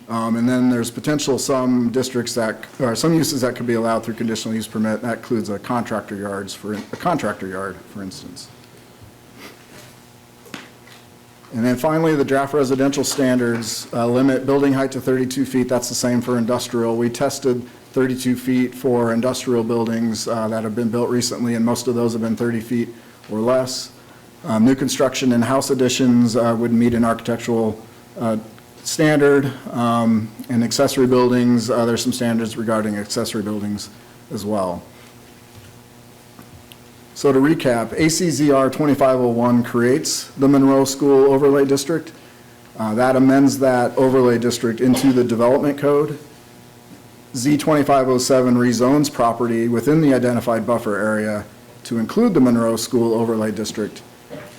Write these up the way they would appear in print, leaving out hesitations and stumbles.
And then there's potential some districts that, or some uses that could be allowed through conditional use permit. That includes a contractor yard, for instance. And then finally, the draft residential standards limit building height to 32 feet. That's the same for industrial. We tested 32 feet for industrial buildings that have been built recently, and most of those have been 30 feet or less. New construction and house additions would meet an architectural standard, and accessory buildings, there's some standards regarding accessory buildings as well. So to recap, ACZR 2501 creates the Monroe School Overlay District. That amends that overlay district into the development code. Z2507 rezones property within the identified buffer area to include the Monroe School Overlay District.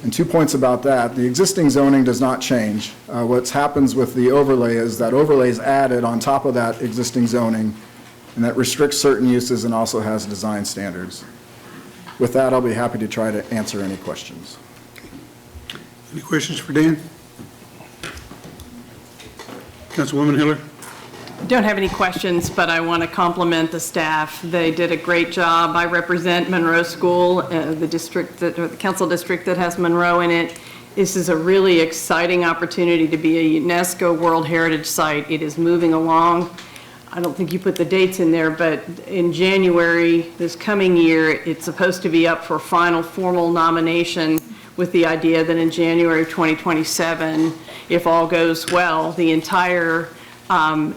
And 2 points about that. The existing zoning does not change. What happens with the overlay is that overlay is added on top of that existing zoning, and that restricts certain uses and also has design standards. With that, I'll be happy to try to answer any questions. Any questions for Dan? Councilwoman Hiller? Don't have any questions, but I want to compliment the staff. They did a great job. I represent Monroe School, the district that, or the council district that has Monroe in it. This is a really exciting opportunity to be a UNESCO World Heritage Site. It is moving along. I don't think you put the dates in there, but in January this coming year, it's supposed to be up for final formal nomination, with the idea that in January of 2027, if all goes well, the entire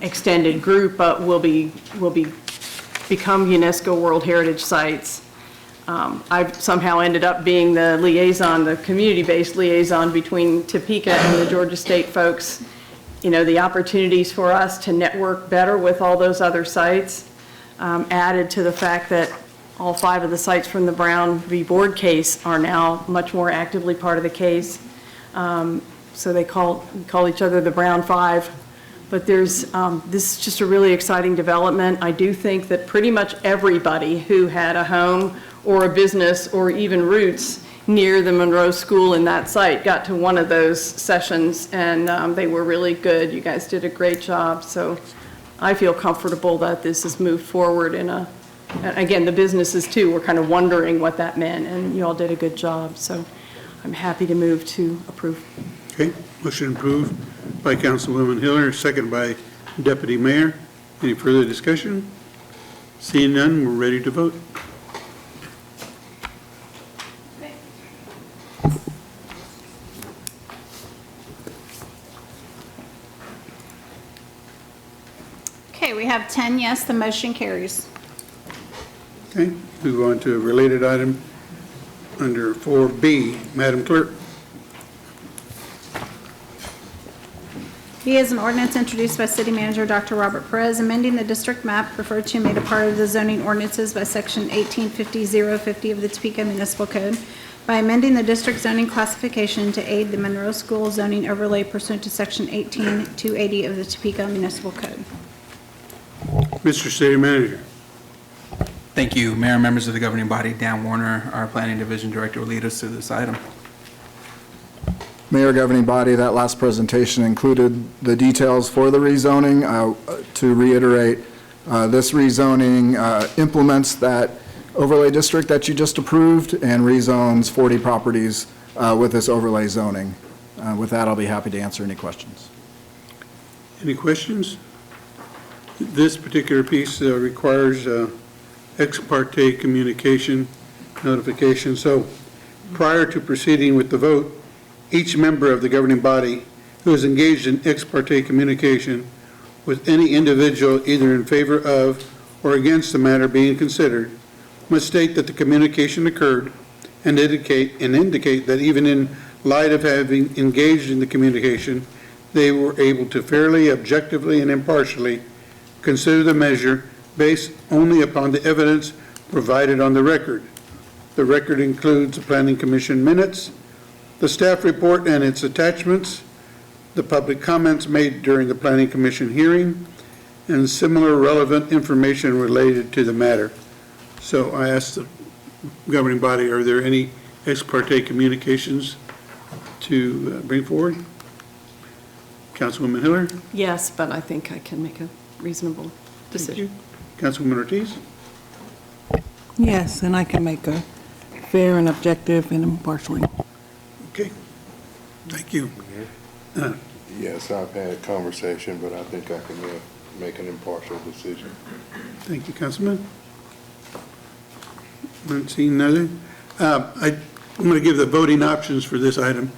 extended group will become UNESCO World Heritage Sites. I've somehow ended up being the liaison, the community-based liaison between Topeka and the Georgia State folks. You know, the opportunities for us to network better with all those other sites, added to the fact that all 5 of the sites from the Brown v. Board case are now much more actively part of the case. So they call each other the Brown 5. But there's, this is just a really exciting development. I do think that pretty much everybody who had a home or a business or even roots near the Monroe School in that site got to one of those sessions, and they were really good. You guys did a great job. So I feel comfortable that this has moved forward in a, again, the businesses too were kind of wondering what that meant, and you all did a good job. So I'm happy to move to approve. Okay, motion approved by Councilwoman Hiller, second by Deputy Mayor. Any further discussion? Seeing none, we're ready to vote. Okay, we have 10 yes, the motion carries. Okay, move on to a related item under 4B. Madam Clerk. B is an ordinance introduced by City Manager Dr. Robert Perez, amending the district map referred to made a part of the zoning ordinances by Section 1850-050 of the Topeka Municipal Code by amending the district zoning classification to aid the Monroe School zoning overlay pursuant to Section 18280 of the Topeka Municipal Code. Mr. City Manager. Thank you, Mayor and members of the governing body. Dan Warner, our Planning Division Director, will lead us through this item. Mayor, governing body, that last presentation included the details for the rezoning. To reiterate, this rezoning implements that overlay district that you just approved and rezones 40 properties with this overlay zoning. With that, I'll be happy to answer any questions. Any questions? This particular piece requires ex parte communication notification. So prior to proceeding with the vote, each member of the governing body who is engaged in ex parte communication with any individual either in favor of or against the matter being considered must state that the communication occurred and indicate that even in light of having engaged in the communication, they were able to fairly, objectively, and impartially consider the measure based only upon the evidence provided on the record. The record includes the Planning Commission minutes, the staff report and its attachments, the public comments made during the Planning Commission hearing, and similar relevant information related to the matter. So I ask the governing body, are there any ex parte communications to bring forward? Councilwoman Hiller? Yes, but I think I can make a reasonable decision. Councilwoman Ortiz? Yes, and I can make a fair and objective and impartial. Okay, thank you. Yes, I've had a conversation, but I think I can make an impartial decision. Thank you, Councilman. Not seeing nothing. I'm going to give the voting options for this item.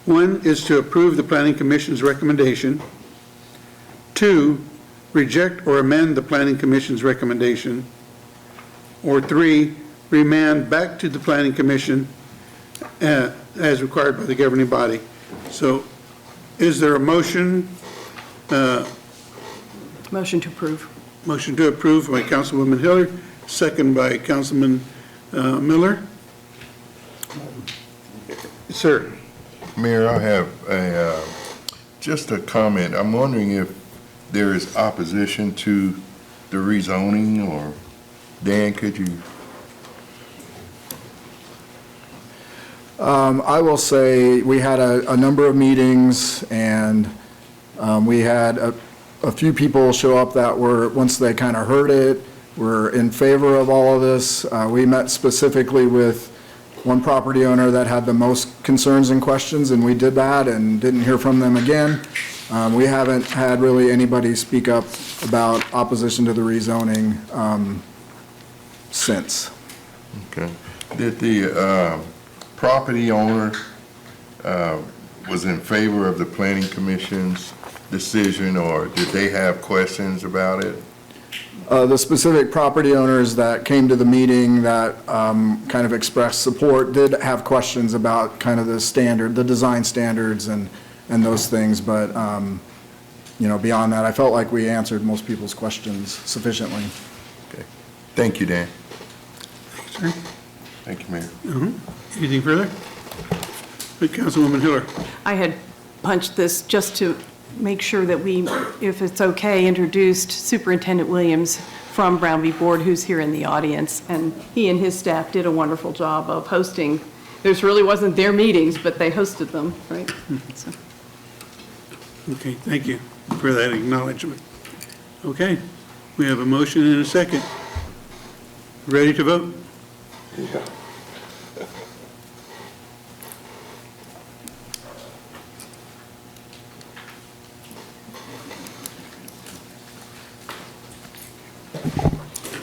One is to approve the Planning Commission's recommendation. Two, reject or amend the Planning Commission's recommendation. Or three, remand back to the Planning Commission as required by the governing body. So is there a motion? Motion to approve. Motion to approve by Councilwoman Hiller, second by Councilman Miller. Sir. Mayor, I have just a comment. I'm wondering if there is opposition to the rezoning, or Dan, could you? I will say, we had a number of meetings, and we had a few people show up that were, once they kind of heard it, were in favor of all of this. We met specifically with one property owner that had the most concerns and questions, and we did that and didn't hear from them again. We haven't had really anybody speak up about opposition to the rezoning since. Okay. Did the property owner was in favor of the Planning Commission's decision, or did they have questions about it? The specific property owners that came to the meeting that kind of expressed support did have questions about kind of the design standards and those things, but, you know, beyond that, I felt like we answered most people's questions sufficiently. Okay. Thank you, Dan. Thanks, sir. Thank you, Mayor. Anything further? Councilwoman Hiller. I had punched this just to make sure that we, if it's okay, introduced Superintendent Williams from Brown v. Board, who's here in the audience, and he and his staff did a wonderful job of hosting. This really wasn't their meetings, but they hosted them, right? So. Okay, thank you for that acknowledgement. Okay, we have a motion and a second. Ready to vote? Yeah.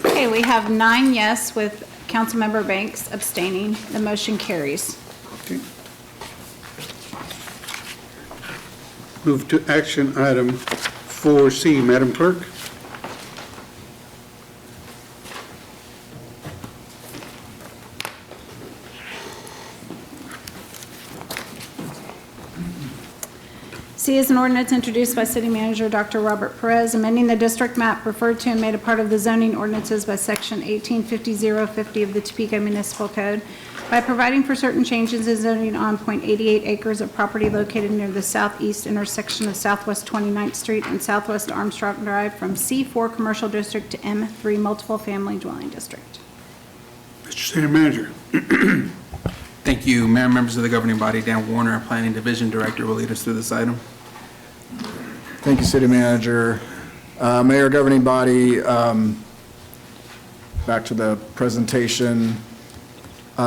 Okay, we have 9 yes with Councilmember Banks abstaining. The motion carries. Okay. Move to action item 4C, Madam Clerk. C is an ordinance introduced by City Manager Dr. Robert Perez, amending the district map referred to and made a part of the zoning ordinances by Section 1850-050 of the Topeka Municipal Code by providing for certain changes in zoning on .88 acres of property located near the southeast intersection of Southwest 29th Street and Southwest Armstrong Drive from C4 Commercial District to M3 Multiple Family Dwelling District. Mr. City Manager. Thank you, Mayor, members of the governing body. Dan Warner, our Planning Division Director, will lead us through this item. Thank you, City Manager. Mayor, governing body, back to the presentation.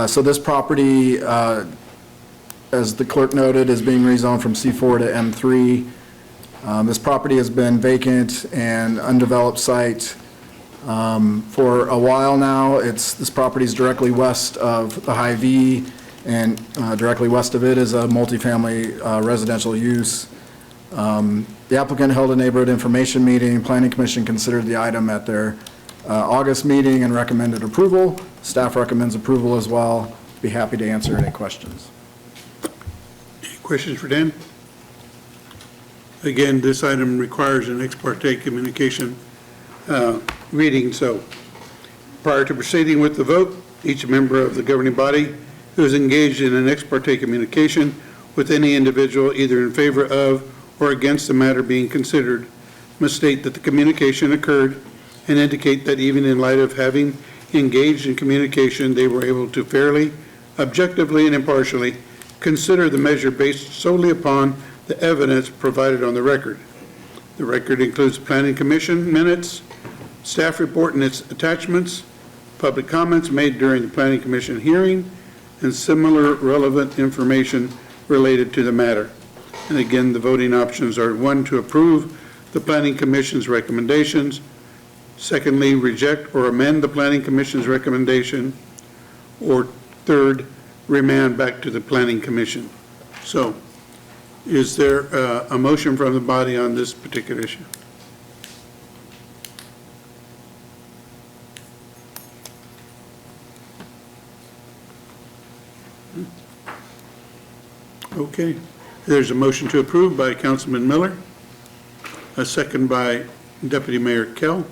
So this property, as the clerk noted, is being rezoned from C4 to M3. This property has been vacant and undeveloped site for a while now. This property is directly west of the High V, and directly west of it is a multifamily residential use. The applicant held a neighborhood information meeting. Planning Commission considered the item at their August meeting and recommended approval. Staff recommends approval as well. Be happy to answer any questions. Any questions for Dan? Again, this item requires an ex parte communication reading, so prior to proceeding with the vote, each member of the governing body who is engaged in an ex parte communication with any individual either in favor of or against the matter being considered must state that the communication occurred and indicate that even in light of having engaged in communication, they were able to fairly, objectively, and impartially consider the measure based solely upon the evidence provided on the record. The record includes Planning Commission minutes, staff report and its attachments, public comments made during the Planning Commission hearing, and similar relevant information related to the matter. And again, the voting options are: 1, to approve the Planning Commission's recommendations; secondly, reject or amend the Planning Commission's recommendation; or third, remand back to the Planning Commission. So, is there a motion from the body on this particular issue? Okay. There's a motion to approve by Councilman Miller, a second by Deputy Mayor Kell.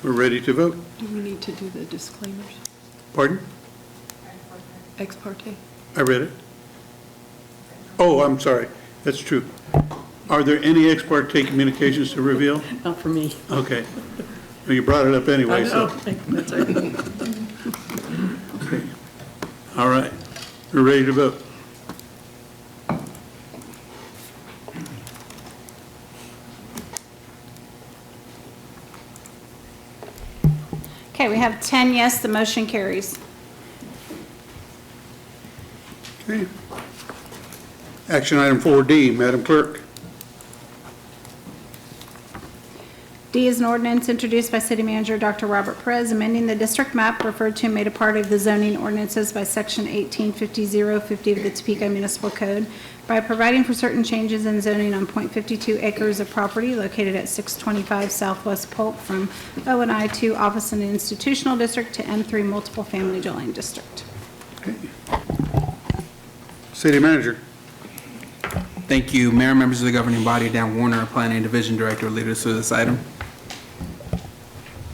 We're ready to vote. Do we need to do the disclaimers? Pardon? Ex parte? I read it. Oh, I'm sorry. That's true. Are there any ex parte communications to reveal? Not for me. Okay. Well, you brought it up anyway, so. That's all right. Okay. All right. We're ready to vote. Okay, we have 10 yes, the motion carries. Okay. Action item 4D, Madam Clerk. D is an ordinance introduced by City Manager Dr. Robert Perez, amending the district map referred to and made a part of the zoning ordinances by Section 1850-050 of the Topeka Municipal Code by providing for certain changes in zoning on .52 acres of property located at 625 Southwest Polk from O&I 2 Office and Institutional District to M3 Multiple Family Dwelling District. Okay. City Manager. Thank you. Mayor, members of the governing body, Dan Warner, Planning Division Director, will lead us through this item.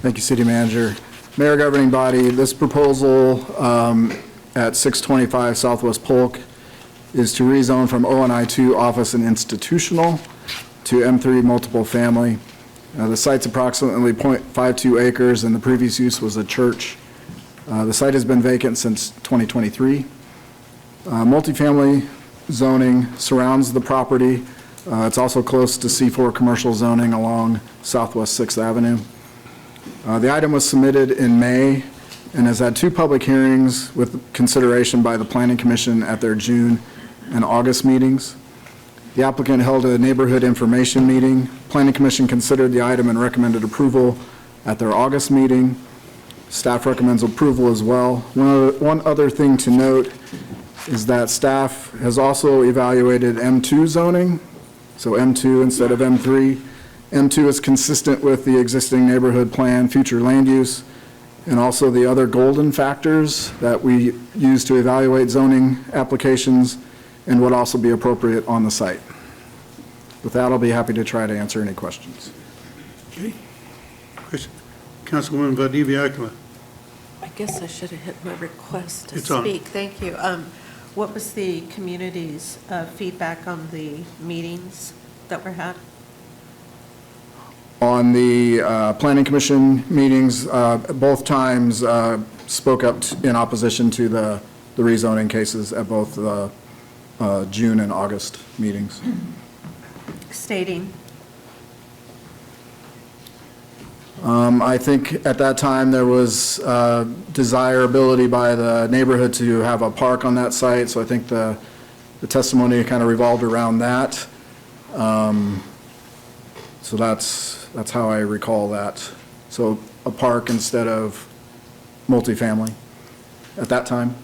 Thank you, City Manager. Mayor, governing body, this proposal at 625 Southwest Polk is to rezone from O&I 2 Office and Institutional to M3 Multiple Family. The site's approximately .52 acres, and the previous use was a church. The site has been vacant since 2023. Multifamily zoning surrounds the property. It's also close to C4 commercial zoning along Southwest 6th Avenue. The item was submitted in May and has had 2 public hearings with consideration by the Planning Commission at their June and August meetings. The applicant held a neighborhood information meeting. Planning Commission considered the item and recommended approval at their August meeting. Staff recommends approval as well. One other thing to note is that staff has also evaluated M2 zoning, so M2 instead of M3. M2 is consistent with the existing neighborhood plan, future land use, and also the other golden factors that we use to evaluate zoning applications and would also be appropriate on the site. With that, I'll be happy to try to answer any questions. Okay. Question. Councilwoman Valdivia-Acula. I guess I should have hit my request to It's on. speak. Thank you. What was the community's feedback on the meetings that were had? On the Planning Commission meetings, both times spoke up in opposition to the rezoning cases at both the June and August meetings. Stating? I think at that time there was desirability by the neighborhood to have a park on that site, so I think the testimony kind of revolved around that. So that's how I recall that. So a park instead of multifamily at that time.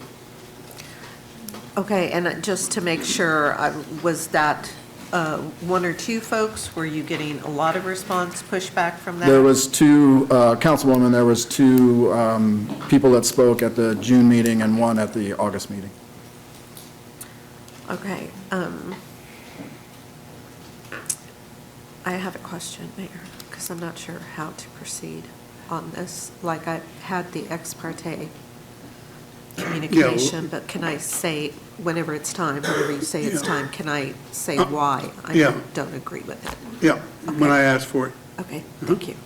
Okay, and just to make sure, was that 1 or 2 folks? Were you getting a lot of response, pushback from that? There was 2, Councilwoman, there was 2 people that spoke at the June meeting and 1 at the August meeting. Okay. I have a question, Mayor, because I'm not sure how to proceed on this. Like, I had the ex parte communication, but can I say, whenever it's time, whenever you say it's time, can I say why I yeah. don't agree with it? Yeah, when I asked for it. Okay, thank you.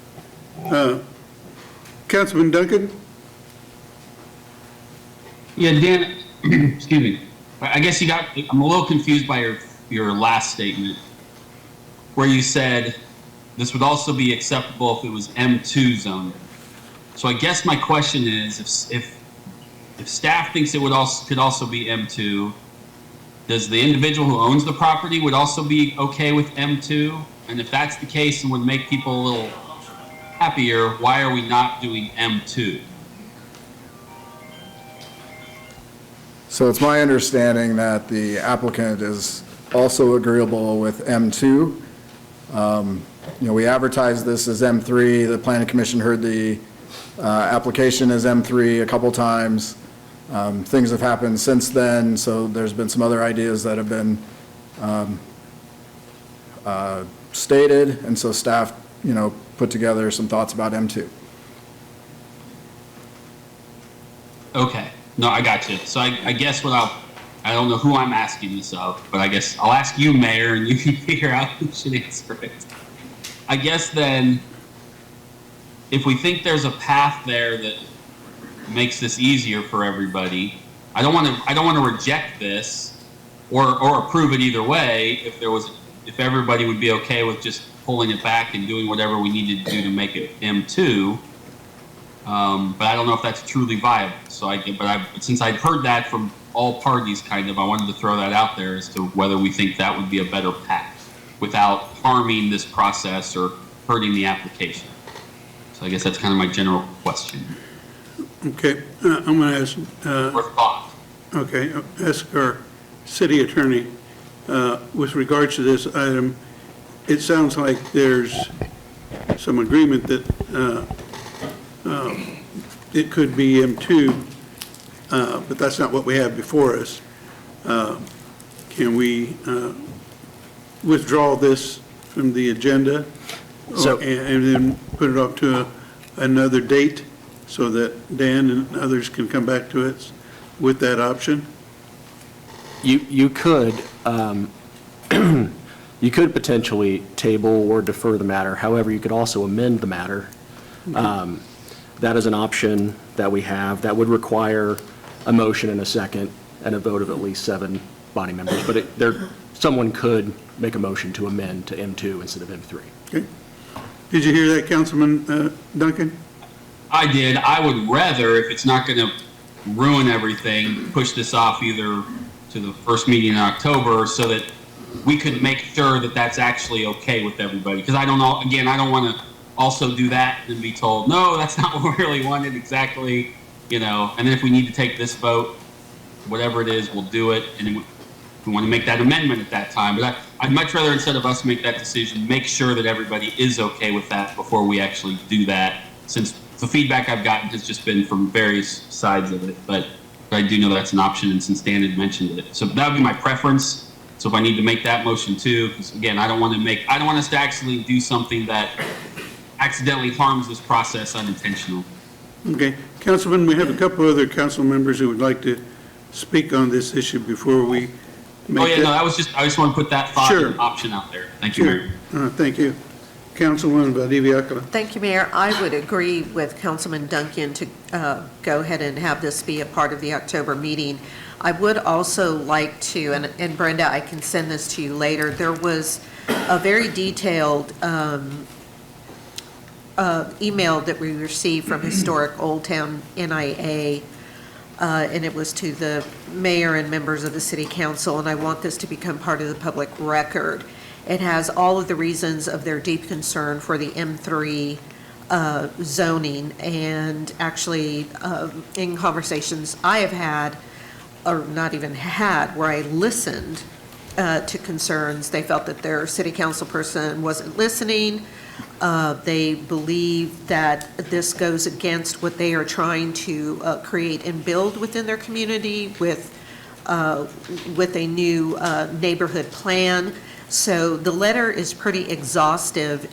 Councilman Duncan? Yeah, Dan, excuse me. I guess I'm a little confused by your last statement, where you said this would also be acceptable if it was M2 zone. So I guess my question is, if staff thinks it could also be M2, does the individual who owns the property would also be okay with M2? And if that's the case and would make people a little happier, why are we not doing M2? So it's my understanding that the applicant is also agreeable with M2. We advertised this as M3. The Planning Commission heard the application as M3 a couple times. Things have happened since then, so there's been some other ideas that have been stated, and so staff, put together some thoughts about M2. Okay, no, I got you. So I guess I don't know who I'm asking this of, but I guess I'll ask you, Mayor, and you can figure out who should answer it. I guess then, if we think there's a path there that makes this easier for everybody, I don't want to reject this or approve it either way if everybody would be okay with just pulling it back and doing whatever we needed to do to make it M2. But I don't know if that's truly viable. So since I'd heard that from all parties I wanted to throw that out there as to whether we think that would be a better path without harming this process or hurting the application. So I guess that's kind of my general question. Okay, I'm going to ask, Or thought. okay, ask our city attorney, with regards to this item, it sounds like there's some agreement that it could be M2, but that's not what we have before us. Can we withdraw this from the agenda and then put it up to another date so that Dan and others can come back to us with that option? You could, you could potentially table or defer the matter. However, you could also amend the matter. That is an option that we have. That would require a motion and a second and a vote of at least 7 body members. But someone could make a motion to amend to M2 instead of M3. Okay. Did you hear that, Councilman Duncan? I did. I would rather, if it's not going to ruin everything, push this off either to the first meeting in October so that we could make sure that that's actually okay with everybody. Because I don't know, again, I don't want to also do that and be told, no, that's not what we really wanted exactly, and then if we need to take this vote, whatever it is, we'll do it. And then we want to make that amendment at that time. But I'd much rather, instead of us make that decision, make sure that everybody is okay with that before we actually do that, since the feedback I've gotten has just been from various sides of it. But I do know that's an option, and since Dan had mentioned it. So that would be my preference. So if I need to make that motion too, because again, I don't want us to actually do something that accidentally harms this process unintentionally. Okay. Councilman, we have a couple other council members who would like to speak on this issue before we make I just want to put that thought and option out there. Thank you, Mayor. Thank you. Councilwoman Valdivia-Acala. Thank you, Mayor. I would agree with Councilman Duncan to go ahead and have this be a part of the October meeting. I would also like to, and Brenda, I can send this to you later, there was a very detailed email that we received from Historic Old Town NIA, and it was to the mayor and members of the city council, and I want this to become part of the public record. It has all of the reasons of their deep concern for the M3 zoning, and actually in conversations I have had, or not even had, where I listened to concerns, they felt that their city council person wasn't listening. They believe that this goes against what they are trying to create and build within their community with a new neighborhood plan. So the letter is pretty exhaustive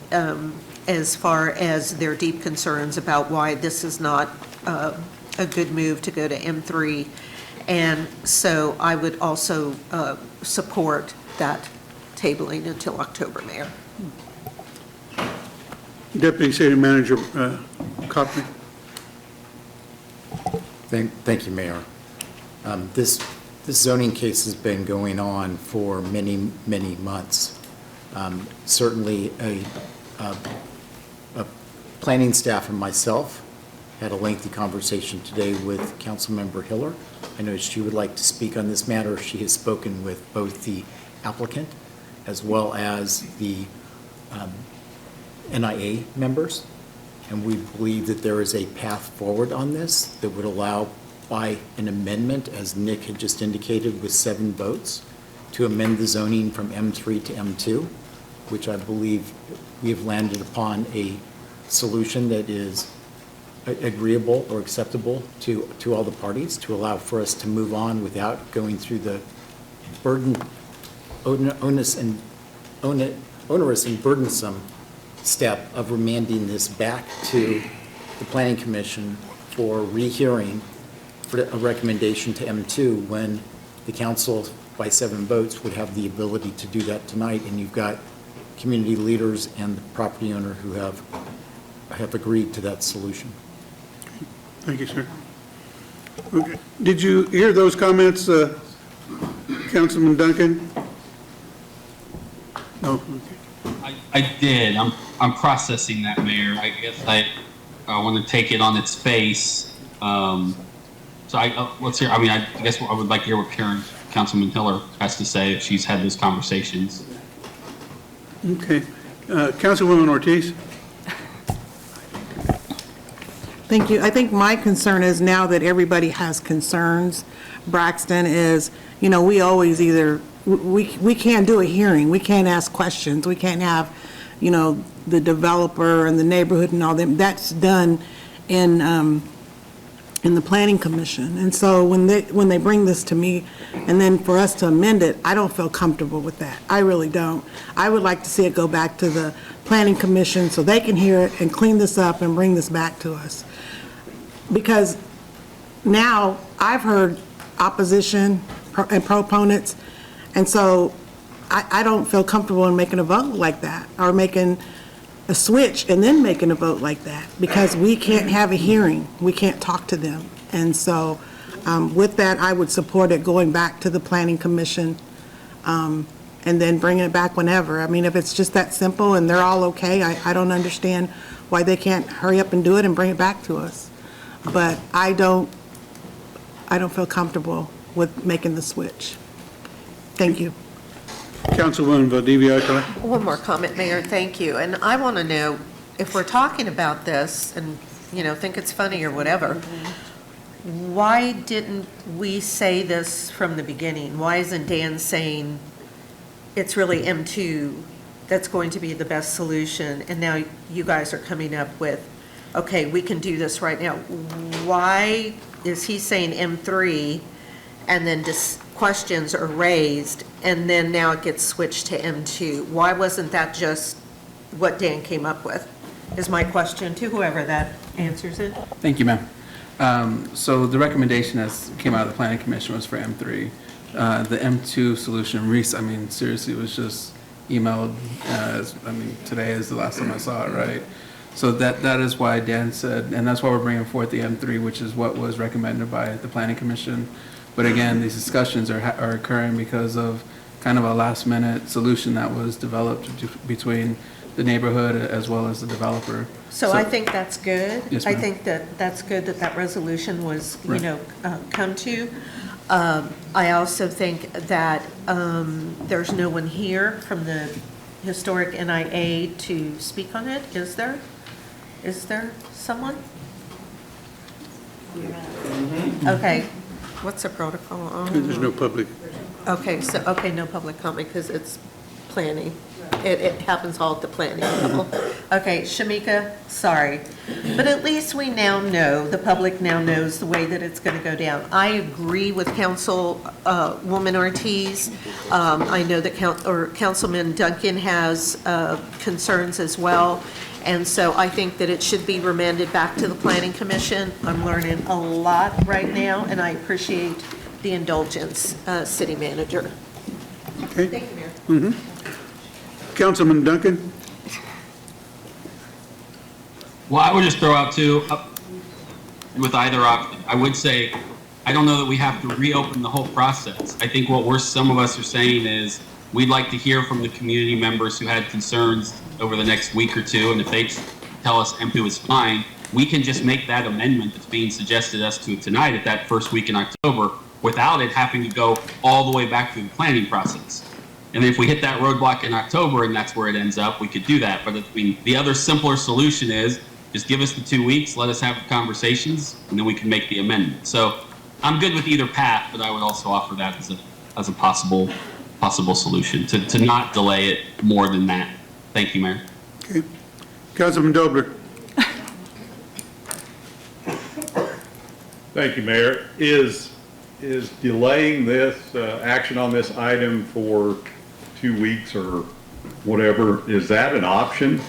as far as their deep concerns about why this is not a good move to go to M3. And so I would also support that tabling until October, Mayor. Deputy City Manager Copley. Thank you, Mayor. This This zoning case has been going on for many, many months. Certainly, a planning staff and myself had a lengthy conversation today with Councilmember Hiller. I know she would like to speak on this matter. She has spoken with both the applicant as well as the NIA members, and we believe that there is a path forward on this that would allow, by an amendment, as Nick had just indicated, with 7 votes, to amend the zoning from M3 to M2, which I believe we have landed upon a solution that is agreeable or acceptable to all the parties, to allow for us to move on without going through the onerous and burdensome step of remanding this back to the Planning Commission for rehearing for a recommendation to M2, when the council by 7 votes would have the ability to do that tonight, and you've got community leaders and the property owner who have agreed to that solution. Thank you, sir. Okay. Did you hear those comments, Councilman Duncan? No? Okay. I did. I'm processing that, Mayor. I guess I want to take it on its face. So let's hear. I mean, I guess I would like to hear what Councilman Hiller has to say if she's had those conversations. Okay. Councilwoman Ortiz? Thank you. I think my concern is, now that everybody has concerns, Braxton, is, we always we can't do a hearing. We can't ask questions. We can't have, the developer and the neighborhood and all them. That's done in the Planning Commission. And so when they bring this to me, and then for us to amend it, I don't feel comfortable with that. I really don't. I would like to see it go back to the Planning Commission so they can hear it and clean this up and bring this back to us. Because now I've heard opposition and proponents, and so I don't feel comfortable in making a vote like that, or making a switch and then making a vote like that, because we can't have a hearing. We can't talk to them. And so with that, I would support it going back to the Planning Commission, and then bringing it back whenever. I mean, if it's just that simple and they're all okay, I don't understand why they can't hurry up and do it and bring it back to us. But I don't feel comfortable with making the switch. Thank you. Councilwoman Valdivia Alcala? One more comment, Mayor, thank you. And I want to know, if we're talking about this and, think it's funny or whatever, why didn't we say this from the beginning? Why isn't Dan saying it's really M2 that's going to be the best solution, and now you guys are coming up with, okay, we can do this right now? Why is he saying M3 and then questions are raised and then now it gets switched to M2? Why wasn't that just what Dan came up with, is my question to whoever that answers it. Thank you, ma'am. So the recommendation that came out of the Planning Commission was for M3. The M2 solution, Reese, seriously, was just emailed, today is the last time I saw it, right? So that is why Dan said, and that's why we're bringing forth the M3, which is what was recommended by the Planning Commission. But again, these discussions are occurring because of kind of a last-minute solution that was developed between the neighborhood as well as the developer. So I think that's good. Yes, I ma'am. think that good that resolution was, Right. come to. I also think that there's no one here from the historic NIA to speak on it. Is there? Is there someone? Okay. What's the protocol? There's no public. Okay, no public comment because it's planning. It happens all at the planning level. Okay, Shamika, sorry. But at least we now know, the public now knows the way that it's going to go down. I agree with Councilwoman Ortiz. I know that Councilman Duncan has concerns as well. And so I think that it should be remanded back to the Planning Commission. I'm learning a lot right now, and I appreciate the indulgence, City Manager. Okay. Thank you, Mayor. Councilman Duncan? Well, I would just throw out too, with either option, I would say I don't know that we have to reopen the whole process. I think what some of us are saying is, we'd like to hear from the community members who had concerns over the next week or two, and if they tell us M2 is fine, we can just make that amendment that's being suggested us to tonight at that first week in October without it having to go all the way back through the planning process. And if we hit that roadblock in October and that's where it ends up, we could do that. But I mean, the other simpler solution is just give us the 2 weeks, let us have the conversations, and then we can make the amendment. So I'm good with either path, but I would also offer that as a possible solution to not delay it more than that. Thank you, Mayor. Okay. Councilman Dobler. Thank you, Mayor. Is delaying this, action on this item for 2 weeks or whatever, is that an option?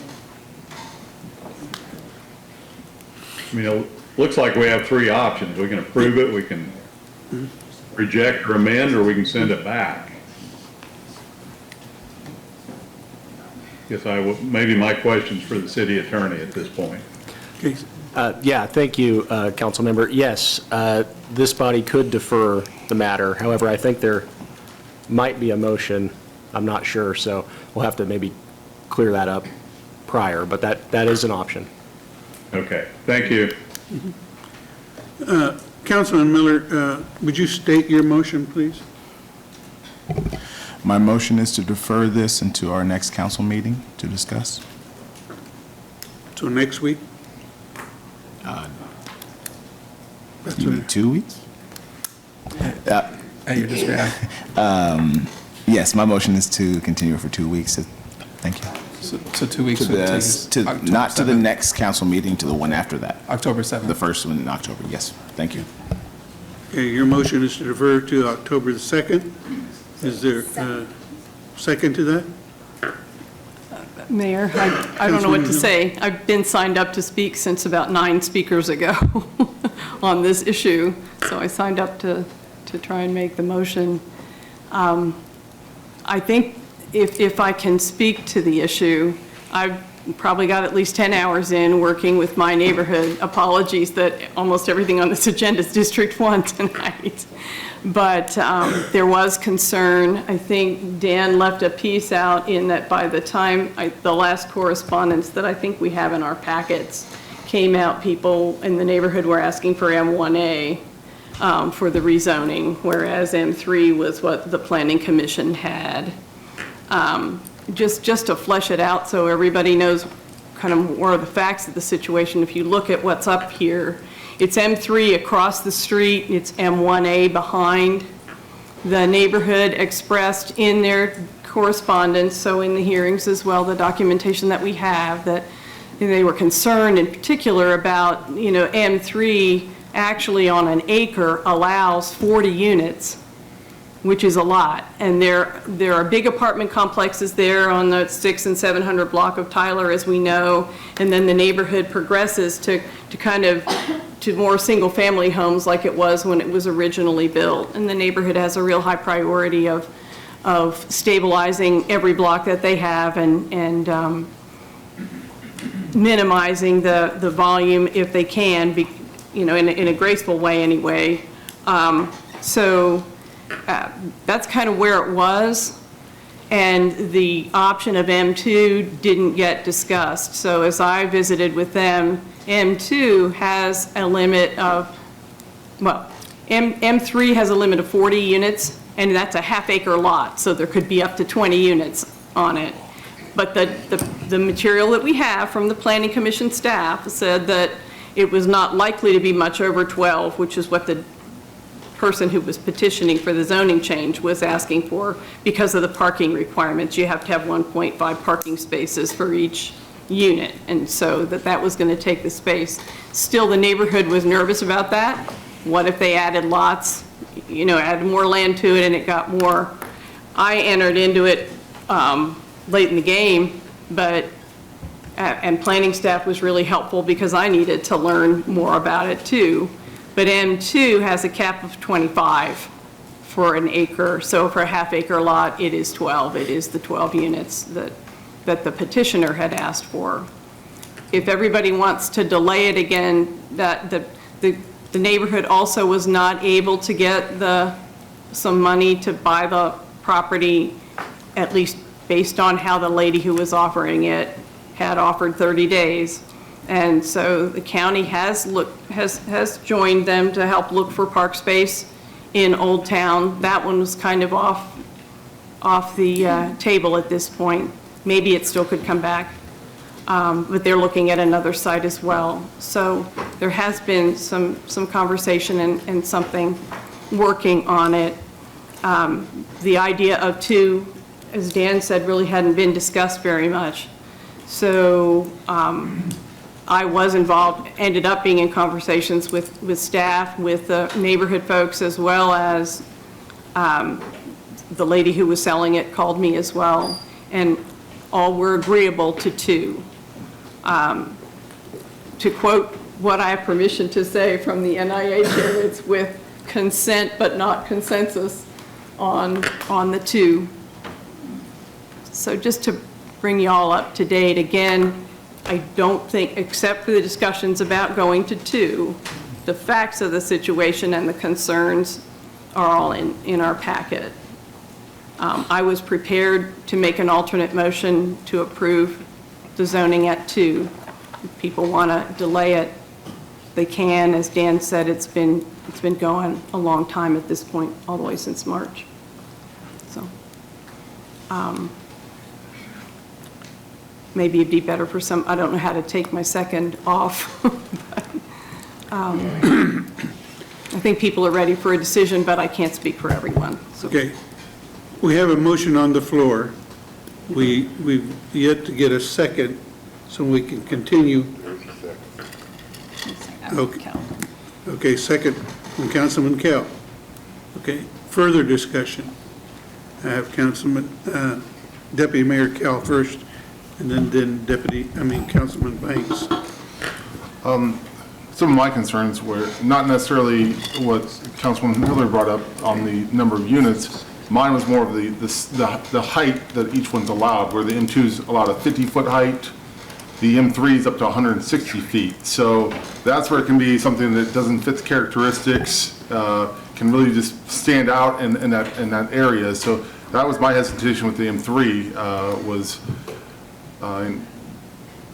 I mean, it looks like we have 3 options. We can approve it, we can reject or amend, or we can send it back. Guess maybe my question's for the city attorney at this point. Okay. Yeah, thank you, Councilmember. Yes, this body could defer the matter. However, I think there might be a motion. I'm not sure, so we'll have to maybe clear that up prior, but that is an option. Okay, thank you. Councilman Miller, would you state your motion, please? My motion is to defer this into our next council meeting to discuss. So next week? That's You what- need 2 weeks? At your discretion. Yes, my motion is to continue it for 2 weeks. Thank you. So 2 weeks would take us October Not to the 7th. next council meeting, to the one after that. October 7th. The first one in October, yes. Thank you. Okay, your motion is to defer to October the 2nd. Is there a second to that? Mayor, I don't know what to say. I've been signed up to speak since about 9 speakers ago on this issue, so I signed up to try and make the motion. I think if I can speak to the issue, I've probably got at least 10 hours in working with my neighborhood. Apologies that almost everything on this agenda is District 1 tonight. But there was concern. I think Dan left a piece out in that by the time the last correspondence that I think we have in our packets came out, people in the neighborhood were asking for M1A for the rezoning, whereas M3 was what the Planning Commission had. Just to flesh it out so everybody knows kind of more of the facts of the situation, if you look at what's up here, it's M3 across the street, it's M1A behind. The neighborhood expressed in their correspondence, so in the hearings as well, the documentation that we have, that they were concerned in particular about, M3 actually on an acre allows 40 units, which is a lot. And there are big apartment complexes there on the 600 and 700 block of Tyler, as we know, and then the neighborhood progresses to more single-family homes like it was when it was originally built. And the neighborhood has a real high priority of stabilizing every block that they have and minimizing the volume if they can, in a graceful way anyway. That's kind of where it was, and the option of M2 didn't get discussed. So as I visited with them, M2 has a limit of, M3 has a limit of 40 units, and that's a half-acre lot, so there could be up to 20 units on it. But the material that we have from the Planning Commission staff said that it was not likely to be much over 12, which is what the person who was petitioning for the zoning change was asking for because of the parking requirements. You have to have 1.5 parking spaces for each unit, and so that was going to take the space. Still, the neighborhood was nervous about that. What if they added lots, added more land to it and it got more? I entered into it late in the game, and planning staff was really helpful because I needed to learn more about it too. But M2 has a cap of 25 for an acre. So for a half-acre lot, it is 12. It is the 12 units that the petitioner had asked for. If everybody wants to delay it again, the The neighborhood also was not able to get some money to buy the property, at least based on how the lady who was offering it had offered 30 days. And so the county has joined them to help look for park space in Old Town. That one was kind of off the table at this point. Maybe it still could come back, but they're looking at another site as well. So there has been some conversation and something working on it. The idea of 2, as Dan said, really hadn't been discussed very much. So I was involved, ended up being in conversations with staff, with the neighborhood folks, as well as the lady who was selling it called me as well, and all were agreeable to 2. To quote what I have permission to say from the NIH, it's with consent but not consensus on the 2. So just to bring you all up to date, again, I don't think, except for the discussions about going to 2, the facts of the situation and the concerns are all in our packet. I was prepared to make an alternate motion to approve the zoning at 2. If people want to delay it, they can. As Dan said, it's been going a long time at this point, all the way since March. So maybe it'd be better for some, I don't know how to take my second off. But, I think people are ready for a decision, but I can't speak for everyone. So. Okay. We have a motion on the floor. We've yet to get a second, so we can continue. Okay. Okay, second from Councilman Kell. Okay, further discussion. I have Deputy Mayor Kell first, and then Councilman Banks. Some of my concerns were not necessarily what Councilman Miller brought up on the number of units. Mine was more of the height that each one's allowed, where the M2's allowed a 50-foot height, the M3's up to 160 feet. So that's where it can be something that doesn't fit the characteristics, can really just stand out in that area. So that was my hesitation with the M3,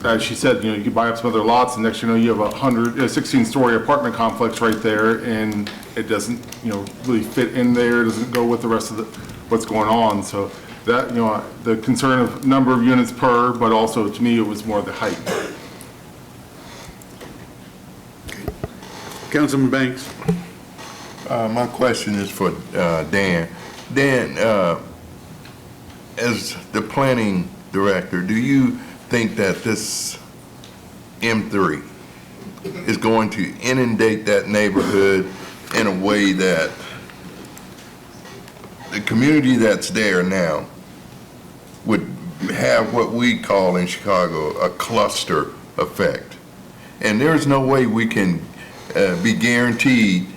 as she said, you could buy up some other lots, and next you know you have a 16-story apartment complex right there, and it doesn't, really fit in there. It doesn't go with the rest of what's going on. So that, the concern of number of units per, but also to me it was more the height. Councilman Banks. My question is for Dan. Dan, as the planning director, do you think that this M3 is going to inundate that neighborhood in a way that the community that's there now would have what we call in Chicago a cluster effect? And there's no way we can be guaranteed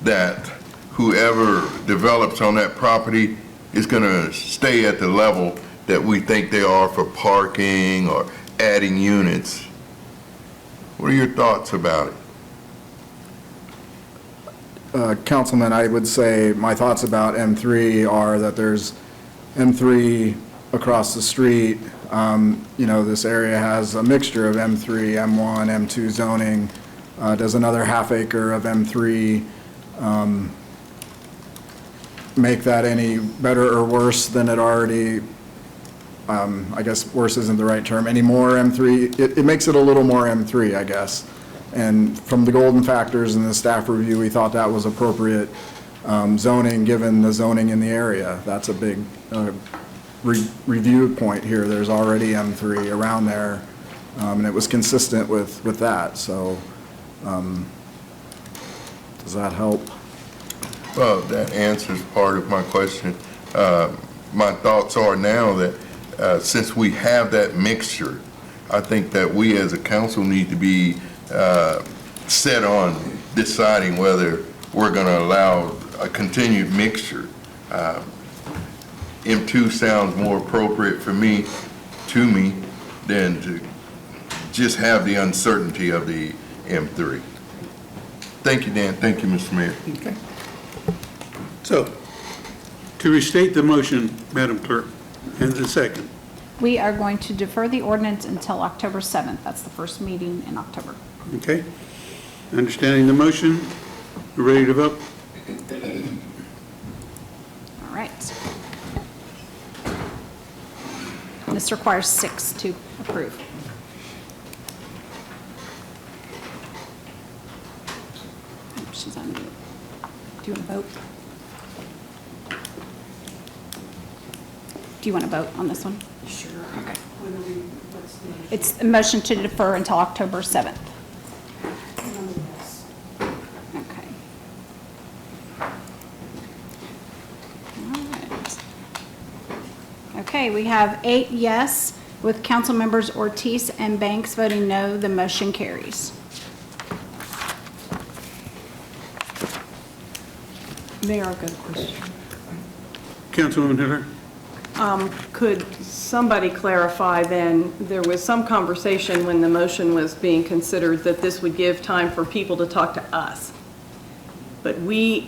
that whoever develops on that property is going to stay at the level that we think they are for parking or adding units. What are your thoughts about it? Councilman, I would say my thoughts about M3 are that there's M3 across the street. This area has a mixture of M3, M1, M2 zoning. Does another half acre of M3 make that any better or worse than it already? I guess worse isn't the right term. Any more M3? It makes it a little more M3, I guess. And from the golden factors in the staff review, we thought that was appropriate zoning, given the zoning in the area. That's a big review point here. There's already M3 around there, and it was consistent with that. So does that help? Well, that answers part of my question. My thoughts are now that since we have that mixture, I think that we as a council need to be set on deciding whether we're going to allow a continued mixture. M2 sounds more appropriate to me than to just have the uncertainty of the M3. Thank you, Dan. Thank you, Mr. Mayor. Okay. So, to restate the motion, Madam Clerk, and the second. We are going to defer the ordinance until October 7th. That's the first meeting in October. Okay? Understanding the motion, we're ready to vote? All right. This requires 6 to approve. Oh, she's on mute. Do you want to vote? Do you want to vote on this one? Sure. Okay. It's a motion to defer until October 7th. Okay. All right. Okay, we have 8 yes, with council members Ortiz and Banks voting no, the motion carries. Mayor, I've got a question. Councilwoman Hiller? Could somebody clarify then, there was some conversation when the motion was being considered that this would give time for people to talk to us. But was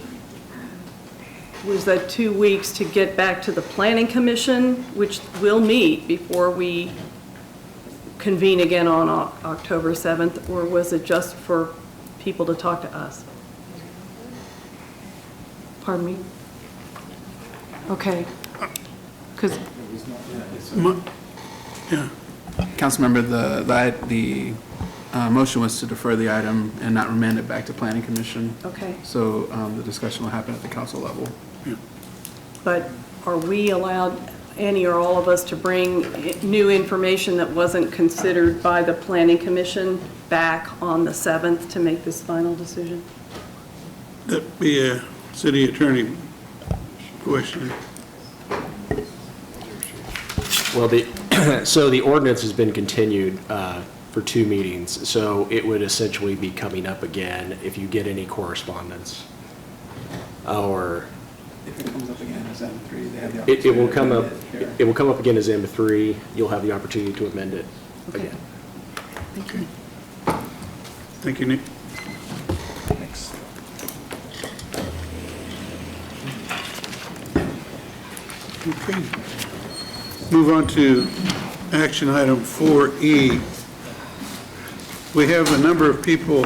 that 2 weeks to get back to the planning commission, which will meet before we convene again on October 7th, or was it just for people to talk to us? Pardon me? Okay. Because Yeah. Councilmember, the motion was to defer the item and not remand it back to planning commission. okay, So the discussion will happen at the council level. but are we allowed, any or all of us, to bring new information that wasn't considered by the planning commission back on the 7th to make this final decision? That'd be a city attorney question. Well, so the ordinance has been continued for 2 meetings, so it would essentially be coming up again if you get any correspondence. Or If it comes up again as M3, they have the it opportunity. will come to up, amend it here. it will come up again as M3. You'll have the opportunity to amend it Okay. again. Okay. Thank you, Nick. Thanks. Okay. Move on to action item 4E. We have a number of people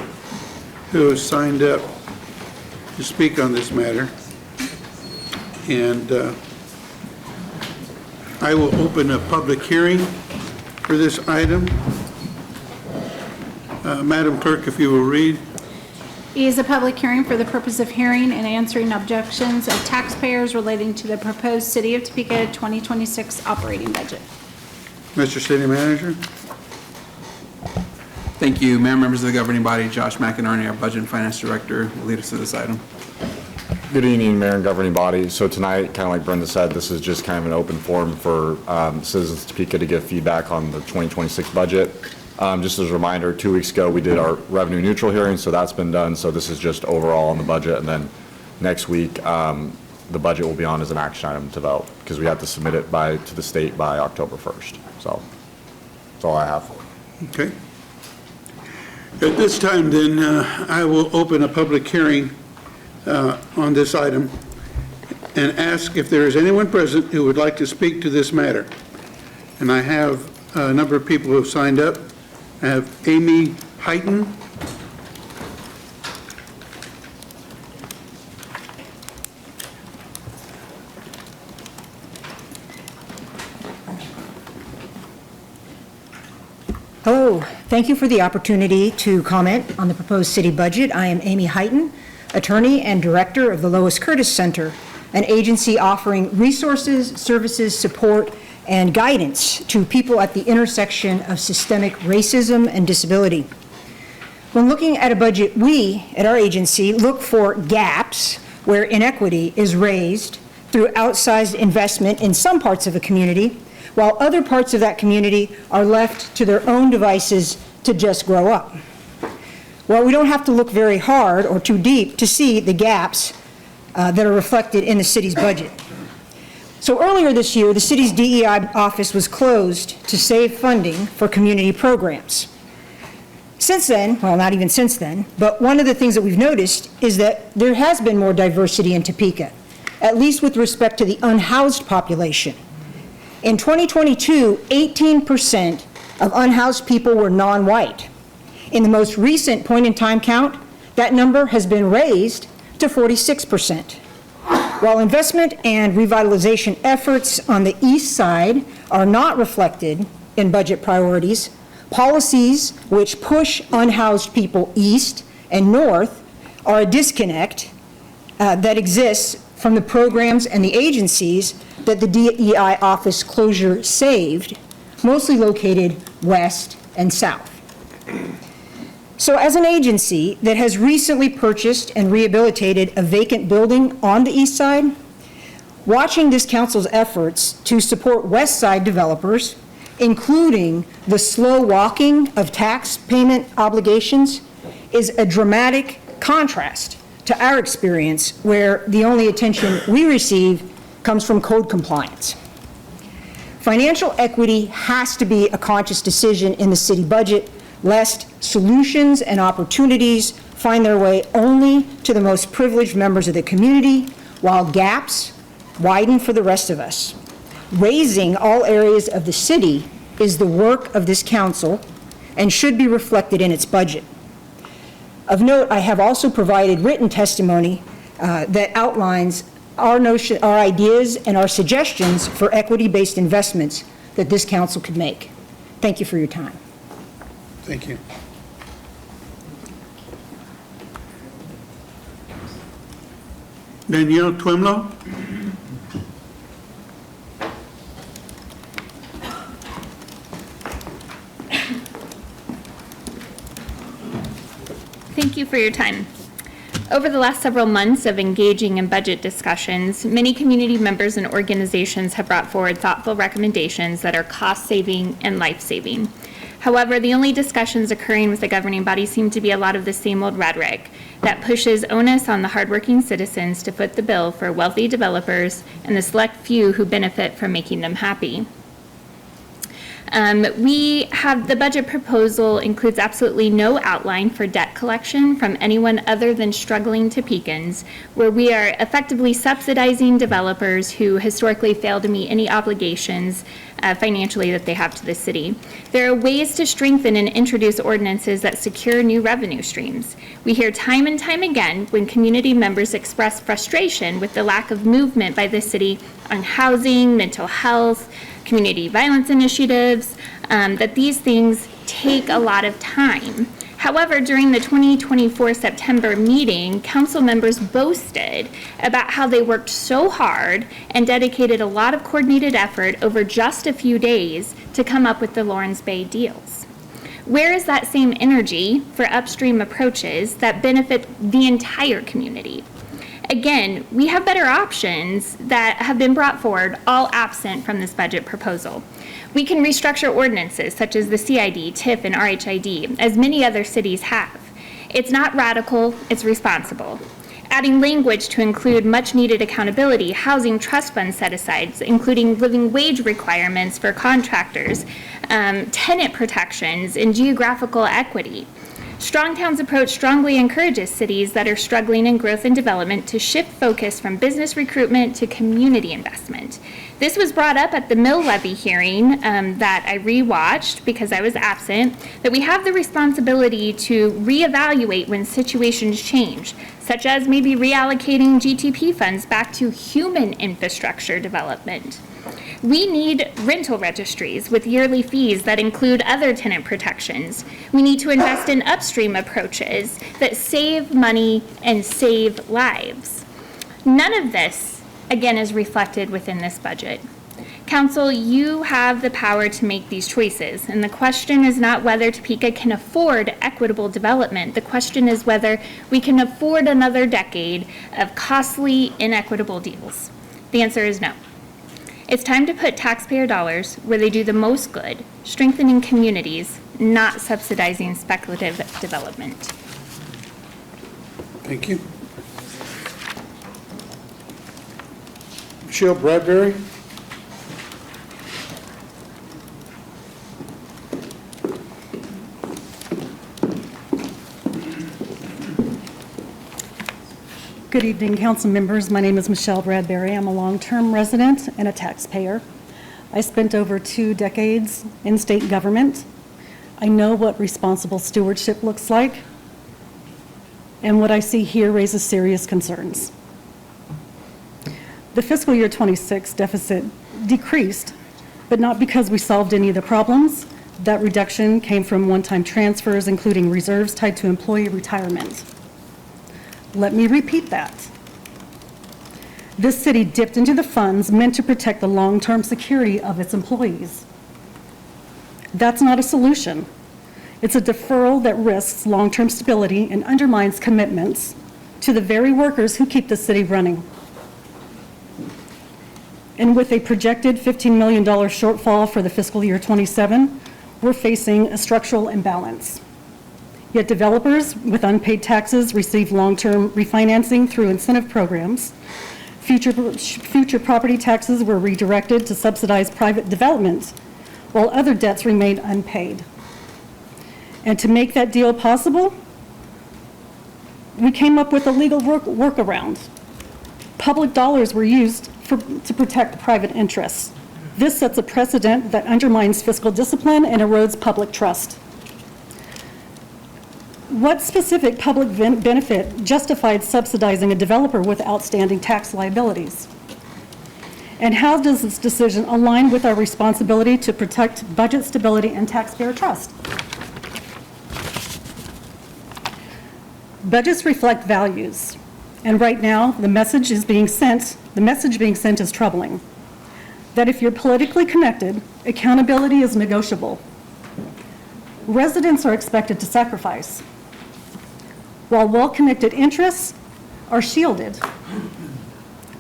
who have signed up to speak on this matter. And I will open a public hearing for this item. Madam Clerk, if you will read. E is a public hearing for the purpose of hearing and answering objections of taxpayers relating to the proposed City of Topeka 2026 operating budget. Mr. City Manager. Thank you, Mayor, members of the governing body. Josh McInerney, our Budget and Finance Director, will lead us through this item. Good evening, Mayor and governing body. So tonight, kind of like Brenda said, this is just kind of an open forum for citizens of Topeka to give feedback on the 2026 budget. Just as a reminder, 2 weeks ago, we did our revenue neutral hearing, so that's been done. So this is just overall on the budget. And then next week, the budget will be on as an action item to vote because we have to submit it to the state by October 1st. So that's all I have. Okay. At this time, then, I will open a public hearing on this item and ask if there is anyone present who would like to speak to this matter. And I have a number of people who have signed up. I have Amy Heighton. Hello, thank you for the opportunity to comment on the proposed city budget. I am Amy Heighton, attorney and director of the Lois Curtis Center, an agency offering resources, services, support, and guidance to people at the intersection of systemic racism and disability. When looking at a budget, we, at our agency, look for gaps where inequity is raised through outsized investment in some parts of a community, while other parts of that community are left to their own devices to just grow up. Well, we don't have to look very hard or too deep to see the gaps that are reflected in the city's budget. So earlier this year, the city's DEI office was closed to save funding for community programs. Since then, well, not even since then, but one of the things that we've noticed is that there has been more diversity in Topeka, at least with respect to the unhoused population. In 2022, 18% of unhoused people were non-white. In the most recent point-in-time count, that number has been raised to 46%. While investment and revitalization efforts on the east side are not reflected in budget priorities, policies which push unhoused people east and north are a disconnect that exists from the programs and the agencies that the DEI office closure saved, mostly located west and south. So as an agency that has recently purchased and rehabilitated a vacant building on the east side, watching this council's efforts to support west side developers, including the slow walking of tax payment obligations, is a dramatic contrast to our experience where the only attention we receive comes from code compliance. Financial equity has to be a conscious decision in the city budget, lest solutions and opportunities find their way only to the most privileged members of the community, while gaps widen for the rest of us. Raising all areas of the city is the work of this council and should be reflected in its budget. Of note, I have also provided written testimony that outlines our ideas and our suggestions for equity-based investments that this council could make. Thank you for your time. Thank you. Danielle Twemlow? Thank you for your time. Over the last several months of engaging in budget discussions, many community members and organizations have brought forward thoughtful recommendations that are cost-saving and life-saving. However, the only discussions occurring with the governing body seem to be a lot of the same old rhetoric that pushes onus on the hardworking citizens to foot the bill for wealthy developers and the select few who benefit from making them happy. The budget proposal includes absolutely no outline for debt collection from anyone other than struggling Topekans, where we are effectively subsidizing developers who historically fail to meet any obligations financially that they have to the city. There are ways to strengthen and introduce ordinances that secure new revenue streams. We hear time and time again when community members express frustration with the lack of movement by the city on housing, mental health, community violence initiatives, that these things take a lot of time. However, during the 2024 September meeting, council members boasted about how they worked so hard and dedicated a lot of coordinated effort over just a few days to come up with the Lawrence Bay deals. Where is that same energy for upstream approaches that benefit the entire community? Again, we have better options that have been brought forward, all absent from this budget proposal. We can restructure ordinances such as the CID, TIF, and RHID, as many other cities have. It's not radical, it's responsible. Adding language to include much-needed accountability, housing trust fund set-asides, including living wage requirements for contractors, tenant protections, and geographical equity. Strongtown's approach strongly encourages cities that are struggling in growth and development to shift focus from business recruitment to community investment. This was brought up at the mill levy hearing that I rewatched because I was absent, that we have the responsibility to reevaluate when situations change, such as maybe reallocating GTP funds back to human infrastructure development. We need rental registries with yearly fees that include other tenant protections. We need to invest in upstream approaches that save money and save lives. None of this, again, is reflected within this budget. Council, you have the power to make these choices, and the question is not whether Topeka can afford equitable development. The question is whether we can afford another decade of costly, inequitable deals. The answer is no. It's time to put taxpayer dollars where they do the most good, strengthening communities, not subsidizing speculative development. Thank you. Michelle Bradbury? Good evening, council members. My name is Michelle Bradbury. I'm a long-term resident and a taxpayer. I spent over 2 decades in state government. I know what responsible stewardship looks like, and what I see here raises serious concerns. The fiscal year 26 deficit decreased, but not because we solved any of the problems. That reduction came from one-time transfers, including reserves tied to employee retirement. Let me repeat that. This city dipped into the funds meant to protect the long-term security of its employees. That's not a solution. It's a deferral that risks long-term stability and undermines commitments to the very workers who keep the city running. And with a projected $15 million shortfall for the fiscal year 27, we're facing a structural imbalance. Yet developers with unpaid taxes receive long-term refinancing through incentive programs. Future property taxes were redirected to subsidize private development, while other debts remain unpaid. And to make that deal possible, we came up with a legal workaround. Public dollars were used to protect private interests. This sets a precedent that undermines fiscal discipline and erodes public trust. What specific public benefit justified subsidizing a developer with outstanding tax liabilities? And how does this decision align with our responsibility to protect budget stability and taxpayer trust? Budgets reflect values, and right now the message being sent is troubling. That if you're politically connected, accountability is negotiable. Residents are expected to sacrifice, while well-connected interests are shielded.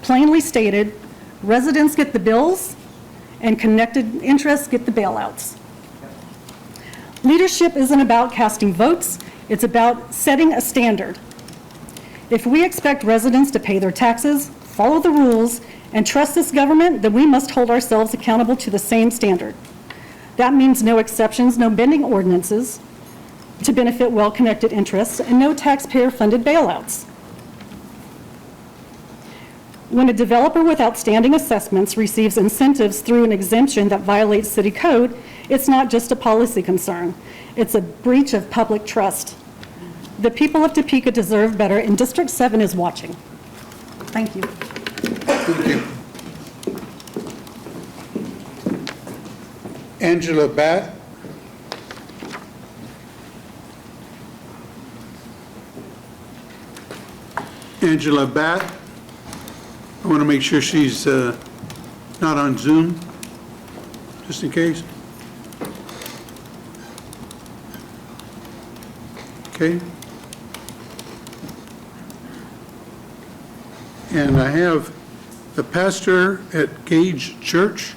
Plainly stated, residents get the bills and connected interests get the bailouts. Leadership isn't about casting votes, it's about setting a standard. If we expect residents to pay their taxes, follow the rules, and trust this government, then we must hold ourselves accountable to the same standard. That means no exceptions, no bending ordinances to benefit well-connected interests, and no taxpayer-funded bailouts. When a developer with outstanding assessments receives incentives through an exemption that violates city code, it's not just a policy concern. It's a breach of public trust. The people of Topeka deserve better, and District 7 is watching. Thank you. Thank you. Angela Batt. Angela Batt. I want to make sure she's not on Zoom, just in case. Okay. And I have the pastor at Gage Church.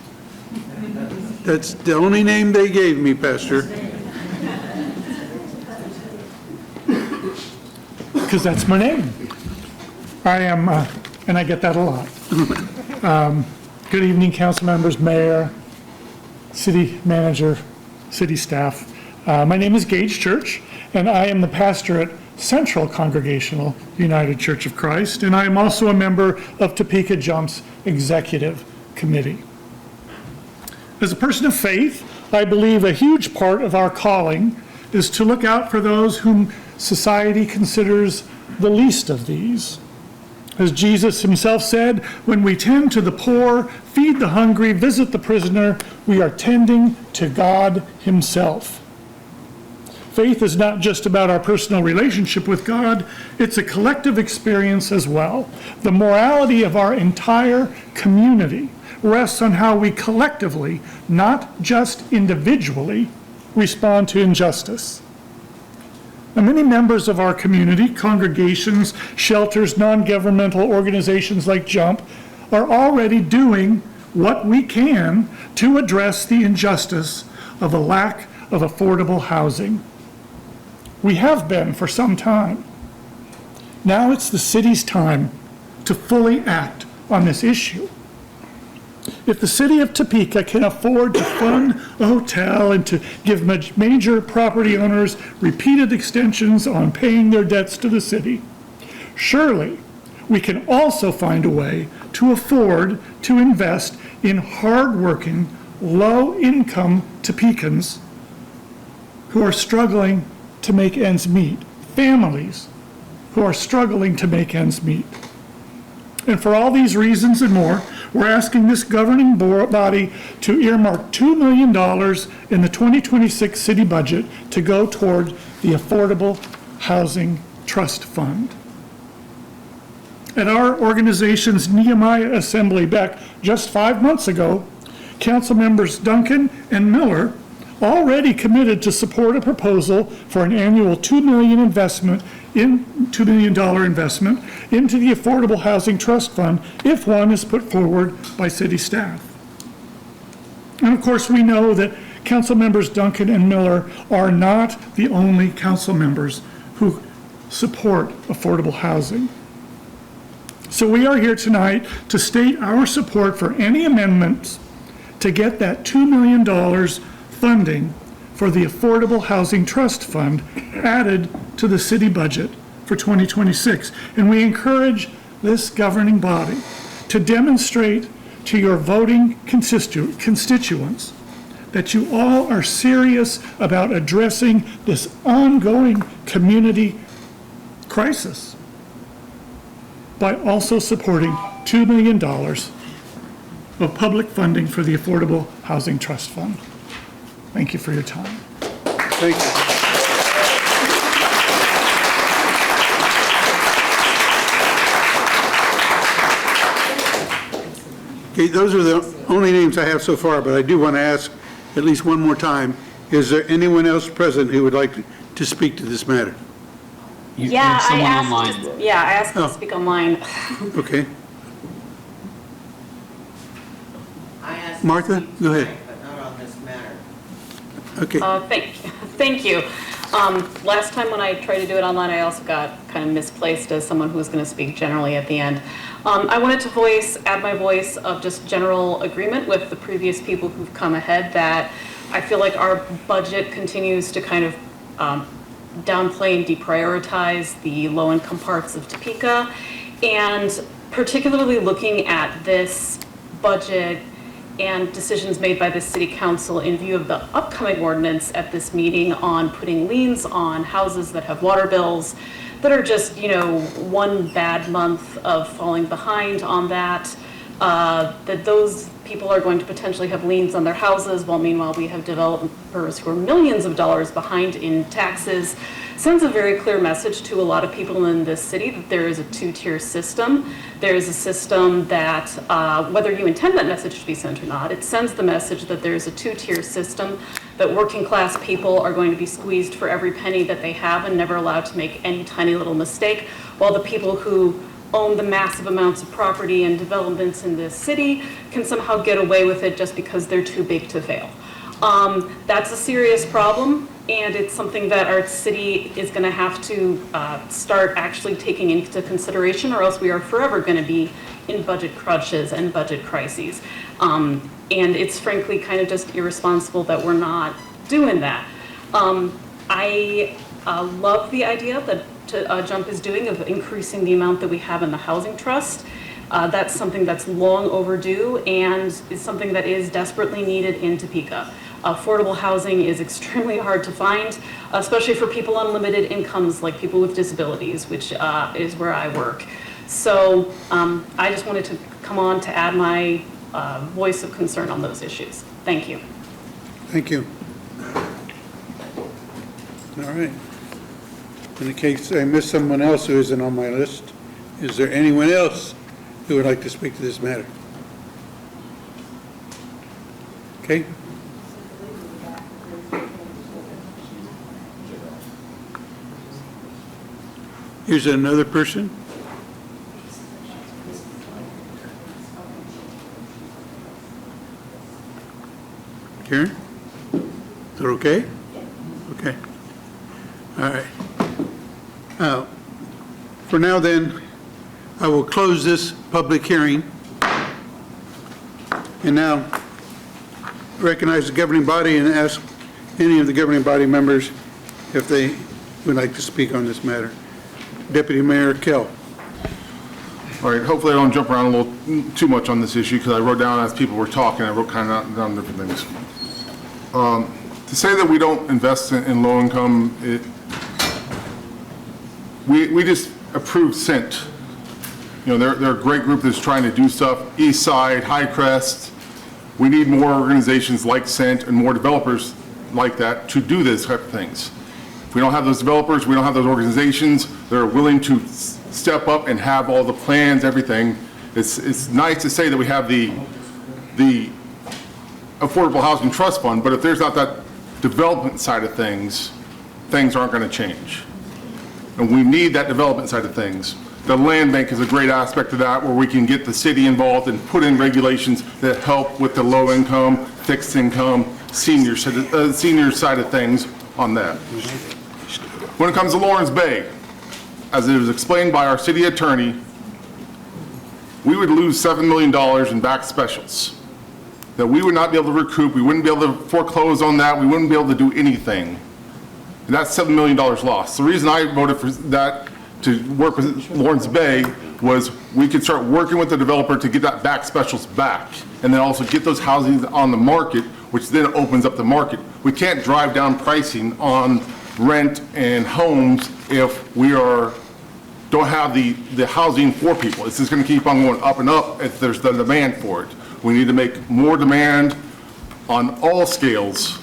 That's the only name they gave me, Pastor. Because that's my name. I am, and I get that a lot. Good evening, council members, mayor, city manager, city staff. My name is Gage Church, and I am the pastor at Central Congregational United Church of Christ, and I am also a member of Topeka Jump's executive committee. As a person of faith, I believe a huge part of our calling is to look out for those whom society considers the least of these. As Jesus himself said, when we tend to the poor, feed the hungry, visit the prisoner, we are tending to God himself. Faith is not just about our personal relationship with God, it's a collective experience as well. The morality of our entire community rests on how we collectively, not just individually, respond to injustice. Now, many members of our community, congregations, shelters, non-governmental organizations like JUMP, are already doing what we can to address the injustice of a lack of affordable housing. We have been for some time. Now it's the city's time to fully act on this issue. If the city of Topeka can afford to fund a hotel and to give major property owners repeated extensions on paying their debts to the city, surely we can also find a way to afford to invest in hardworking, low-income Topekans who are struggling to make ends meet, families who are struggling to make ends meet. And for all these reasons and more, we're asking this governing body to earmark $2 million in the 2026 city budget to go toward the Affordable Housing Trust Fund. At our organization's Nehemiah Assembly back just 5 months ago, Council members Duncan and Miller already committed to support a proposal for an annual $2 million investment into the Affordable Housing Trust Fund if one is put forward by city staff. And of course, we know that Council members Duncan and Miller are not the only council members who support affordable housing. So we are here tonight to state our support for any amendments to get that $2 million funding for the Affordable Housing Trust Fund added to the city budget for 2026. And we encourage this governing body to demonstrate to your voting constituents that you all are serious about addressing this ongoing community crisis by also supporting $2 million of public funding for the Affordable Housing Trust Fund. Thank you for your time. Thank you. Okay, those are the only names I have so far, but I do want to ask at least one more time, is there anyone else present who would like to speak to this matter? Yeah, someone online. I asked to speak online. Okay. Martha, go ahead. But not on this matter. Okay. Thank you. Last time when I tried to do it online, I also got kind of misplaced as someone who was going to speak generally at the end. I wanted to add my voice of just general agreement with the previous people who've come ahead that I feel like our budget continues to kind of downplay and deprioritize the low-income parts of Topeka, and particularly looking at this budget and decisions made by the city council in view of the upcoming ordinance at this meeting on putting liens on houses that have water bills that are just, one bad month of falling behind on that, that those people are going to potentially have liens on their houses, while meanwhile we have developers who are millions of dollars behind in taxes, sends a very clear message to a lot of people in this city that there is a two-tier system. There is a system that, whether you intend that message to be sent or not, it sends the message that there is a two-tier system, that working class people are going to be squeezed for every penny that they have and never allowed to make any tiny little mistake, while the people who own the massive amounts of property and developments in this city can somehow get away with it just because they're too big to fail. That's a serious problem, and it's something that our city is going to have to start actually taking into consideration, or else we are forever going to be in budget crunches and budget crises. And it's frankly kind of just irresponsible that we're not doing that. I love the idea that Jump is doing of increasing the amount that we have in the housing trust. That's something that's long overdue and is something that is desperately needed in Topeka. Affordable housing is extremely hard to find, especially for people on limited incomes like people with disabilities, which is where I work. So I just wanted to come on to add my voice of concern on those issues. Thank you. Thank you. All right. In the case I missed someone else who isn't on my list, is there anyone else who would like to speak to this matter? Okay. Here's another person. Karen? Is that okay? Okay. All right. For now then, I will close this public hearing. And now recognize the governing body and ask any of the governing body members if they would like to speak on this matter. Deputy Mayor Kell. All right, hopefully I don't jump around a little too much on this issue, because I wrote down as people were talking, I wrote kind of down different things. To say that we don't invest in low income, we just approved Cent. You know, they're a great group that's trying to do stuff. East Side, Highcrest. We need more organizations like Cent and more developers like that to do this type of things. If we don't have those developers, we don't have those organizations that are willing to step up and have all the plans, everything. It's nice to say that we have the Affordable Housing Trust Fund, but if there's not that development side of things, things aren't going to change. And we need that development side of things. The land bank is a great aspect of that, where we can get the city involved and put in regulations that help with the low income, fixed income, senior side of things on that. When it comes to Lawrence Bay, as it was explained by our city attorney, we would lose $7 million in back specials that we would not be able to recoup. We wouldn't be able to foreclose on that. We wouldn't be able to do anything. And that's $7 million lost. The reason I voted for that to work with Lawrence Bay was we could start working with the developer to get that back specials back, and then also get those housings on the market, which then opens up the market. We can't drive down pricing on rent and homes if we don't have the housing for people. It's just going to keep on going up and up if there's the demand for it. We need to make more demand on all scales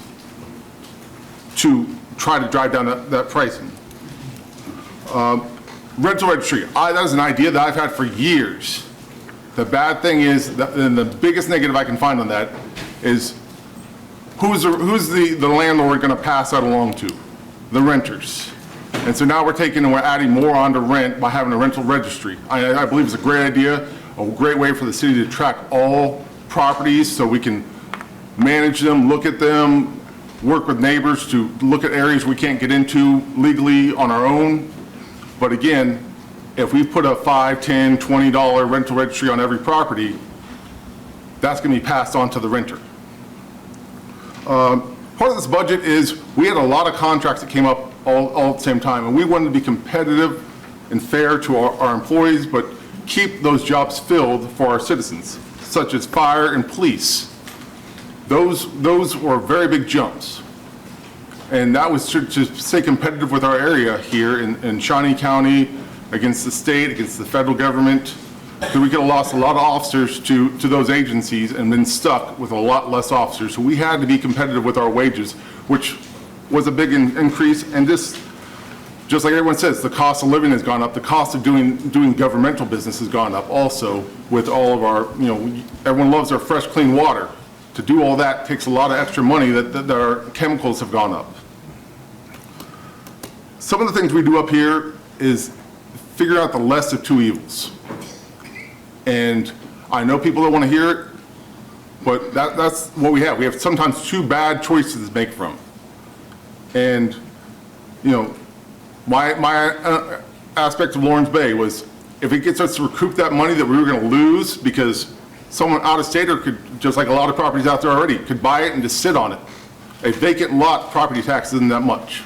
to try to drive down that pricing. Rental registry, that is an idea that I've had for years. The bad thing is, and the biggest negative I can find on that is, who's the landlord going to pass that along to? The renters. And so now we're taking and we're adding more onto rent by having a rental registry. I believe it's a great idea, a great way for the city to track all properties so we can manage them, look at them, work with neighbors to look at areas we can't get into legally on our own. But again, if we put a $5, $10, $20 rental registry on every property, that's going to be passed on to the renter. Part of this budget is we had a lot of contracts that came up all at the same time, and we wanted to be competitive and fair to our employees, but keep those jobs filled for our citizens, such as fire and police. Those were very big jumps. And that was to stay competitive with our area here in Shawnee County, against the state, against the federal government. So we could have lost a lot of officers to those agencies and been stuck with a lot less officers. So we had to be competitive with our wages, which was a big increase. And just like everyone says, the cost of living has gone up. The cost of doing governmental business has gone up also with all of our, everyone loves our fresh, clean water. To do all that takes a lot of extra money that our chemicals have gone up. Some of the things we do up here is figure out the less of two evils. And I know people don't want to hear it, but that's what we have. We have sometimes two bad choices to make from. And, my aspect of Lawrence Bay was, if it gets us to recoup that money that we were going to lose because someone out of state, or could, just like a lot of properties out there already, could buy it and just sit on it. A vacant lot, property tax isn't that much.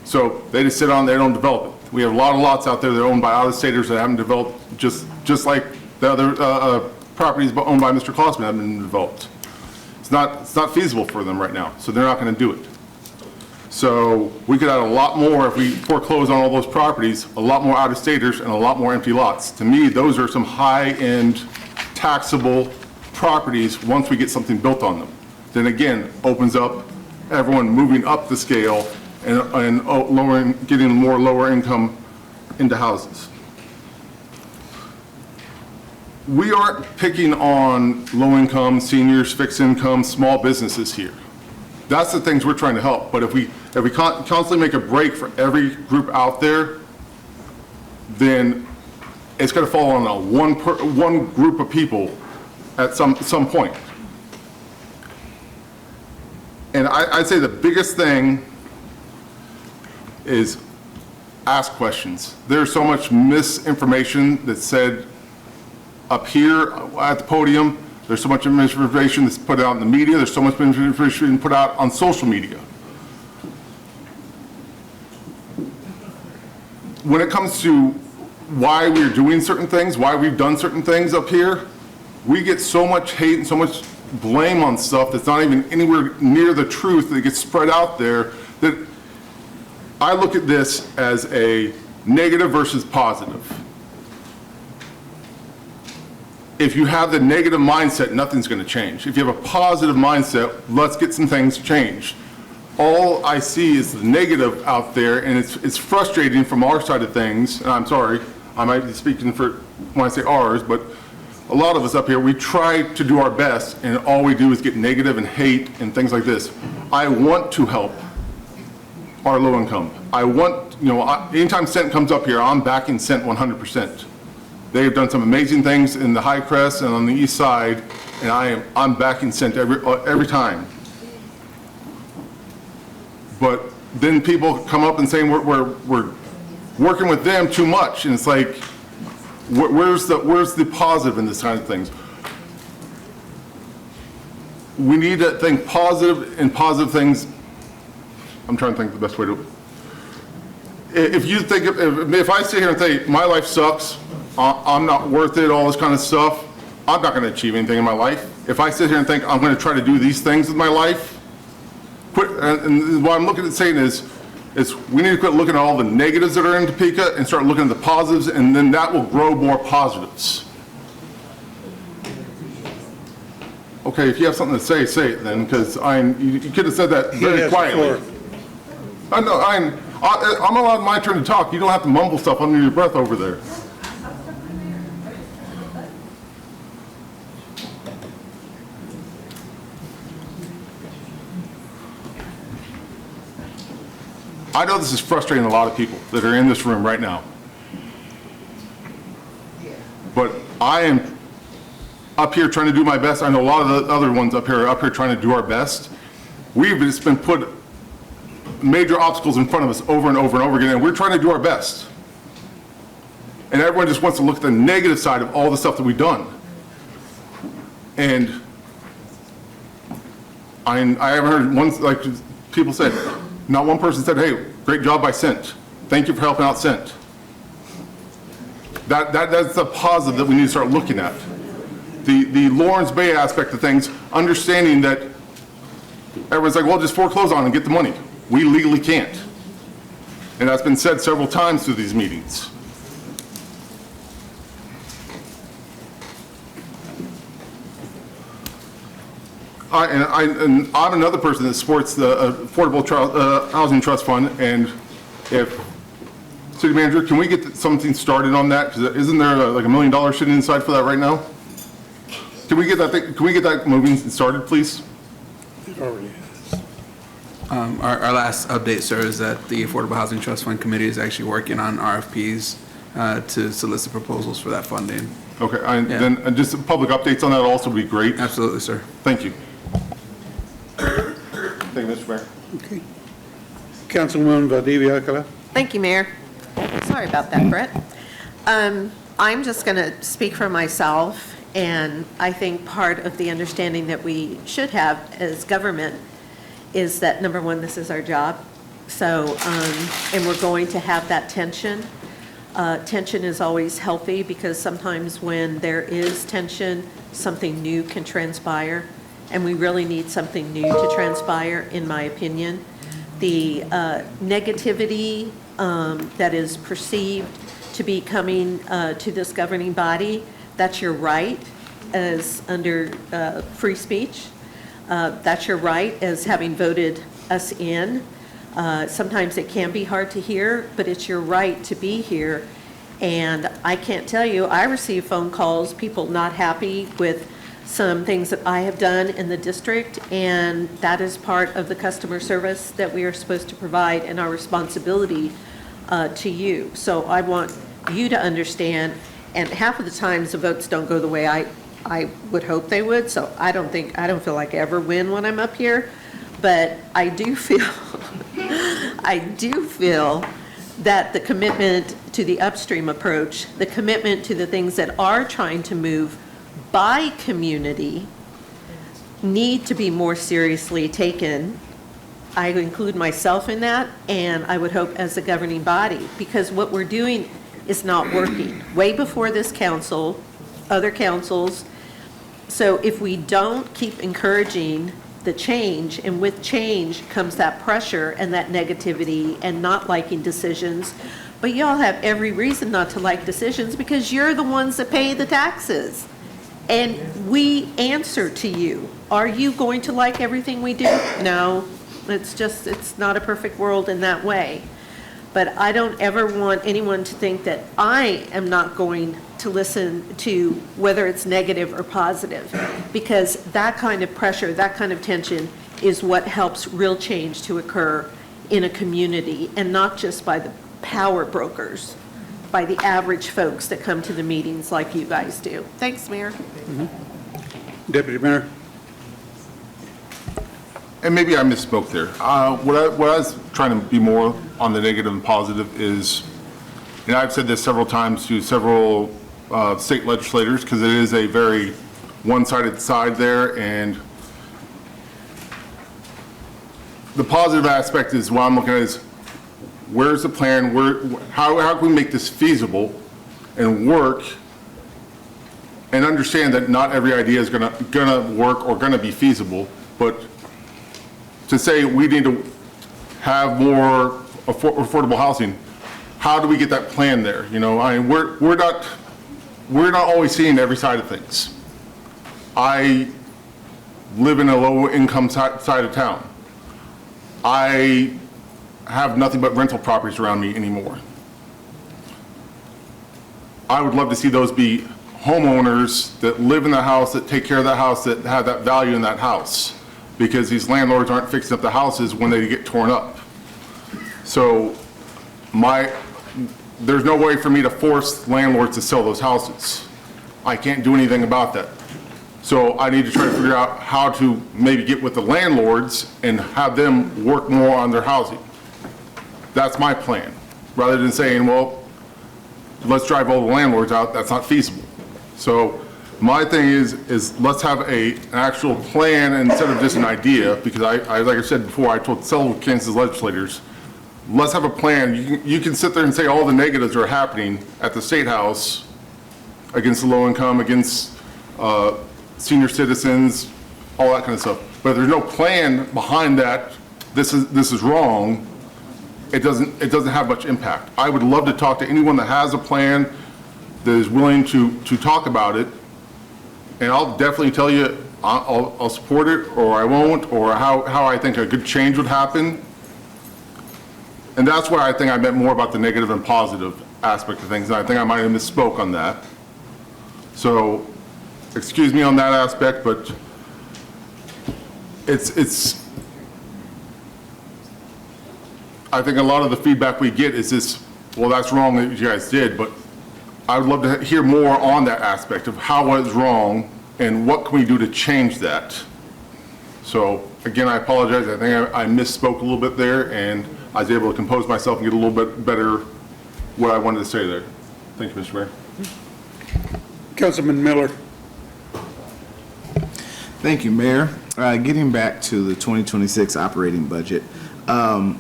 So they just sit on it, they don't develop it. We have a lot of lots out there that are owned by out-of-staters that haven't developed, just like the other properties owned by Mr. Klossman haven't been developed. It's not feasible for them right now, so they're not going to do it. So we could add a lot more if we foreclose on all those properties, a lot more out-of-staters and a lot more empty lots. To me, those are some high-end taxable properties once we get something built on them. Then again, opens up everyone moving up the scale and getting more lower income into houses. We aren't picking on low income, seniors, fixed income, small businesses here. That's the things we're trying to help. But if we constantly make a break for every group out there, then it's going to fall on one group of people at some point. And I'd say the biggest thing is ask questions. There's so much misinformation that's said up here at the podium. There's so much misinformation that's put out in the media. There's so much misinformation put out on social media. When it comes to why we're doing certain things, why we've done certain things up here, we get so much hate and so much blame on stuff that's not even anywhere near the truth that gets spread out there, that I look at this as a negative versus positive. If you have the negative mindset, nothing's going to change. If you have a positive mindset, let's get some things changed. All I see is the negative out there, and it's frustrating from our side of things. And I'm sorry, I might be speaking for when I say ours, but a lot of us up here, we try to do our best, and all we do is get negative and hate and things like this. I want to help our low income. I want, anytime Cent comes up here, I'm backing Cent 100%. They've done some amazing things in the High Crest and on the east side, and I'm backing Cent every time. But then people come up and saying we're working with them too much, and it's like, where's the positive in this kind of things? We need to think positive, and positive things. I'm trying to think of the best way to. If you think if I sit here and say my life sucks, I'm not worth it, all this kind of stuff, I'm not going to achieve anything in my life. If I sit here and think I'm going to try to do these things with my life, and what I'm looking at saying is we need to quit looking at all the negatives that are in Topeka and start looking at the positives, and then that will grow more positives. Okay, if you have something to say, say it then, because you could have said that very quietly. I know, I'm allowed my turn to talk. You don't have to mumble stuff under your breath over there. I know this is frustrating a lot of people that are in this room right now. But I am up here trying to do my best. I know a lot of the other ones up here are up here trying to do our best. We've just been put major obstacles in front of us over and over and over again, and we're trying to do our best. And everyone just wants to look at the negative side of all the stuff that we've done. And I haven't heard one, like people said, not one person said, hey, great job by Cent. Thank you for helping out Cent. That's the positive that we need to start looking at. The Lawrence Bay aspect of things, understanding that everyone's like, well, just foreclose on it and get the money. We legally can't. And that's been said several times through these meetings. I'm another person that supports the Affordable Housing Trust Fund, and if, City Manager, can we get something started on that? Because isn't there like $1 million sitting inside for that right now? Can we get that moving and started, please? It already is. Our last update, sir, is that the Affordable Housing Trust Fund Committee is actually working on RFPs to solicit proposals for that funding. Okay, then just public updates on that also would be great. Absolutely, sir. Thank you. Thank you, Mr. Mayor. Okay. Councilwoman Valdivia Alcala. Thank you, Mayor. Sorry about that, Brett. I'm just going to speak for myself, and I think part of the understanding that we should have as government is that, number one, this is our job. So, and we're going to have that tension. Tension is always healthy because sometimes when there is tension, something new can transpire, and we really need something new to transpire, in my opinion. The negativity that is perceived to be coming to this governing body, that's your right as under free speech. That's your right as having voted us in. Sometimes it can be hard to hear, but it's your right to be here. And I can't tell you, I receive phone calls, people not happy with some things that I have done in the district, and that is part of the customer service that we are supposed to provide and our responsibility to you. So I want you to understand, and half of the times the votes don't go the way I would hope they would, so I don't feel like I ever win when I'm up here, but I do feel that the commitment to the upstream approach, the commitment to the things that are trying to move by community need to be more seriously taken. I include myself in that, and I would hope as a governing body, because what we're doing is not working. Way before this council, other councils. So if we don't keep encouraging the change, and with change comes that pressure and that negativity and not liking decisions, but y'all have every reason not to like decisions because you're the ones that pay the taxes. And we answer to you. Are you going to like everything we do? No, it's not a perfect world in that way. But I don't ever want anyone to think that I am not going to listen to whether it's negative or positive, because that kind of pressure, that kind of tension is what helps real change to occur in a community, and not just by the power brokers, by the average folks that come to the meetings like you guys do. Thanks, Mayor. Deputy Mayor? And maybe I misspoke there. What I was trying to be more on the negative and positive is, and I've said this several times to several state legislators, because it is a very one-sided side there, and the positive aspect is what I'm looking at is, where's the plan, how can we make this feasible and work, and understand that not every idea is gonna work or gonna be feasible, but to say we need to have more affordable housing, how do we get that plan there? You know, I mean, we're not always seeing every side of things. I live in a low-income side of town. I have nothing but rental properties around me anymore. I would love to see those be homeowners that live in the house, that take care of that house, that have that value in that house, because these landlords aren't fixing up the houses when they get torn up. So there's no way for me to force landlords to sell those houses. I can't do anything about that. So I need to try to figure out how to maybe get with the landlords and have them work more on their housing. That's my plan, rather than saying, well, let's drive all the landlords out. That's not feasible. So my thing is let's have an actual plan instead of just an idea, because I like I said before, I told several Kansas legislators, let's have a plan. You can sit there and say all the negatives are happening at the State House against the low income, against senior citizens, all that kind of stuff. But if there's no plan behind that, this is wrong, it doesn't have much impact. I would love to talk to anyone that has a plan, that is willing to talk about it, and I'll definitely tell you I'll support it, or I won't, or how I think a good change would happen. And that's why I think I meant more about the negative and positive aspect of things, and I think I might have misspoke on that. So, excuse me on that aspect, but it's I think a lot of the feedback we get is this, well, that's wrong that you guys did, but I would love to hear more on that aspect of how was wrong and what can we do to change that. So again, I apologize. I think I misspoke a little bit there, and I was able to compose myself and get a little bit better what I wanted to say there. Thank you, Mr. Mayor. Councilman Miller. Thank you, Mayor. Getting back to the 2026 operating budget, I'm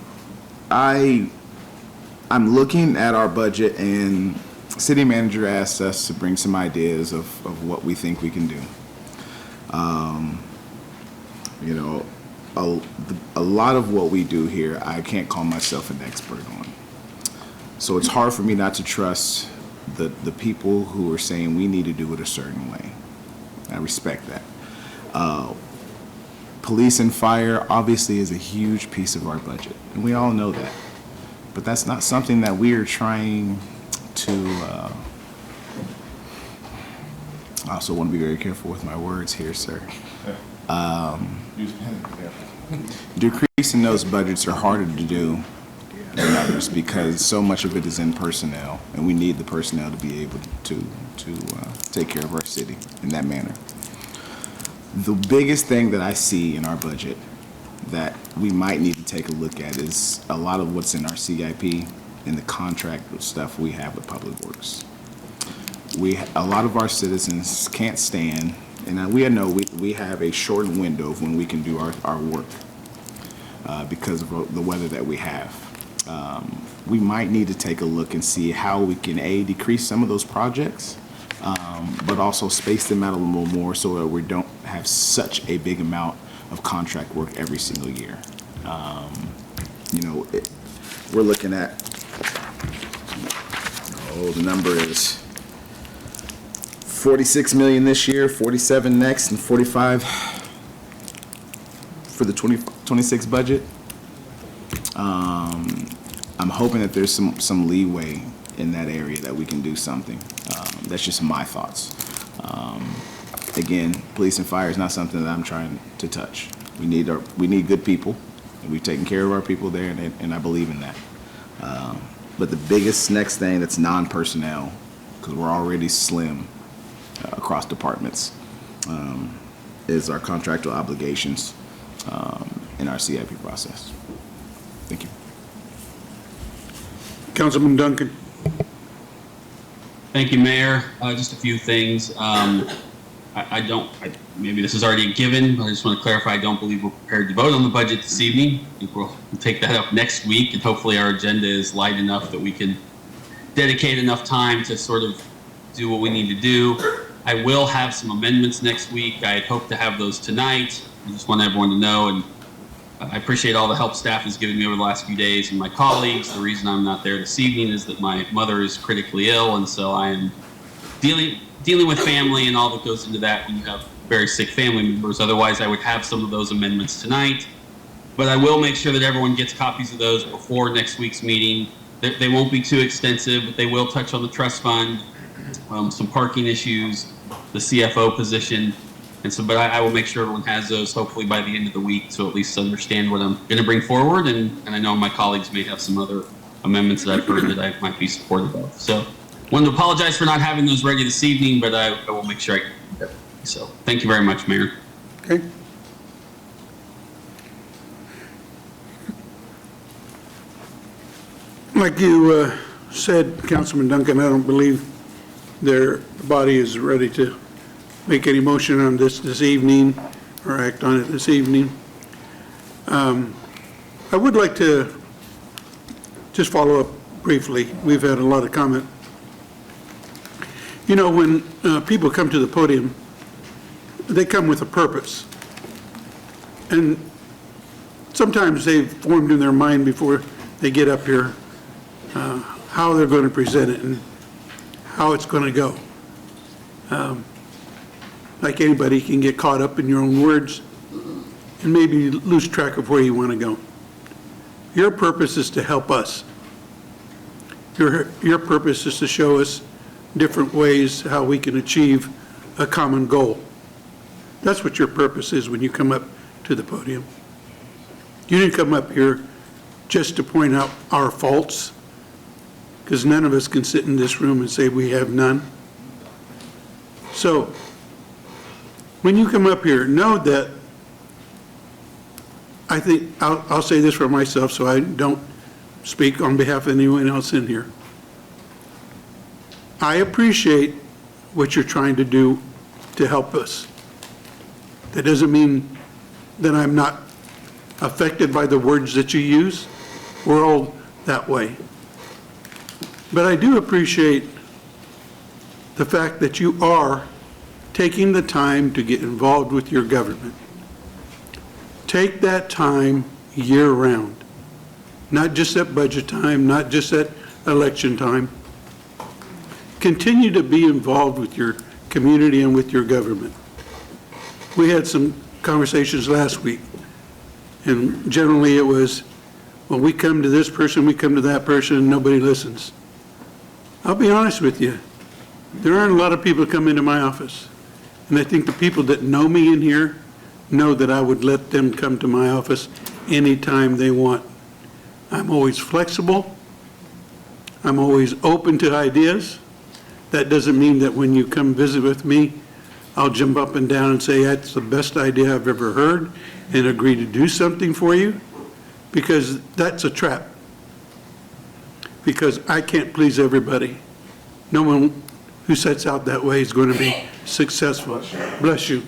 looking at our budget, and city manager asked us to bring some ideas of what we think we can do. You know, a lot of what we do here, I can't call myself an expert on. So it's hard for me not to trust the people who are saying we need to do it a certain way. I respect that. Police and fire obviously is a huge piece of our budget, and we all know that. But that's not something that we are trying to, I also want to be very careful with my words here, sir. Decreasing those budgets are harder to do than others because so much of it is in personnel, and we need the personnel to be able to take care of our city in that manner. The biggest thing that I see in our budget that we might need to take a look at is a lot of what's in our CIP and the contract stuff we have with Public Works. A lot of our citizens can't stand, and we know we have a shortened window of when we can do our work because of the weather that we have. we might need to take a look and see how we can, A, decrease some of those projects, but also space them out a little more so that we don't have such a big amount of contract work every single year. We're looking at, the number is 46 million this year, 47 next, and 45 for the 2026 budget. I'm hoping that there's some leeway in that area that we can do something. That's just my thoughts. Again, police and fire is not something that I'm trying to touch. We need good people, and we've taken care of our people there, and I believe in that. But the biggest next thing that's non-personnel, because we're already slim across departments, is our contractual obligations in our CIP process. Thank you. Councilman Duncan. Thank you, Mayor. Just a few things. Maybe this is already a given, but I just want to clarify, I don't believe we're prepared to vote on the budget this evening. I think we'll take that up next week, and hopefully our agenda is light enough that we can dedicate enough time to sort of do what we need to do. I will have some amendments next week. I had hoped to have those tonight. I just want everyone to know, and I appreciate all the help staff has given me over the last few days and my colleagues. The reason I'm not there this evening is that my mother is critically ill, and so I am dealing with family and all that goes into that when you have very sick family members. Otherwise, I would have some of those amendments tonight. But I will make sure that everyone gets copies of those before next week's meeting. They won't be too extensive, but they will touch on the trust fund, some parking issues, the CFO position. And so, but I will make sure everyone has those hopefully by the end of the week to at least understand what I'm going to bring forward. And I know my colleagues may have some other amendments that I've heard that I might be supportive of. So wanted to apologize for not having those ready this evening, but I will make sure I can do that. So thank you very much, Mayor. Okay. Like you said, Councilman Duncan, I don't believe their body is ready to make any motion on this evening or act on it this evening. I would like to just follow up briefly. We've had a lot of comment. You know, when people come to the podium, they come with a purpose. And sometimes they've formed in their mind before they get up here how they're going to present it and how it's going to go. Like anybody, you can get caught up in your own words and maybe lose track of where you want to go. Your purpose is to help us. Your purpose is to show us different ways how we can achieve a common goal. That's what your purpose is when you come up to the podium. You didn't come up here just to point out our faults, because none of us can sit in this room and say we have none. So when you come up here, know that I think, I'll say this for myself so I don't speak on behalf of anyone else in here. I appreciate what you're trying to do to help us. That doesn't mean that I'm not affected by the words that you use. We're all that way. But I do appreciate the fact that you are taking the time to get involved with your government. Take that time year-round, not just at budget time, not just at election time. Continue to be involved with your community and with your government. We had some conversations last week, and generally it was, well, we come to this person, we come to that person, and nobody listens. I'll be honest with you, there aren't a lot of people that come into my office, and I think the people that know me in here know that I would let them come to my office anytime they want. I'm always flexible. I'm always open to ideas. That doesn't mean that when you come visit with me, I'll jump up and down and say, that's the best idea I've ever heard, and agree to do something for you, because that's a trap. Because I can't please everybody. No one who sets out that way is going to be successful. Bless you.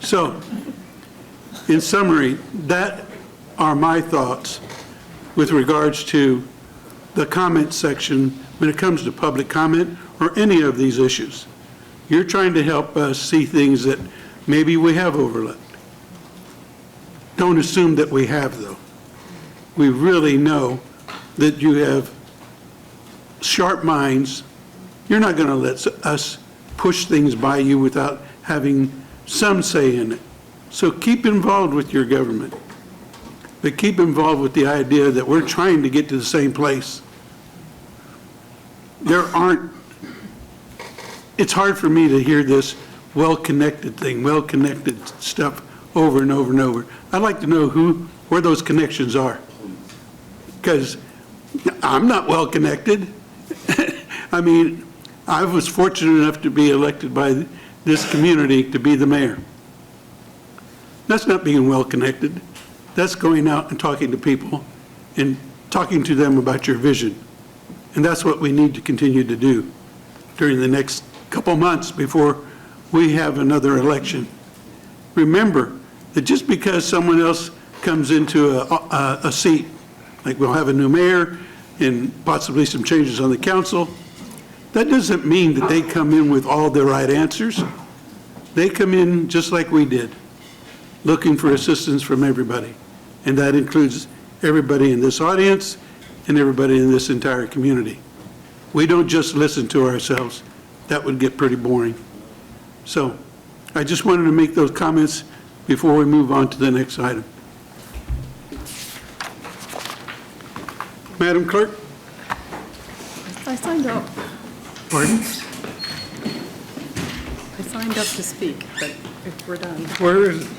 So, in summary, that are my thoughts with regards to the comment section when it comes to public comment or any of these issues. You're trying to help us see things that maybe we have overlooked. Don't assume that we have, though. We really know that you have sharp minds. You're not going to let us push things by you without having some say in it. So keep involved with your government, but keep involved with the idea that we're trying to get to the same place. It's hard for me to hear this well-connected thing, well-connected stuff over and over and over. I'd like to know where those connections are, because I'm not well-connected. I mean, I was fortunate enough to be elected by this community to be the mayor. That's not being well-connected. That's going out and talking to people and talking to them about your vision. And that's what we need to continue to do during the next couple months before we have another election. Remember that just because someone else comes into a seat, like we'll have a new mayor and possibly some changes on the council, that doesn't mean that they come in with all the right answers. They come in just like we did, looking for assistance from everybody. And that includes everybody in this audience and everybody in this entire community. We don't just listen to ourselves. That would get pretty boring. So I just wanted to make those comments before we move on to the next item. Madam Clerk? I signed up. Pardon? I signed up to speak, but if we're done. Where is it?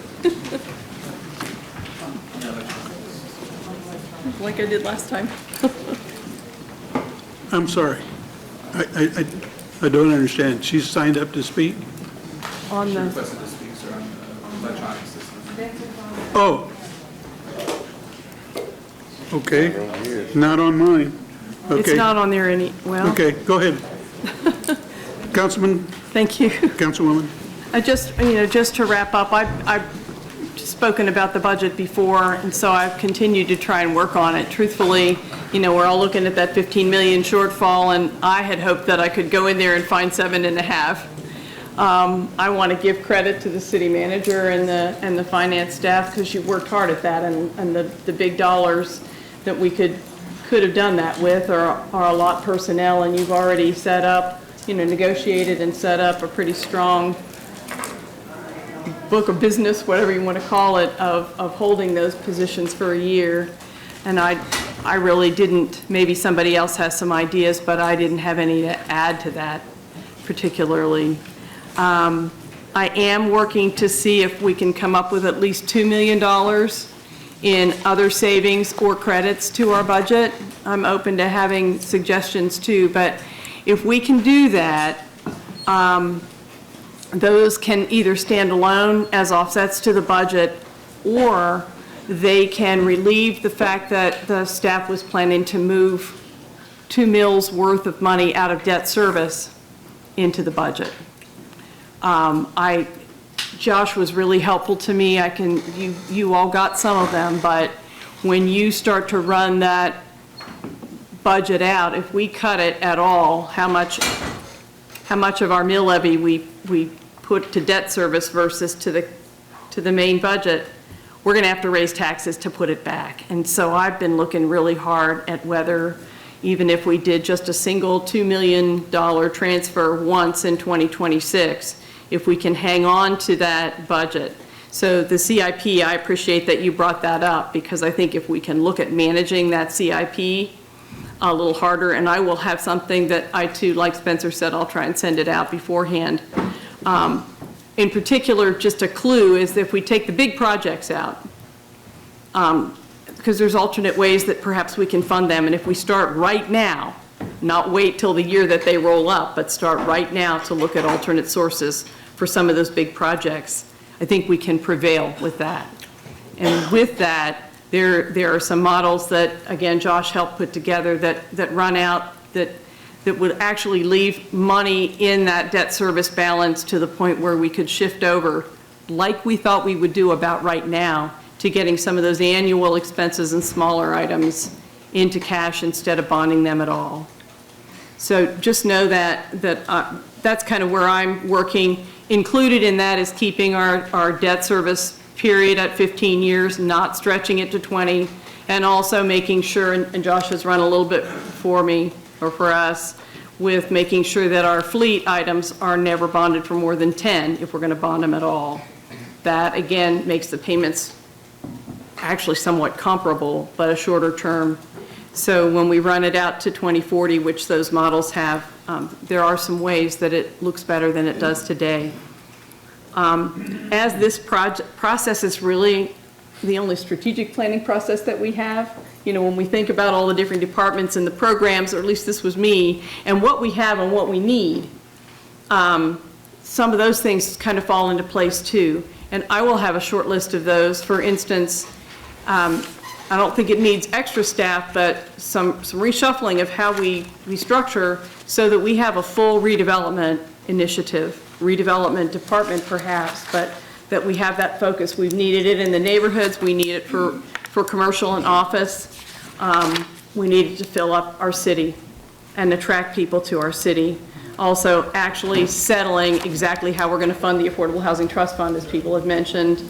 Like I did last time. I'm sorry. I don't understand. She's signed up to speak? On the, Oh. Okay. Not on mine. it's Okay. not on there well, Okay, go ahead. Councilman, thank you. Councilwoman? I just, just to wrap up, I've spoken about the budget before, and so I've continued to try and work on it. Truthfully, we're all looking at that 15 million shortfall, and I had hoped that I could go in there and find 7.5. I want to give credit to the city manager and the finance staff, because you worked hard at that, and the big dollars that we could have done that with are a lot personnel, and you've already set up, negotiated and set up a pretty strong book of business, whatever you want to call it, of holding those positions for a year. And I really didn't, maybe somebody else has some ideas, but I didn't have any to add to that particularly. I am working to see if we can come up with at least $2 million in other savings or credits to our budget. I'm open to having suggestions too, but if we can do that, those can either stand alone as offsets to the budget, or they can relieve the fact that the staff was planning to move $2 million worth of money out of debt service into the budget. Josh was really helpful to me. You all got some of them, but when you start to run that budget out, if we cut it at all, how much of our mill levy we put to debt service versus to the main budget, we're going to have to raise taxes to put it back. And so I've been looking really hard at whether, even if we did just a single $2 million transfer once in 2026, if we can hang on to that budget. So the CIP, I appreciate that you brought that up, because I think if we can look at managing that CIP a little harder, and I will have something that I too, like Spencer said, I'll try and send it out beforehand. In particular, just a clue is if we take the big projects out, because there's alternate ways that perhaps we can fund them, and if we start right now, not wait till the year that they roll up, but start right now to look at alternate sources for some of those big projects, I think we can prevail with that. And with that, there are some models that, again, Josh helped put together that run out, that would actually leave money in that debt service balance to the point where we could shift over, like we thought we would do about right now, to getting some of those annual expenses and smaller items into cash instead of bonding them at all. So just know that's kind of where I'm working. Included in that is keeping our debt service period at 15 years, not stretching it to 20, and also making sure, and Josh has run a little bit for me, or for us, with making sure that our fleet items are never bonded for more than 10 if we're going to bond them at all. That, again, makes the payments actually somewhat comparable, but a shorter term. So when we run it out to 2040, which those models have, there are some ways that it looks better than it does today. As this process is really the only strategic planning process that we have, you know, when we think about all the different departments and the programs, or at least this was me, and what we have and what we need, some of those things kind of fall into place too. And I will have a short list of those. For instance, I don't think it needs extra staff, but some reshuffling of how we structure so that we have a full redevelopment initiative, redevelopment department perhaps, but that we have that focus. We've needed it in the neighborhoods. We need it for commercial and office. We need it to fill up our city and attract people to our city. Also, actually settling exactly how we're going to fund the Affordable Housing Trust Fund, as people have mentioned.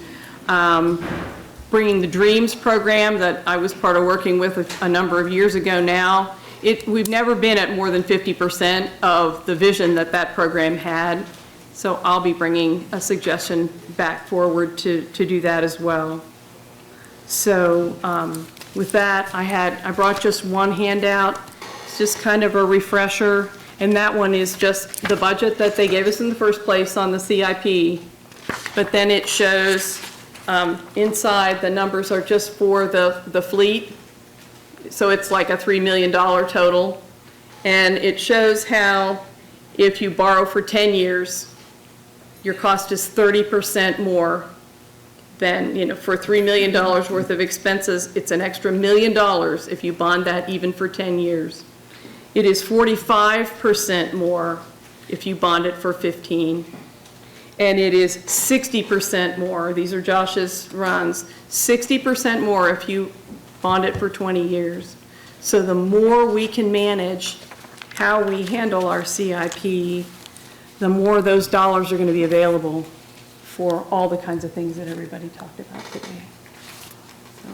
Bringing the DREAMS program that I was part of working with a number of years ago now. We've never been at more than 50% of the vision that program had. So I'll be bringing a suggestion back forward to do that as well. So with that, I brought just one handout. It's just kind of a refresher. And that one is just the budget that they gave us in the first place on the CIP. But then it shows inside the numbers are just for the fleet. So it's like a $3 million total. And it shows how if you borrow for 10 years, your cost is 30% more than, you know, for $3 million worth of expenses, it's an extra $1 million if you bond that even for 10 years. It is 45% more if you bond it for 15. And it is 60% more, these are Josh's runs, 60% more if you bond it for 20 years. So the more we can manage how we handle our CIP, the more those dollars are going to be available for all the kinds of things that everybody talked about today. So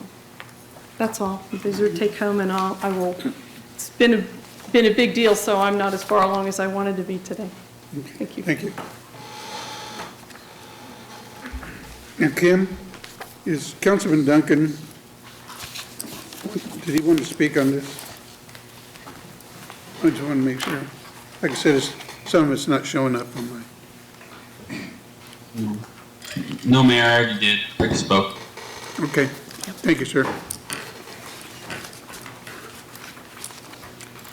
that's all. These are take home, and I will. It's been a big deal, so I'm not as far along as I wanted to be today. Thank you. Thank you. Now, Kim, is Councilman Duncan, did he want to speak on this? I just want to make sure. Like I said, some of it's not showing up on my. No, Mayor, I already did. I already spoke. Okay. Thank you, sir.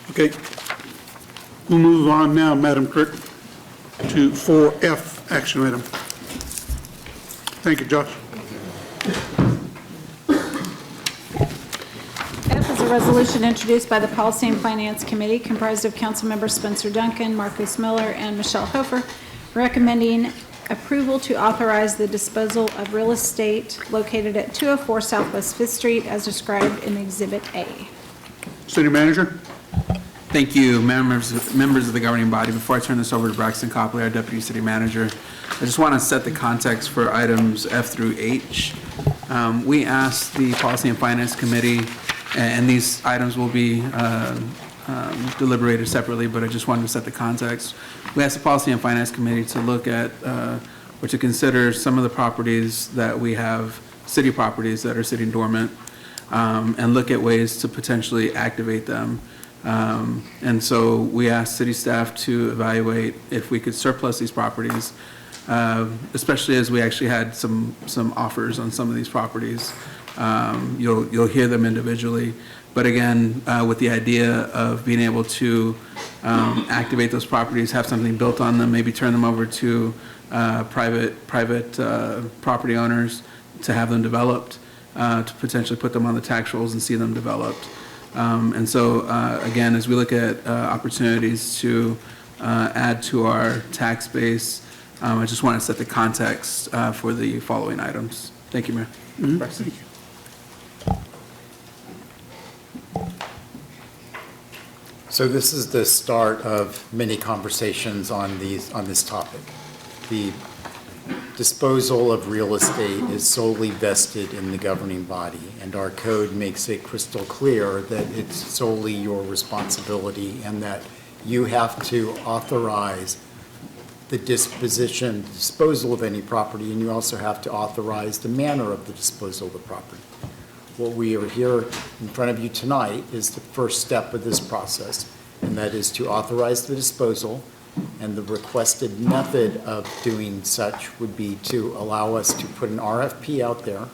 Okay. We'll move on now, Madam Clerk, to 4F, action item. Thank you, Josh. F is a resolution introduced by the Policy and Finance Committee comprised of Councilmembers Spencer Duncan, Marcus Miller, and Michelle Hofer, recommending approval to authorize the disposal of real estate located at 204 Southwest 5th Street as described in Exhibit A. City Manager? Thank you, members of the governing body. Before I turn this over to Braxton Copley, our Deputy City Manager, I just want to set the context for items F through H. We asked the Policy and Finance Committee, and these items will be deliberated separately, but I just wanted to set the context. We asked the Policy and Finance Committee to look at or to consider some of the properties that we have, city properties that are sitting dormant, and look at ways to potentially activate them. And so we asked city staff to evaluate if we could surplus these properties, especially as we actually had some offers on some of these properties. You'll hear them individually, but again, with the idea of being able to activate those properties, have something built on them, maybe turn them over to private property owners to have them developed, to potentially put them on the tax rolls and see them developed. And so, again, as we look at opportunities to add to our tax base, I just want to set the context for the following items. Thank you, Mayor. Thank you. So this is the start of many conversations on this topic. The disposal of real estate is solely vested in the governing body, and our code makes it crystal clear that it's solely your responsibility and that you have to authorize the disposal of any property, and you also have to authorize the manner of the disposal of the property. What we are here in front of you tonight is the first step of this process, and that is to authorize the disposal, and the requested method of doing such would be to allow us to put an RFP out there,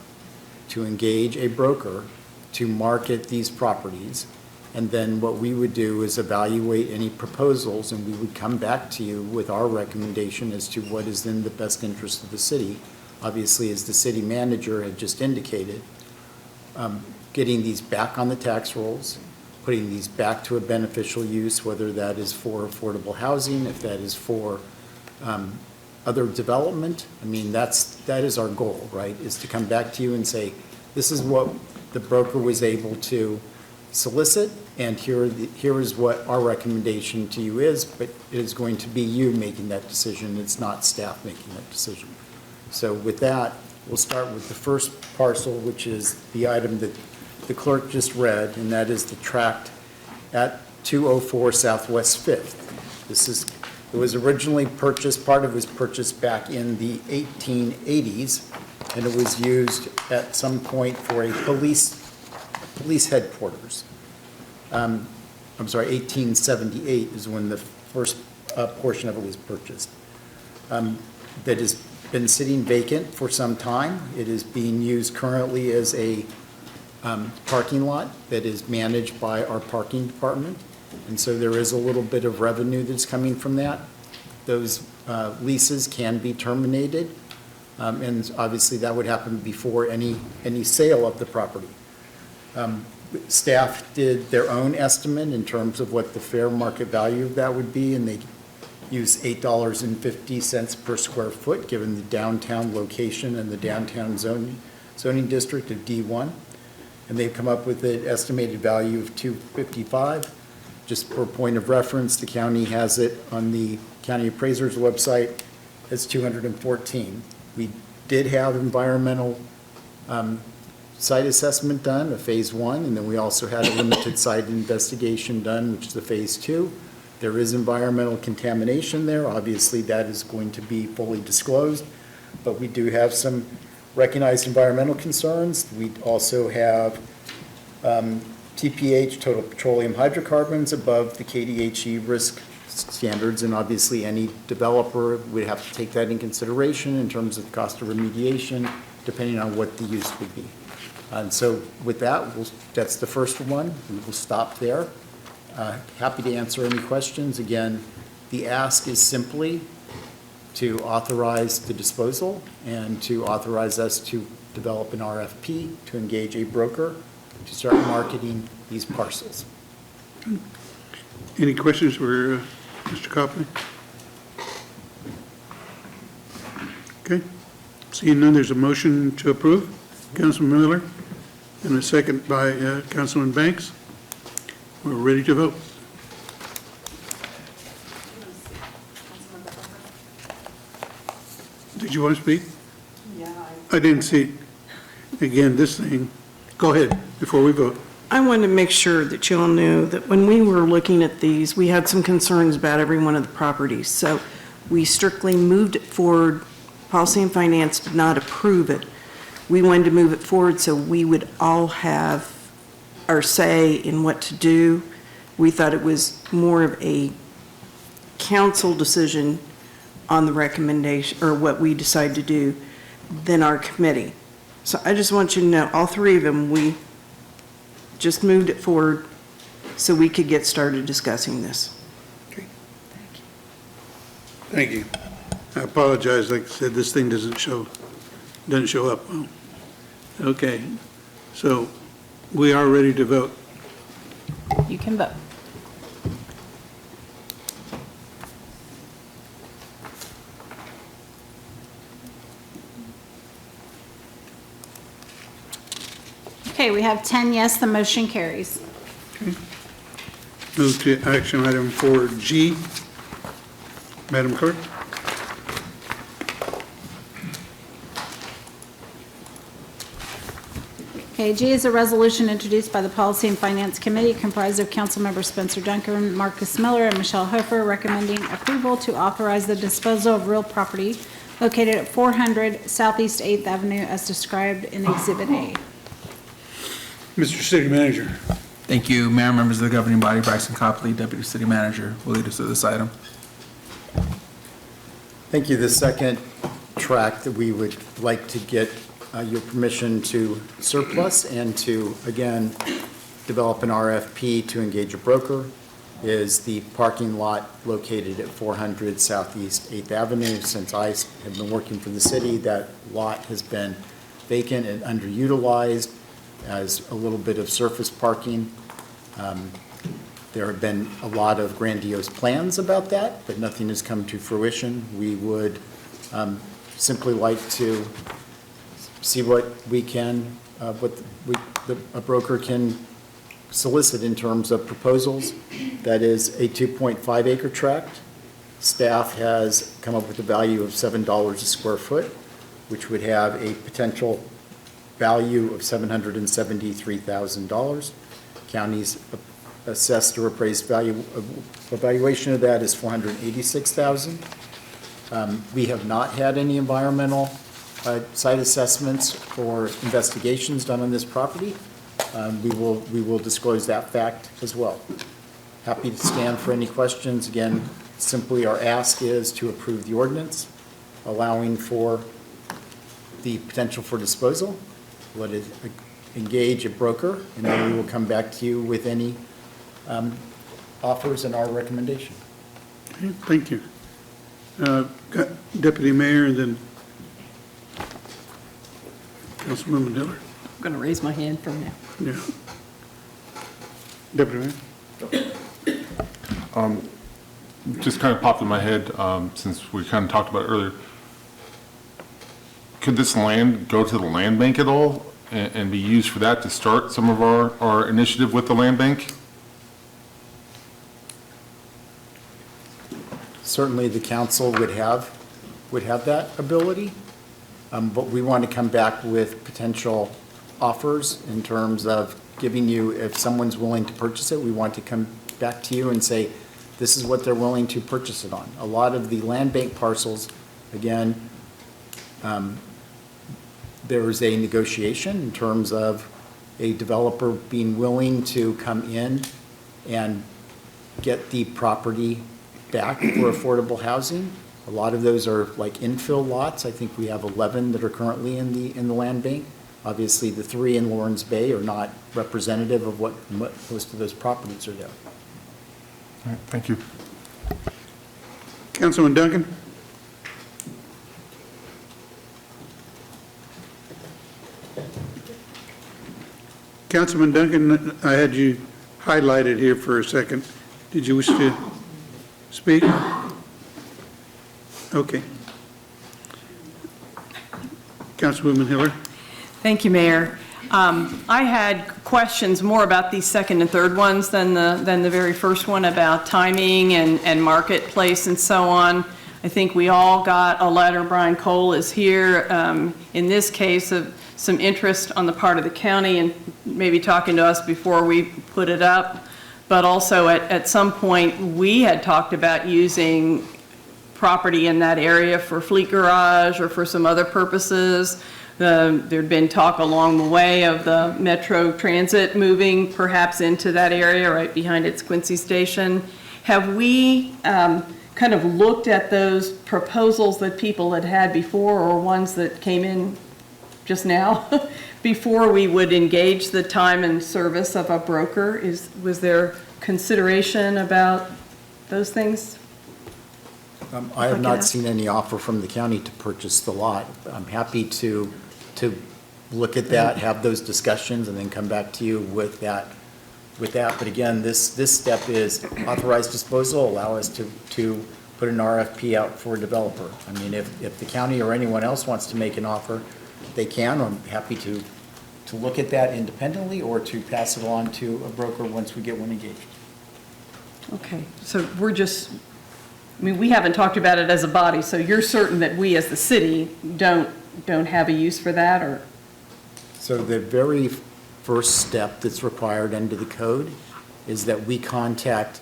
to engage a broker to market these properties, and then what we would do is evaluate any proposals, and we would come back to you with our recommendation as to what is in the best interest of the city. Obviously, as the city manager had just indicated, getting these back on the tax rolls, putting these back to a beneficial use, whether that is for affordable housing, if that is for other development. I mean, that is our goal, right, is to come back to you and say, this is what the broker was able to solicit, and here is what our recommendation to you is, but it is going to be you making that decision. It's not staff making that decision. So with that, we'll start with the first parcel, which is the item that the clerk just read, and that is the tract at 204 Southwest 5th. It was originally purchased, part of it was purchased back in the 1880s, and it was used at some point for a police headquarters. I'm sorry, 1878 is when the first portion of it was purchased. That has been sitting vacant for some time. It is being used currently as a parking lot that is managed by our parking department. And so there is a little bit of revenue that's coming from that. Those leases can be terminated, and obviously that would happen before any sale of the property. Staff did their own estimate in terms of what the fair market value of that would be, and they used $8.50 per square foot, given the downtown location and the downtown zoning district of D1. And they've come up with an estimated value of $255. Just for point of reference, the county has it on the county appraiser's website as $214. We did have environmental site assessment done, a phase 1, and then we also had a limited site investigation done, which is a phase 2. There is environmental contamination there. Obviously, that is going to be fully disclosed, but we do have some recognized environmental concerns. We also have TPH, total petroleum hydrocarbons, above the KDHE risk standards, and obviously any developer would have to take that in consideration in terms of cost of remediation, depending on what the use would be. And so with that, that's the first one. We will stop there. Happy to answer any questions. Again, the ask is simply to authorize the disposal and to authorize us to develop an RFP to engage a broker to start marketing these parcels. Any questions for Mr. Copley? Okay. Seeing none, there's a motion to approve. Councilman Miller, and a second by Councilman Banks. We're ready to vote. Did you want to speak? Yeah. I didn't see, again, this thing. Go ahead, before we vote. I wanted to make sure that you all knew that when we were looking at these, we had some concerns about every one of the properties. So we strictly moved it forward. Policy and Finance did not approve it. We wanted to move it forward so we would all have our say in what to do. We thought it was more of a council decision on the recommendation, or what we decide to do, than our committee. So I just want you to know, all three of them, we just moved it forward so we could get started discussing this. Okay. Thank you. I apologize, like I said, this thing doesn't show up well. Okay, so we are ready to vote. You can vote. Okay, we have 10 yes, the motion carries. Move to action item 4G. Madam Clerk? Okay, G is a resolution introduced by the Policy and Finance Committee comprised of Councilmember Spencer Duncan, Marcus Miller, and Michelle Hofer, recommending approval to authorize the disposal of real property located at 400 Southeast 8th Avenue as described in Exhibit A. Mr. City Manager. Thank you, Mayor and members of the governing body. Braxton Copley, Deputy City Manager, will lead us through this item. Thank you. The second track that we would like to get your permission to surplus and to, again, develop an RFP to engage a broker is the parking lot located at 400 Southeast 8th Avenue. Since I have been working for the city, that lot has been vacant and underutilized as a little bit of surface parking. There have been a lot of grandiose plans about that, but nothing has come to fruition. We would simply like to see what we can, a broker can solicit in terms of proposals. That is a 2.5 acre tract. Staff has come up with a value of $7 a square foot, which would have a potential value of $773,000. County's assessed or appraised value evaluation of that is $486,000. We have not had any environmental site assessments or investigations done on this property. We will disclose that fact as well. Happy to stand for any questions. Again, simply our ask is to approve the ordinance, allowing for the potential for disposal. Let it engage a broker, and then we will come back to you with any offers and our recommendation. Okay, thank you. Deputy Mayor and then Councilwoman Diller. I'm going to raise my hand from now. Yeah. Deputy Mayor? Just kind of popped in my head, since we kind of talked about it earlier. Could this land go to the land bank at all and be used for that to start some of our initiative with the land bank? Certainly, the council would have that ability, but we want to come back with potential offers in terms of giving you, if someone's willing to purchase it, we want to come back to you and say, this is what they're willing to purchase it on. A lot of the land bank parcels, again, there is a negotiation in terms of a developer being willing to come in and get the property back for affordable housing. A lot of those are like infill lots. I think we have 11 that are currently in the land bank. Obviously, the 3 in Lawrence Bay are not representative of what most of those properties are there. All right, thank you. Councilman Duncan? Councilman Duncan, I had you highlighted here for a second. Did you wish to speak? Okay. Councilwoman Hiller? Thank you, Mayor. I had questions more about these second and third ones than the very first one about timing and marketplace and so on. I think we all got a letter, Brian Cole is here, in this case of some interest on the part of the county and maybe talking to us before we put it up. But also at some point, we had talked about using property in that area for fleet garage or for some other purposes. There'd been talk along the way of the Metro Transit moving perhaps into that area right behind its Quincy station. Have we kind of looked at those proposals that people had before or ones that came in just now before we would engage the time and service of a broker? Was there consideration about those things? I have not seen any offer from the county to purchase the lot. I'm happy to look at that, have those discussions, and then come back to you with that. But again, this step is authorized disposal, allow us to put an RFP out for a developer. I mean, if the county or anyone else wants to make an offer, they can. I'm happy to look at that independently or to pass it on to a broker once we get one engaged. Okay, so we're just, I mean, we haven't talked about it as a body, so you're certain that we as the city don't have a use for that, or? So the very first step that's required under the code is that we contact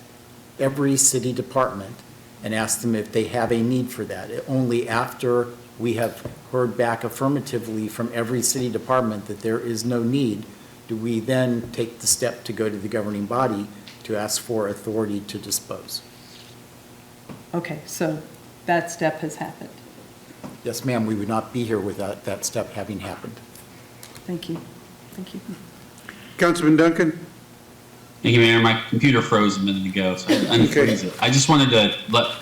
every city department and ask them if they have a need for that. Only after we have heard back affirmatively from every city department that there is no need, do we then take the step to go to the governing body to ask for authority to dispose. Okay, so that step has happened. Yes, ma'am, we would not be here without that step having happened. Thank you. Thank you. Councilman Duncan? Thank you, Mayor. My computer froze a minute ago, so I unfreeze it. I just wanted to let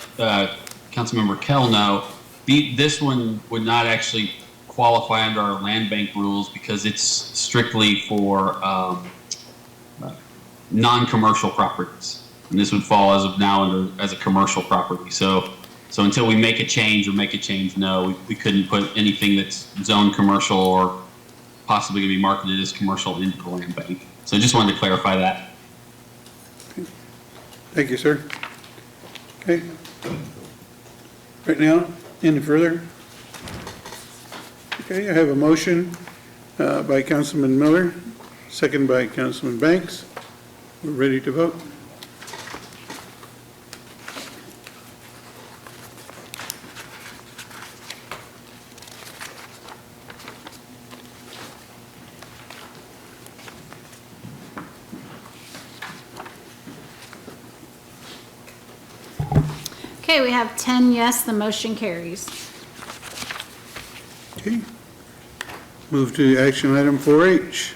Councilmember Kell know, this one would not actually qualify under our land bank rules because it's strictly for non-commercial properties. And this would fall as of now as a commercial property. So until we make a change, no, we couldn't put anything that's zoned commercial or possibly going to be marketed as commercial into the land bank. So I just wanted to clarify that. Thank you, sir. Okay. Right now, any further? Okay, I have a motion by Councilman Miller, second by Councilman Banks. We're ready to vote. Okay, we have 10 yes, the motion carries. Okay. Move to action item 4H.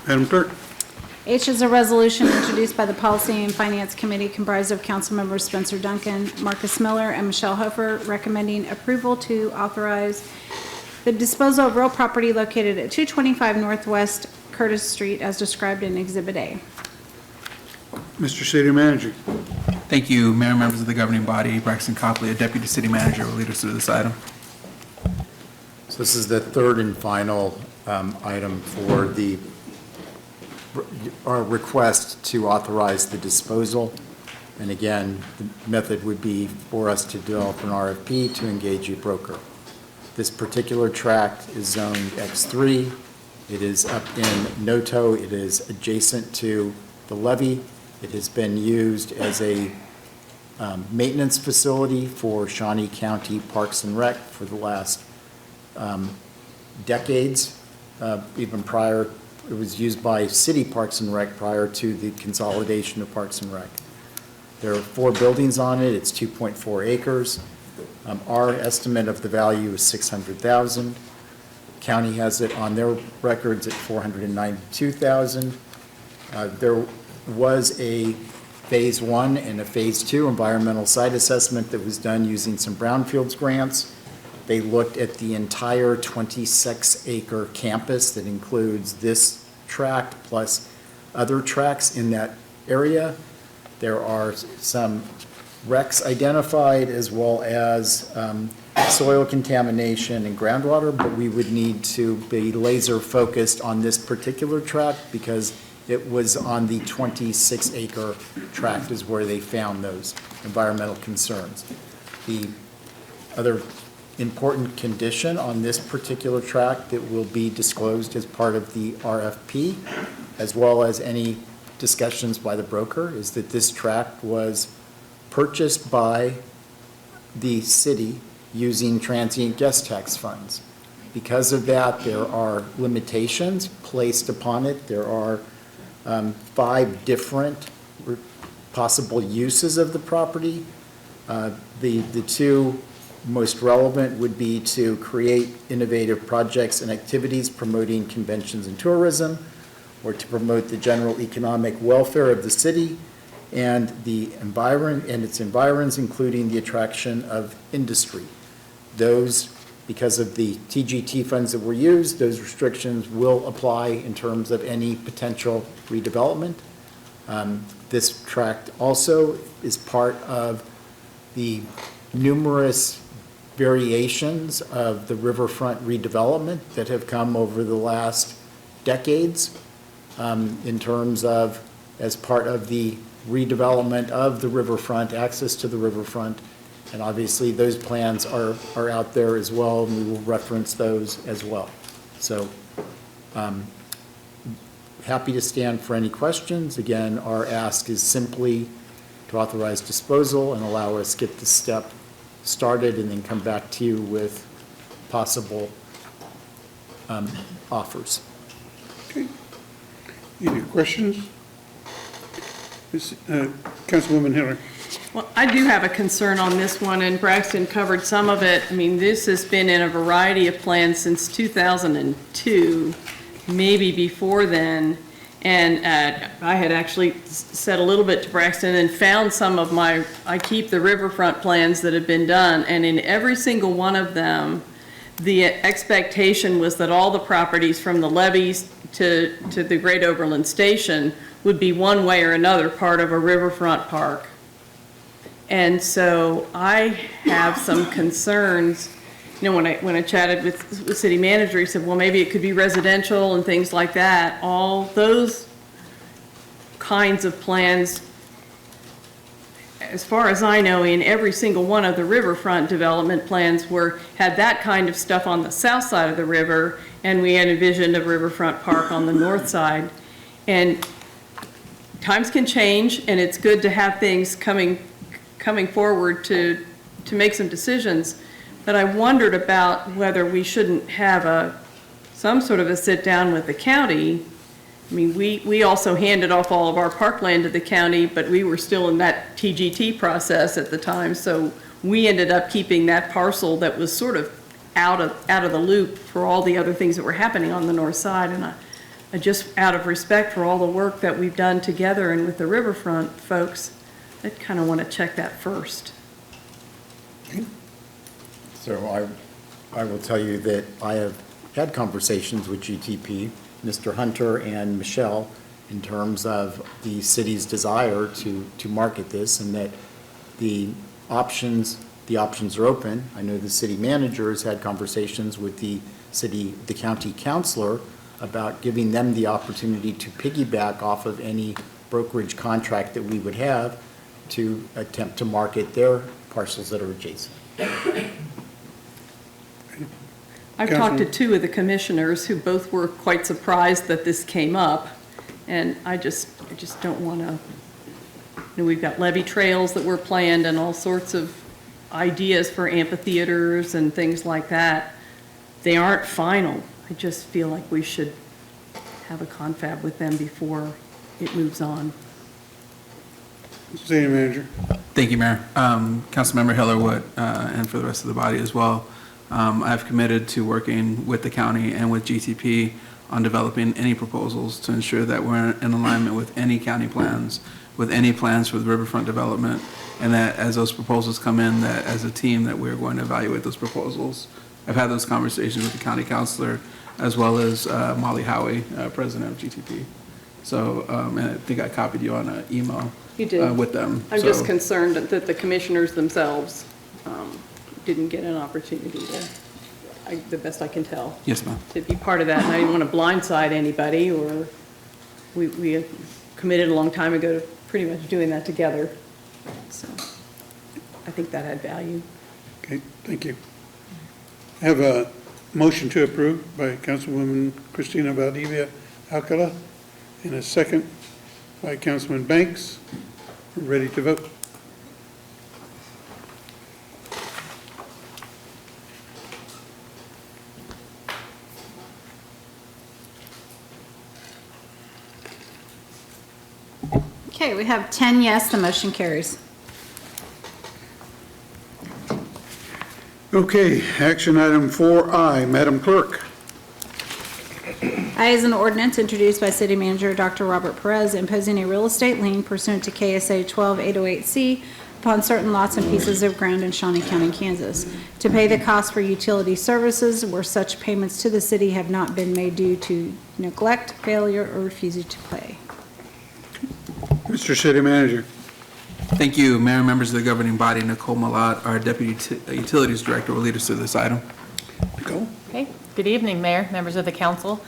Madam Clerk. H is a resolution introduced by the Policy and Finance Committee comprised of council members Spencer Duncan, Marcus Miller, and Michelle Hofer, recommending approval to authorize the disposal of real property located at 225 Northwest Curtis Street as described in Exhibit A. Mr. City Manager. Thank you, Mayor, members of the governing body. Braxton Copley, a Deputy City Manager, will lead us through this item. So this is the third and final item for our request to authorize the disposal. And again, the method would be for us to develop an RFP to engage a broker. This particular tract is zoned X3. It is up in Noto. It is adjacent to the levee. It has been used as a maintenance facility for Shawnee County Parks and Rec for the last decades. Even prior, it was used by city Parks and Rec prior to the consolidation of Parks and Rec. There are 4 buildings on it. It's 2.4 acres. Our estimate of the value is $600,000. County has it on their records at $492,000. There was a Phase 1 and a Phase 2 environmental site assessment that was done using some brownfields grants. They looked at the entire 26-acre campus that includes this tract plus other tracts in that area. There are some wrecks identified as well as soil contamination and groundwater, but we would need to be laser focused on this particular tract because it was on the 26-acre tract is where they found those environmental concerns. The other important condition on this particular tract that will be disclosed as part of the RFP, as well as any discussions by the broker, is that this tract was purchased by the city using transient guest tax funds. Because of that, there are limitations placed upon it. There are 5 different possible uses of the property. The 2 most relevant would be to create innovative projects and activities promoting conventions and tourism, or to promote the general economic welfare of the city and the environment and its environs, including the attraction of industry. Those, because of the TGT funds that were used, those restrictions will apply in terms of any potential redevelopment. This tract also is part of the numerous variations of the riverfront redevelopment that have come over the last decades. in terms of, as part of the redevelopment of the riverfront, access to the riverfront. And obviously, those plans are out there as well, and we will reference those as well. So happy to stand for any questions. Again, our ask is simply to authorize disposal and allow us to get this step started and then come back to you with possible offers. Okay. Any questions? Councilwoman Hiller. Well, I do have a concern on this one, and Braxton covered some of it. I mean, this has been in a variety of plans since 2002, maybe before then. And I had actually said a little bit to Braxton and found some of I keep the riverfront plans that have been done, and in every single one of them, the expectation was that all the properties from the levees to the Great Overland Station would be one way or another part of a riverfront park. And so I have some concerns. You know, when I chatted with the city manager, he said, well, maybe it could be residential and things like that. All those kinds of plans, as far as I know, in every single one of the riverfront development plans had that kind of stuff on the south side of the river, and we had envisioned a riverfront park on the north side. And times can change, and it's good to have things coming forward to make some decisions. But I wondered about whether we shouldn't have some sort of a sit-down with the county. I mean, we also handed off all of our parkland to the county, but we were still in that TGT process at the time, so we ended up keeping that parcel that was sort of out of the loop for all the other things that were happening on the north side. And I just, out of respect for all the work that we've done together and with the riverfront folks, I kind of want to check that first. So I will tell you that I have had conversations with GTP, Mr. Hunter and Michelle, in terms of the city's desire to market this, and that the options are open. I know the city manager has had conversations with the county councilor about giving them the opportunity to piggyback off of any brokerage contract that we would have to attempt to market their parcels that are adjacent. I've talked to two of the commissioners who both were quite surprised that this came up, and I just don't want to, you know, we've got levee trails that were planned and all sorts of ideas for amphitheaters and things like that. They aren't final. I just feel like we should have a confab with them before it moves on. City manager. Thank you, Mayor. Councilmember Hillerwood, and for the rest of the body as well. I've committed to working with the county and with GTP on developing any proposals to ensure that we're in alignment with any county plans, with any plans for the riverfront development, and that as those proposals come in, that as a team that we're going to evaluate those proposals. I've had those conversations with the county councilor as well as Molly Howie, president of GTP. So, and I think I copied you on an email. You did. With them. I'm just concerned that the commissioners themselves didn't get an opportunity to, the best I can tell. Yes, ma'am. To be part of that, and I didn't want to blindside anybody, or we had committed a long time ago to pretty much doing that together. So I think that had value. Okay, thank you. I have a motion to approve by Councilwoman Christina Valdivia Alcala and a second by Councilman Banks. We're ready to vote. Okay, we have 10 yes, the motion carries. Okay, action item 4I, Madam Clerk. I is an ordinance introduced by City Manager Dr. Robert Perez imposing a real estate lien pursuant to KSA 12808C upon certain lots and pieces of ground in Shawnee County, Kansas, to pay the cost for utility services where such payments to the city have not been made due to neglect, failure, or refusal to pay. Mr. City Manager. Thank you, Mayor and members of the governing body. Nicole Malat, our Deputy Utilities Director, will lead us through this item. Nicole. Okay. Good evening, Mayor, members of the council.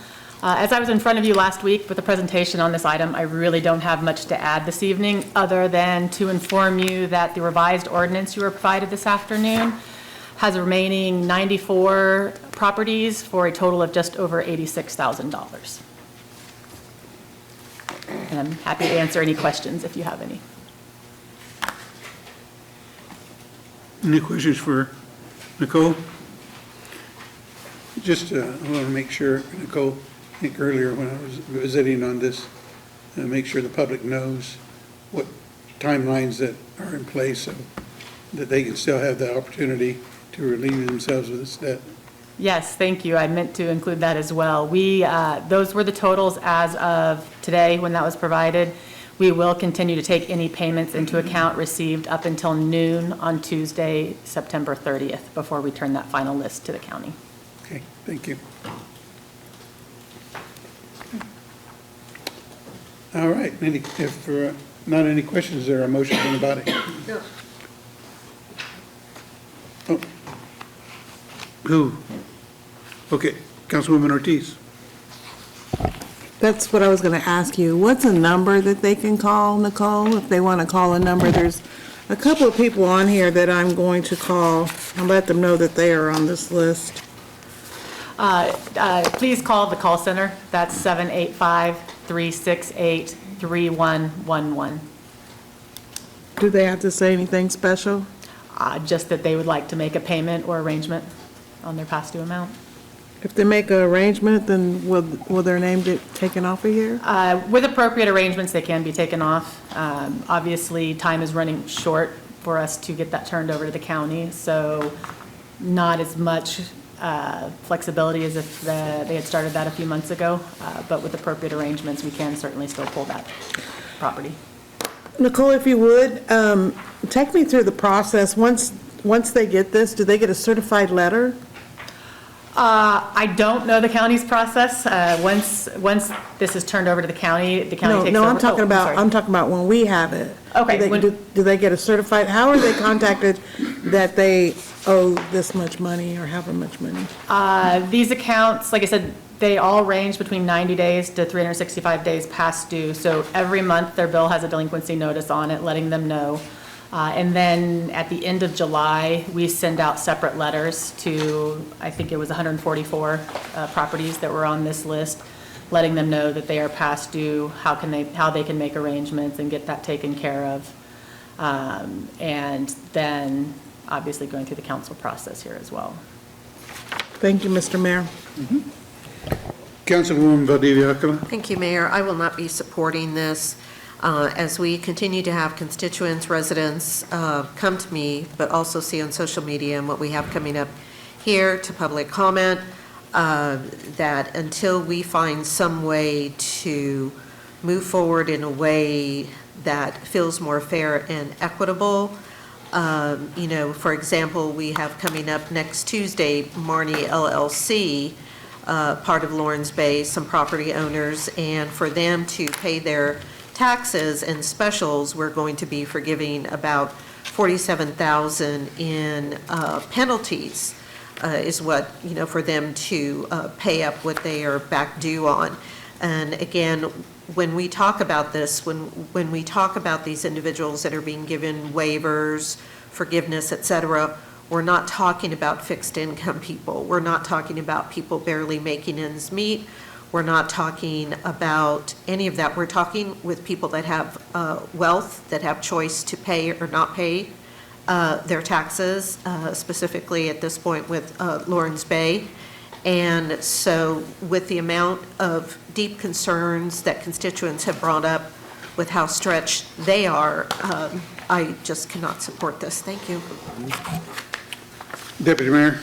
As I was in front of you last week with a presentation on this item, I really don't have much to add this evening, other than to inform you that the revised ordinance you were provided this afternoon has remaining 94 properties for a total of just over $86,000. And I'm happy to answer any questions if you have any. Any questions for Nicole? Just, I want to make sure, Nicole, I think earlier when I was visiting on this, make sure the public knows what timelines that are in place so that they can still have the opportunity to relieve themselves of this debt. Yes, thank you. I meant to include that as well. Those were the totals as of today when that was provided. We will continue to take any payments into account received up until noon on Tuesday, September 30th, before we turn that final list to the county. Okay, thank you. All right, if not any questions, is there a motion from the body? No. Oh. Who? Okay, Councilwoman Ortiz. That's what I was going to ask you. What's a number that they can call, Nicole, if they want to call a number? There's a couple of people on here that I'm going to call and let them know that they are on this list. Please call the call center. That's 785-368-3111. Do they have to say anything special? Just that they would like to make a payment or arrangement on their past due amount. If they make an arrangement, then will their name get taken off of here? With appropriate arrangements, they can be taken off. Obviously, time is running short for us to get that turned over to the county, so not as much flexibility as if they had started that a few months ago, but with appropriate arrangements, we can certainly still pull that property. Nicole, if you would, take me through the process. Once they get this, do they get a certified letter? I don't know the county's process. Once this is turned over to the county takes over. No, I'm talking about when we have it. Okay. Do they get a certified, how are they contacted that they owe this much money or however much money? These accounts, like I said, they all range between 90 days to 365 days past due. So every month, their bill has a delinquency notice on it, letting them know. And then at the end of July, we send out separate letters to, I think it was 144 properties that were on this list, letting them know that they are past due, how they can make arrangements and get that taken care of. And then obviously going through the council process here as well. Thank you, Mr. Mayor. Councilwoman Valdivia-Acala. Thank you, Mayor. I will not be supporting this. As we continue to have constituents, residents come to me, but also see on social media and what we have coming up here to public comment, that until we find some way to move forward in a way that feels more fair and equitable, for example, we have coming up next Tuesday, Marnie LLC, part of Lawrence Bay, some property owners, and for them to pay their taxes and specials, we're going to be forgiving about $47,000 in penalties, is what, for them to pay up what they are back due on. And again, when we talk about this, when we talk about these individuals that are being given waivers, forgiveness, et cetera, we're not talking about fixed income people. We're not talking about people barely making ends meet. We're not talking about any of that. We're talking with people that have wealth, that have choice to pay or not pay their taxes, specifically at this point with Lawrence Bay. And so with the amount of deep concerns that constituents have brought up with how stretched they are, I just cannot support this. Thank you. Deputy Mayor.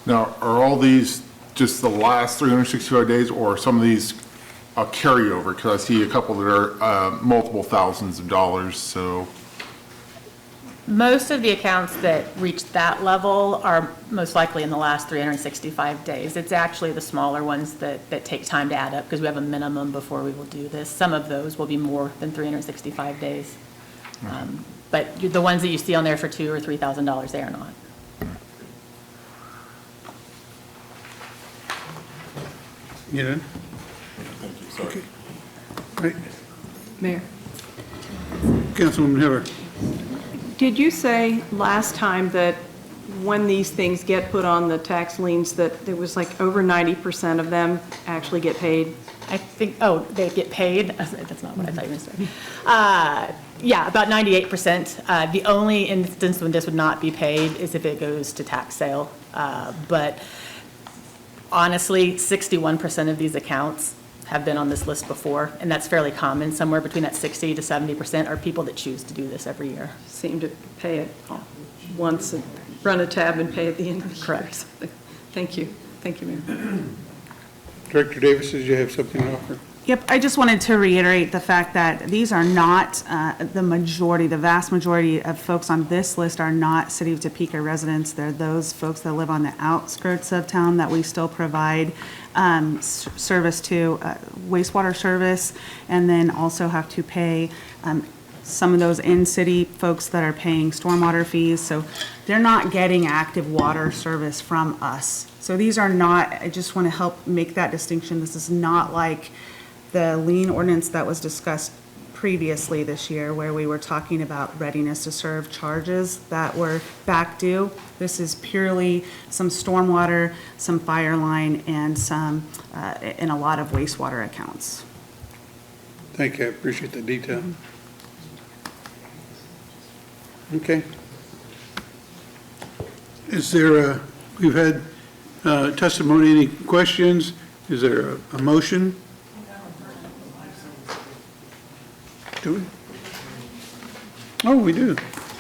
Now, are all these just the last 365 days, or some of these a carryover? Because I see a couple that are multiple thousands of dollars, so. Most of the accounts that reach that level are most likely in the last 365 days. It's actually the smaller ones that take time to add up because we have a minimum before we will do this. Some of those will be more than 365 days. But the ones that you see on there for $2,000 or $3,000, they are not. You done? Okay. Right. Mayor. Councilwoman Heather. Did you say last time that when these things get put on the tax liens, that there was like over 90% of them actually get paid? I think, oh, they get paid? That's not what I thought you were going to say. Yeah, about 98%. The only instance when this would not be paid is if it goes to tax sale. But honestly, 61% of these accounts have been on this list before, and that's fairly common. Somewhere between that 60 to 70% are people that choose to do this every year. Seem to pay it once and run a tab and pay at the end of the year. Correct. Thank you. Thank you, Mayor. Director Davis, did you have something to offer? Yep, I just wanted to reiterate the fact that these are not the vast majority of folks on this list are not City of Topeka residents. They're those folks that live on the outskirts of town that we still provide service to, wastewater service, and then also have to pay some of those in-city folks that are paying stormwater fees. So they're not getting active water service from us. So these are not, I just want to help make that distinction. This is not like the lien ordinance that was discussed previously this year, where we were talking about readiness to serve charges that were back due. This is purely some stormwater, some fire line, and and a lot of wastewater accounts. Thank you, I appreciate the detail. Okay. Is there we've had testimony, any questions? Is there a motion? Do we? Oh, we do.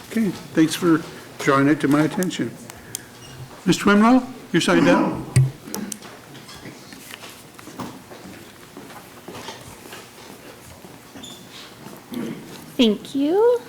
Okay, thanks for drawing it to my attention. Mr. Monroe, you're signed up. Thank you.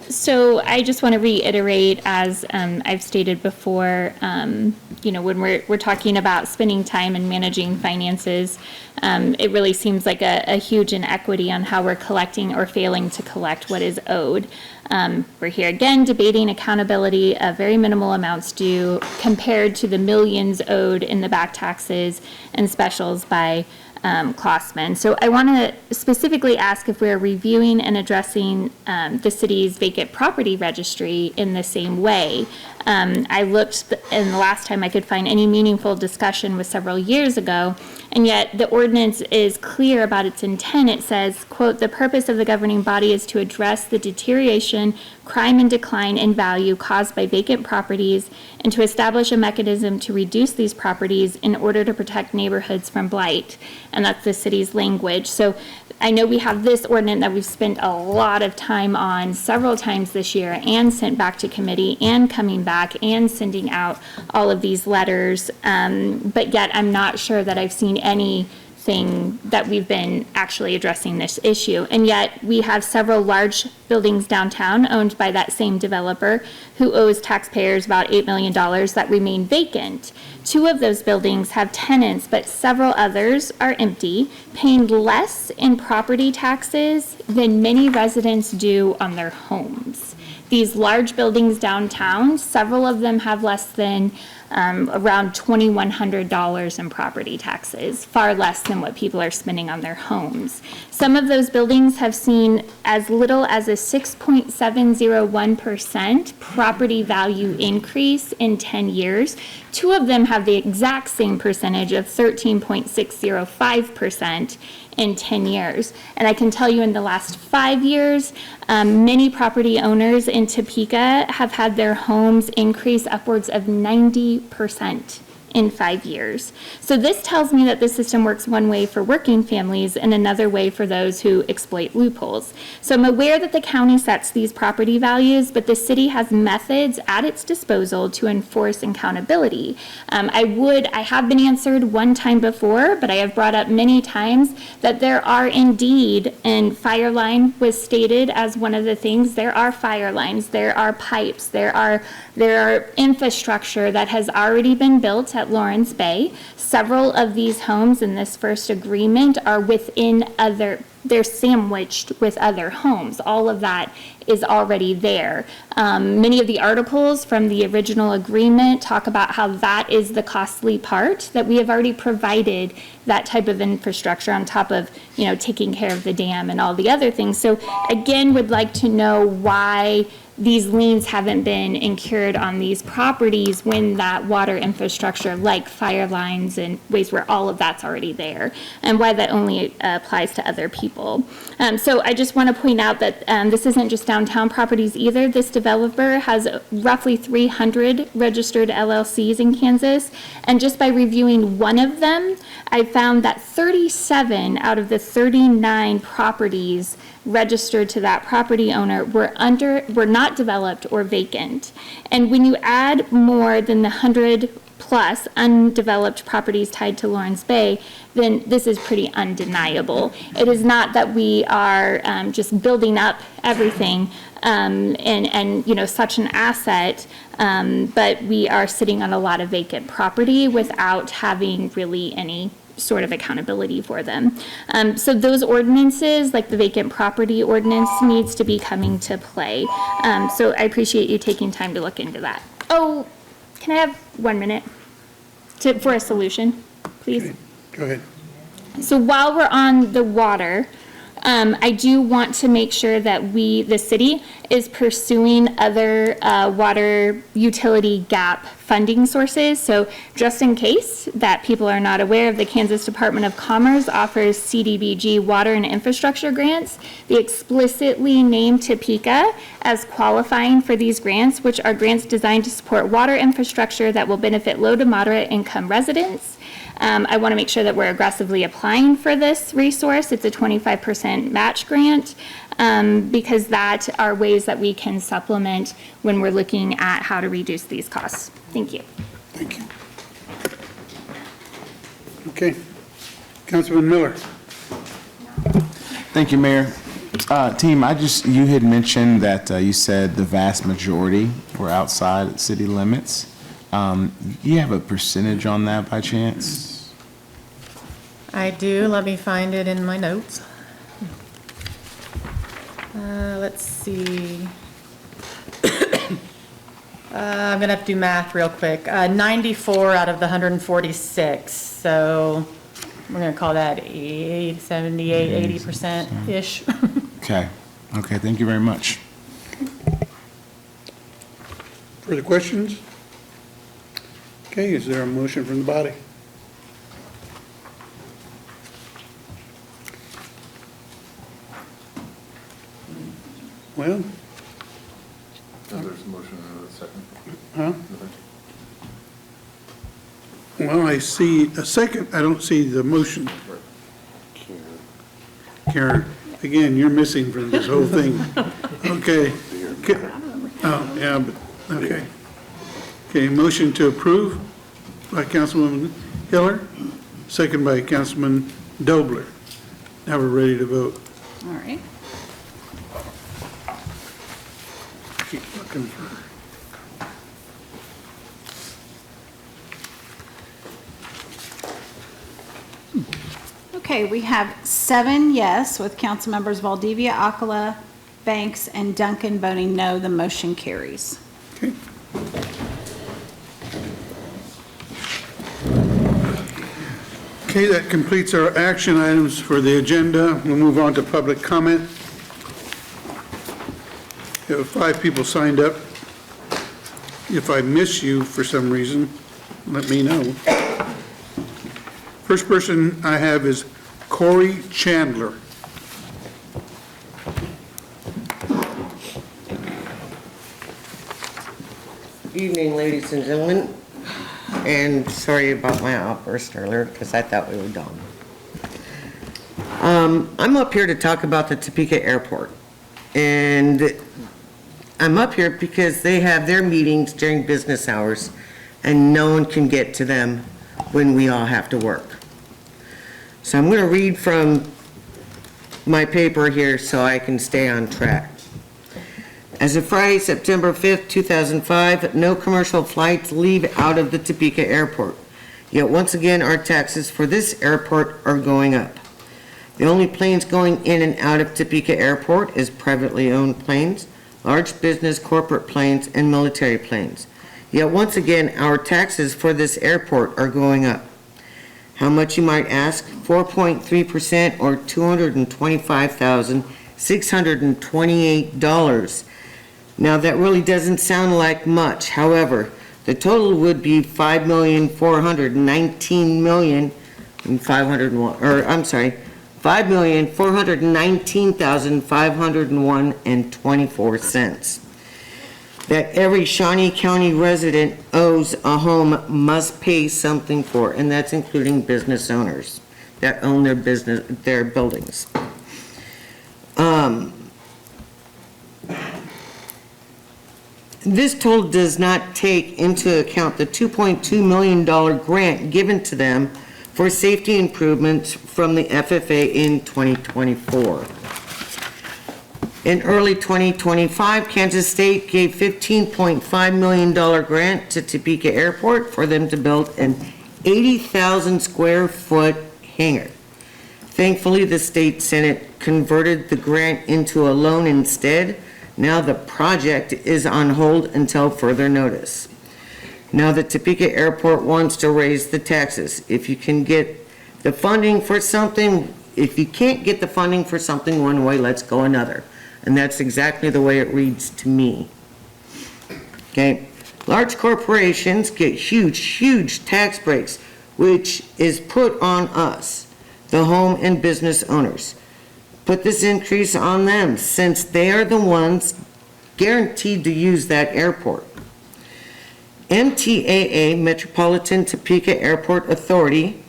So I just want to reiterate, as I've stated before, when we're talking about spending time and managing finances, it really seems like a huge inequity on how we're collecting or failing to collect what is owed. We're here again debating accountability of very minimal amounts due compared to the millions owed in the back taxes and specials by Klossman. So I want to specifically ask if we're reviewing and addressing the city's vacant property registry in the same way. I looked, and the last time I could find any meaningful discussion was several years ago, and yet the ordinance is clear about its intent. It says, quote, "The purpose of the governing body is to address the deterioration, crime, and decline in value caused by vacant properties and to establish a mechanism to reduce these properties in order to protect neighborhoods from blight." And that's the city's language. So I know we have this ordinance that we've spent a lot of time on several times this year and sent back to committee and coming back and sending out all of these letters. But yet I'm not sure that I've seen anything that we've been actually addressing this issue. And yet we have several large buildings downtown owned by that same developer who owes taxpayers about $8 million that remain vacant. 2 of those buildings have tenants, but several others are empty, paying less in property taxes than many residents do on their homes. These large buildings downtown, several of them have less than around $2,100 in property taxes, far less than what people are spending on their homes. Some of those buildings have seen as little as a 6.701% property value increase in 10 years. 2 of them have the exact same percentage of 13.605% in 10 years. And I can tell you in the last 5 years, many property owners in Topeka have had their homes increase upwards of 90% in 5 years. So this tells me that the system works one way for working families and another way for those who exploit loopholes. So I'm aware that the county sets these property values, but the city has methods at its disposal to enforce accountability. I have been answered one time before, but I have brought up many times that there are indeed, and fire line was stated as one of the things, there are fire lines, there are pipes, there are infrastructure that has already been built at at Lawrence Bay. Several of these homes in this first agreement are they're sandwiched with other homes. All of that is already there. Many of the articles from the original agreement talk about how that is the costly part, that we have already provided that type of infrastructure on top of, taking care of the dam and all the other things. So again, would like to know why these liens haven't been incurred on these properties when that water infrastructure like fire lines and wastewater, all of that's already there, and why that only applies to other people. So I just want to point out that this isn't just downtown properties either. This developer has roughly 300 registered LLCs in Kansas, and just by reviewing one of them, I found that 37 out of the 39 properties registered to that property owner were not developed or vacant. And when you add more than the 100 plus undeveloped properties tied to Lawrence Bay, then this is pretty undeniable. It is not that we are just building up everything and such an asset, but we are sitting on a lot of vacant property without having really any sort of accountability for them. So those ordinances, like the vacant property ordinance, needs to be coming to play. So I appreciate you taking time to look into that. Oh, can I have 1 minute for a solution, please? Okay, go ahead. So while we're on the water, I do want to make sure that the city, is pursuing other water utility gap funding sources. So just in case that people are not aware of, the Kansas Department of Commerce offers CDBG water and infrastructure grants. They explicitly name Topeka as qualifying for these grants, which are grants designed to support water infrastructure that will benefit low to moderate income residents. I want to make sure that we're aggressively applying for this resource. It's a 25% match grant because that are ways that we can supplement when we're looking at how to reduce these costs. Thank you. Thank you. Okay. Councilman Miller. Thank you, Mayor. Team, you had mentioned that you said the vast majority were outside city limits. You have a percentage on that by chance? I do. Let me find it in my notes. Let's see. I'm going to have to do math real quick. 94 out of the 146. So we're going to call that 78, 80%-ish. Okay. Okay, thank you very much. Further questions? Okay, is there a motion from the body? Well, There's a motion and a second. huh? Well, I see a second, I don't see the motion. Karen, again, you're missing from this whole thing. Okay. Oh, yeah, but, okay. Okay, motion to approve by Councilwoman Hiller, second by Councilman Dobler. Now we're ready to vote. All right. Keep looking for. Okay, we have 7 yes, with council members Valdivia, Akala, Banks, and Duncan voting no. The motion carries. Okay. Okay, that completes our action items for the agenda. We'll move on to public comment. There are 5 people signed up. If I miss you for some reason, let me know. First person I have is Corey Chandler. Evening, ladies and gentlemen, and sorry about my outburst earlier because I thought we were done. I'm up here to talk about the Topeka Airport, and I'm up here because they have their meetings during business hours and no one can get to them when we all have to work. So I'm going to read from my paper here so I can stay on track. As of Friday, September 5th, 2005, no commercial flights leave out of the Topeka Airport. Yet once again, our taxes for this airport are going up. The only planes going in and out of Topeka Airport is privately owned planes, large business corporate planes, and military planes. Yet once again, our taxes for this airport are going up. How much, you might ask? 4.3% or $225,628. Now that really doesn't sound like much. However, the total would be $5,419,501.24. That every Shawnee County resident owes a home must pay something for, and that's including business owners that own their buildings. This total does not take into account the $2.2 million grant given to them for safety improvements from the FFA in 2024. In early 2025, Kansas State gave $15.5 million grant to Topeka Airport for them to build an 80,000 square foot hangar. Thankfully, the state Senate converted the grant into a loan instead. Now the project is on hold until further notice. Now the Topeka Airport wants to raise the taxes. If you can get the funding for something, if you can't get the funding for something one way, let's go another. And that's exactly the way it reads to me. Okay, large corporations get huge tax breaks, which is put on us, the home and business owners. Put this increase on them since they are the ones guaranteed to use that airport. MTAA, Metropolitan Topeka Airport Authority,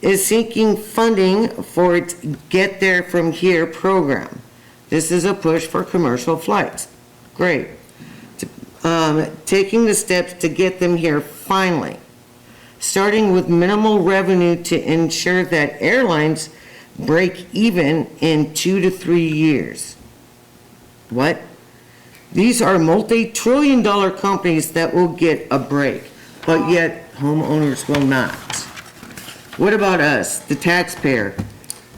is seeking funding for its Get There From Here program. This is a push for commercial flights. Great. Taking the steps to get them here finally. Starting with minimal revenue to ensure that airlines break even in 2 to 3 years. What? These are multi-trillion-dollar companies that will get a break, but yet homeowners will not. What about us, the taxpayer?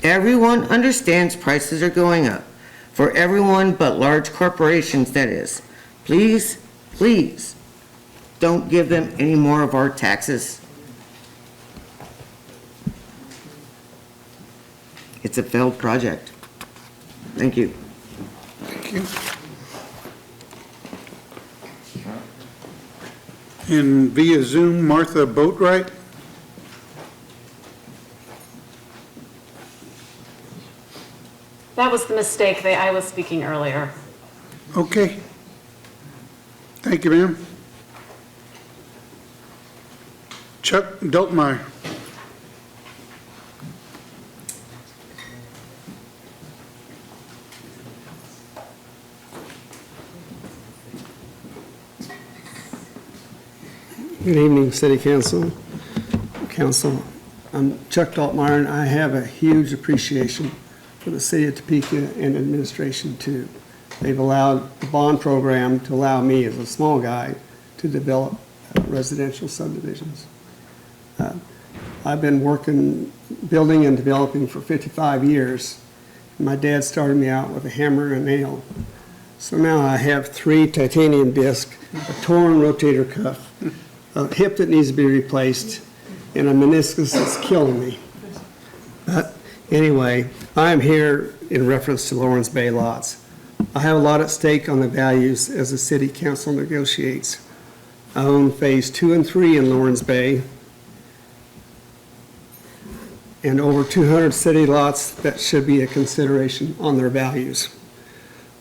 Everyone understands prices are going up. For everyone but large corporations, that is. Please, please, don't give them any more of our taxes. It's a failed project. Thank you. Thank you. And via Zoom, Martha Boatwright. That was the mistake. I was speaking earlier. Okay. Thank you, ma'am. Chuck Deltmeyer. Good evening, City Council. I'm Chuck Daltmeyer, and I have a huge appreciation for the City of Topeka and administration too. They've allowed the bond program to allow me as a small guy to develop residential subdivisions. I've been building and developing for 55 years. My dad started me out with a hammer and a nail. So now I have 3 titanium discs, a torn rotator cuff, a hip that needs to be replaced, and a meniscus that's killing me. But anyway, I'm here in reference to Lawrence Bay lots. I have a lot at stake on the values as the City Council negotiates. I own Phase 2 and 3 in Lawrence Bay, and over 200 city lots that should be a consideration on their values.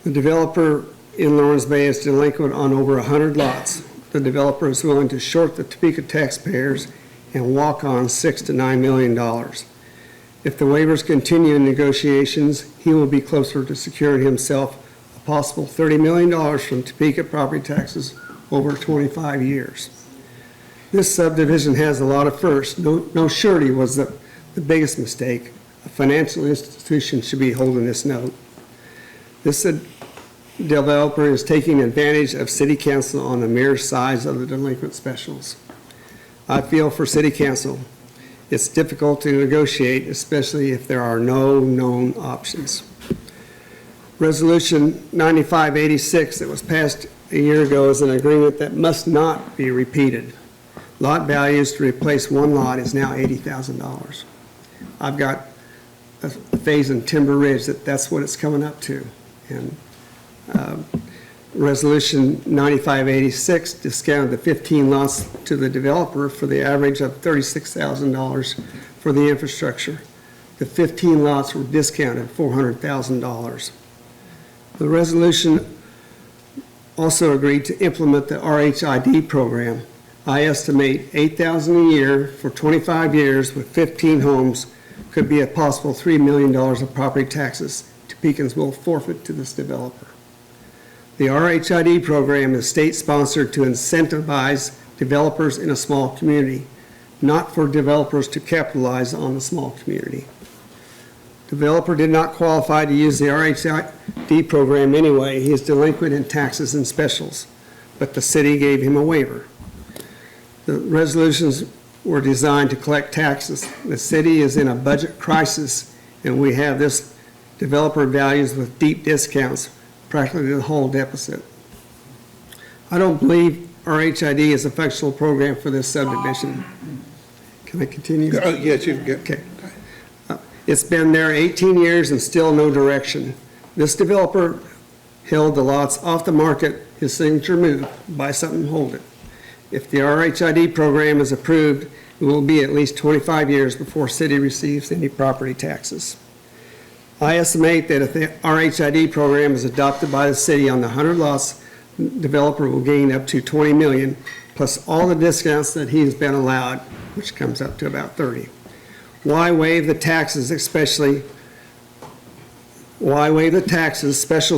The developer in Lawrence Bay is delinquent on over 100 lots. The developer is willing to short the Topeka taxpayers and walk on $6 to $9 million. If the waivers continue in negotiations, he will be closer to securing himself a possible $30 million from Topeka property taxes over 25 years. This subdivision has a lot of firsts. No surety was the biggest mistake. A financial institution should be holding this note. This developer is taking advantage of City Council on the mere size of the delinquent specials. I feel for city council, it's difficult to negotiate, especially if there are no known options. Resolution 9586 that was passed a year ago is an agreement that must not be repeated. Lot values to replace one lot is now $80,000. I've got a phase in Timber Ridge that's what it's coming up to. And Resolution 9586 discounted the 15 lots to the developer for the average of $36,000 for the infrastructure. The 15 lots were discounted $400,000. The resolution also agreed to implement the RHID program. I estimate $8,000 a year for 25 years with 15 homes could be a possible $3 million of property taxes Topekans will forfeit to this developer. The RHID program is state-sponsored to incentivize developers in a small community, not for developers to capitalize on the small community. Developer did not qualify to use the RHID program anyway. He is delinquent in taxes and specials, but the city gave him a waiver. The resolutions were designed to collect taxes. The city is in a budget crisis, and we have this developer values with deep discounts, practically the whole deficit. I don't believe RHID is a functional program for this subdivision. Can I continue? Yes, you can get. Okay. It's been there 18 years and still no direction. This developer held the lots off the market, his signature moved, buy something, hold it. If the RHID program is approved, it will be at least 25 years before city receives any property taxes. I estimate that if the RHID program is adopted by the city on the 100 lots, the developer will gain up to $20 million, plus all the discounts that he has been allowed, which comes up to about 30. Why waive the taxes, specials,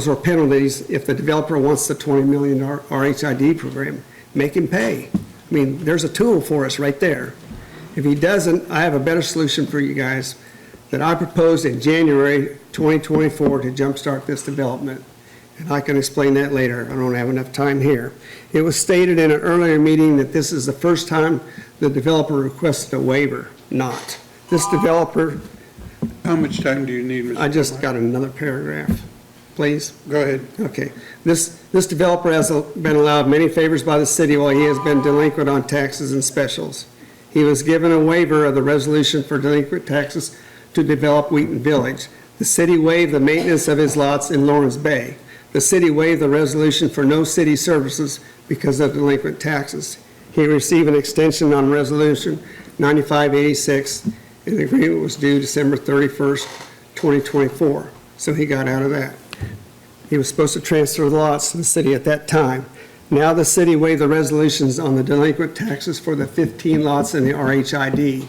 or penalties if the developer wants the $20 million RHID program? Make him pay. I mean, there's a tool for us right there. If he doesn't, I have a better solution for you guys that I proposed in January 2024 to jumpstart this development. And I can explain that later. I don't have enough time here. It was stated in an earlier meeting that this is the first time the developer requested a waiver. Not. This developer. How much time do you need, Mr. I just got another paragraph. Please? Go ahead. Okay. This developer has been allowed many favors by the city while he has been delinquent on taxes and specials. He was given a waiver of the resolution for delinquent taxes to develop Wheaton Village. The city waived the maintenance of his lots in Lawrence Bay. The city waived the resolution for no city services because of delinquent taxes. He received an extension on resolution 9586, and the agreement was due December 31st, 2024. So he got out of that. He was supposed to transfer the lots to the city at that time. Now the city waived the resolutions on the delinquent taxes for the 15 lots in the RHID.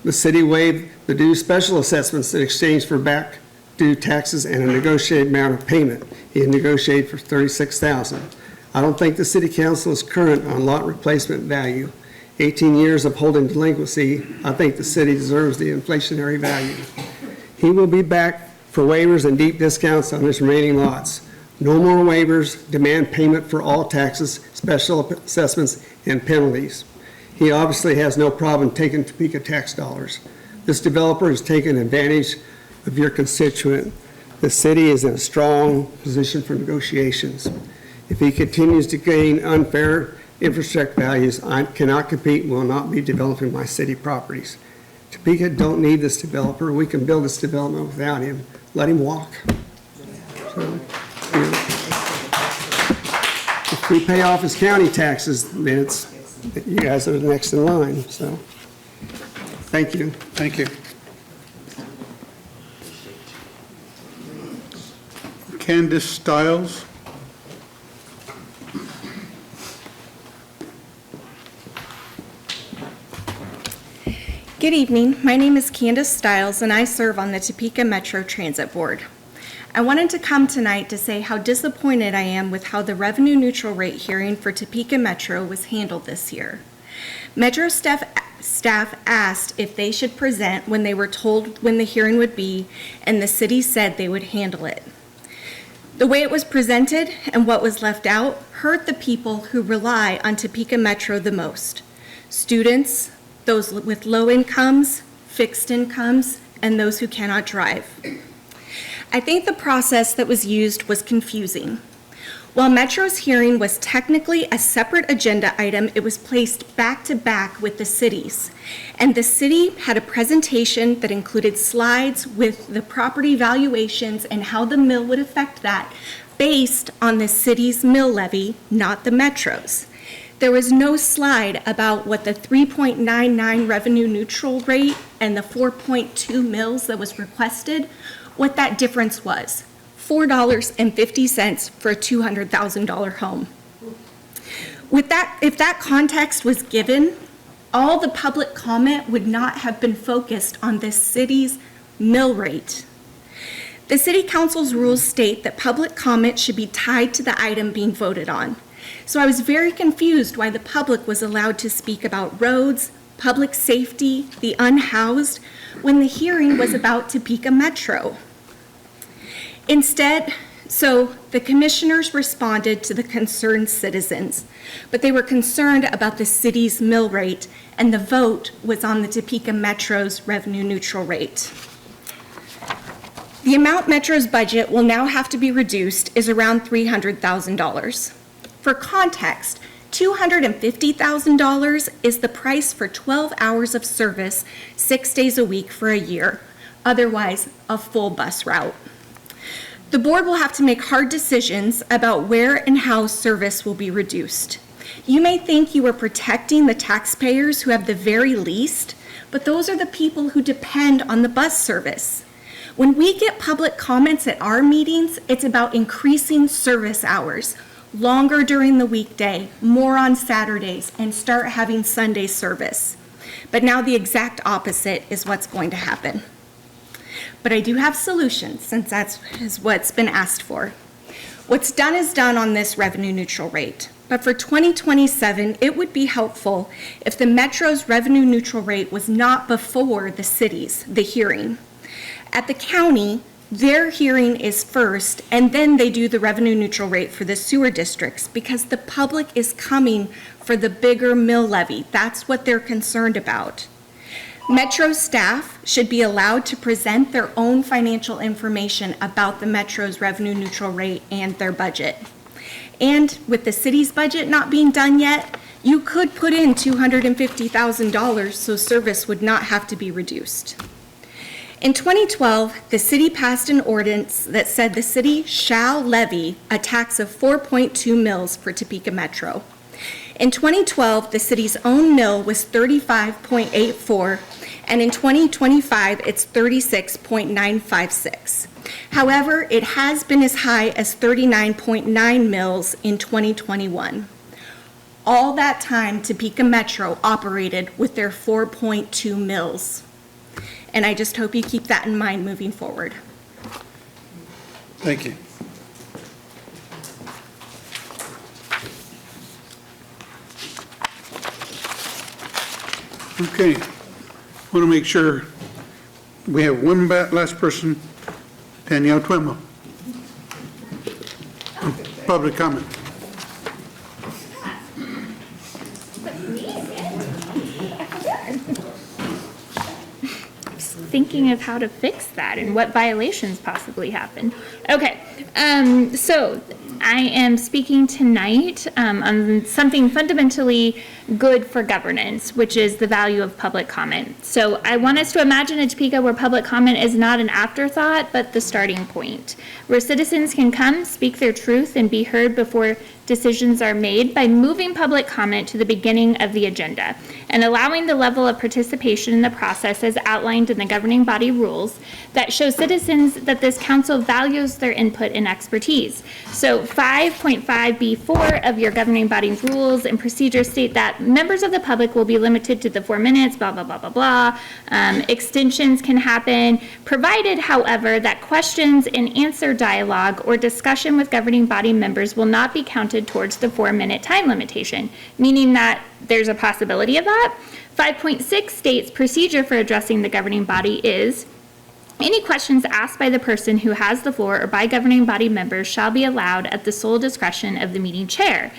The city waived the due special assessments in exchange for back due taxes and a negotiated amount of payment. He had negotiated for $36,000. I don't think the city council is current on lot replacement value. 18 years of holding delinquency, I think the city deserves the inflationary value. He will be back for waivers and deep discounts on his remaining lots. No more waivers, demand payment for all taxes, special assessments, and penalties. He obviously has no problem taking Topeka tax dollars. This developer has taken advantage of your constituent. The city is in a strong position for negotiations. If he continues to gain unfair infrastructure values, I cannot compete and will not be developing my city properties. Topeka don't need this developer. We can build this development without him. Let him walk. So, if we pay off his county taxes, then you guys are the next in line. So, thank you. Thank you. Candace Stiles. Good evening. My name is Candace Stiles, and I serve on the Topeka Metro Transit Board. I wanted to come tonight to say how disappointed I am with how the revenue neutral rate hearing for Topeka Metro was handled this year. Metro staff asked if they should present when they were told when the hearing would be, and the city said they would handle it. The way it was presented and what was left out hurt the people who rely on Topeka Metro the most. students, those with low incomes, fixed incomes, and those who cannot drive. I think the process that was used was confusing. While Metro's hearing was technically a separate agenda item, it was placed back to back with the city's. And the city had a presentation that included slides with the property valuations and how the mill would affect that based on the city's mill levy, not the Metro's. There was no slide about what the 3.99 revenue neutral rate and the 4.2 mills that was requested, what that difference was. $4.50 for a $200,000 home. With that, if that context was given, all the public comment would not have been focused on the city's mill rate. The City Council's rules state that public comment should be tied to the item being voted on. So I was very confused why the public was allowed to speak about roads, public safety, the unhoused, when the hearing was about Topeka Metro. Instead, so the commissioners responded to the concerned citizens, but they were concerned about the city's mill rate, and the vote was on the Topeka Metro's revenue neutral rate. The amount Metro's budget will now have to be reduced is around $300,000. For context, $250,000 is the price for 12 hours of service, 6 days a week for a year, otherwise a full bus route. The board will have to make hard decisions about where and how service will be reduced. You may think you are protecting the taxpayers who have the very least, but those are the people who depend on the bus service. When we get public comments at our meetings, it's about increasing service hours, longer during the weekday, more on Saturdays, and start having Sunday service. But now the exact opposite is what's going to happen. But I do have solutions, since that's what's been asked for. What's done is done on this revenue neutral rate. But for 2027, it would be helpful if the Metro's revenue neutral rate was not before the city's, the hearing. At the county, their hearing is first, and then they do the revenue neutral rate for the sewer districts, because the public is coming for the bigger mill levy. That's what they're concerned about. Metro staff should be allowed to present their own financial information about the Metro's revenue neutral rate and their budget. And with the city's budget not being done yet, you could put in $250,000 so service would not have to be reduced. In 2012, the city passed an ordinance that said the city shall levy a tax of 4.2 mills for Topeka Metro. In 2012, the city's own mill was 35.84, and in 2025, it's 36.956. However, it has been as high as 39.9 mills in 2021. All that time, Topeka Metro operated with their 4.2 mills. And I just hope you keep that in mind moving forward. Thank you. Okay, want to make sure we have one last person, Danielle Twimble. Public comment. Thinking of how to fix that and what violations possibly happen. Okay, so I am speaking tonight on something fundamentally good for governance, which is the value of public comment. So I want us to imagine a Topeka where public comment is not an afterthought, but the starting point, where citizens can come, speak their truth, and be heard before decisions are made by moving public comment to the beginning of the agenda and allowing the level of participation in the process as outlined in the governing body rules that show citizens that this council values their input and expertise. So 5.5B4 of your governing body rules and procedures state that members of the public will be limited to the 4 minutes, blah, blah, blah, blah, blah. Extensions can happen, provided, however, that questions and answer dialogue or discussion with governing body members will not be counted towards the 4-minute time limitation, meaning that there's a possibility of that. 5.6 states procedure for addressing the governing body is any questions asked by the person who has the floor or by governing body members shall be allowed at the sole discretion of the meeting chair.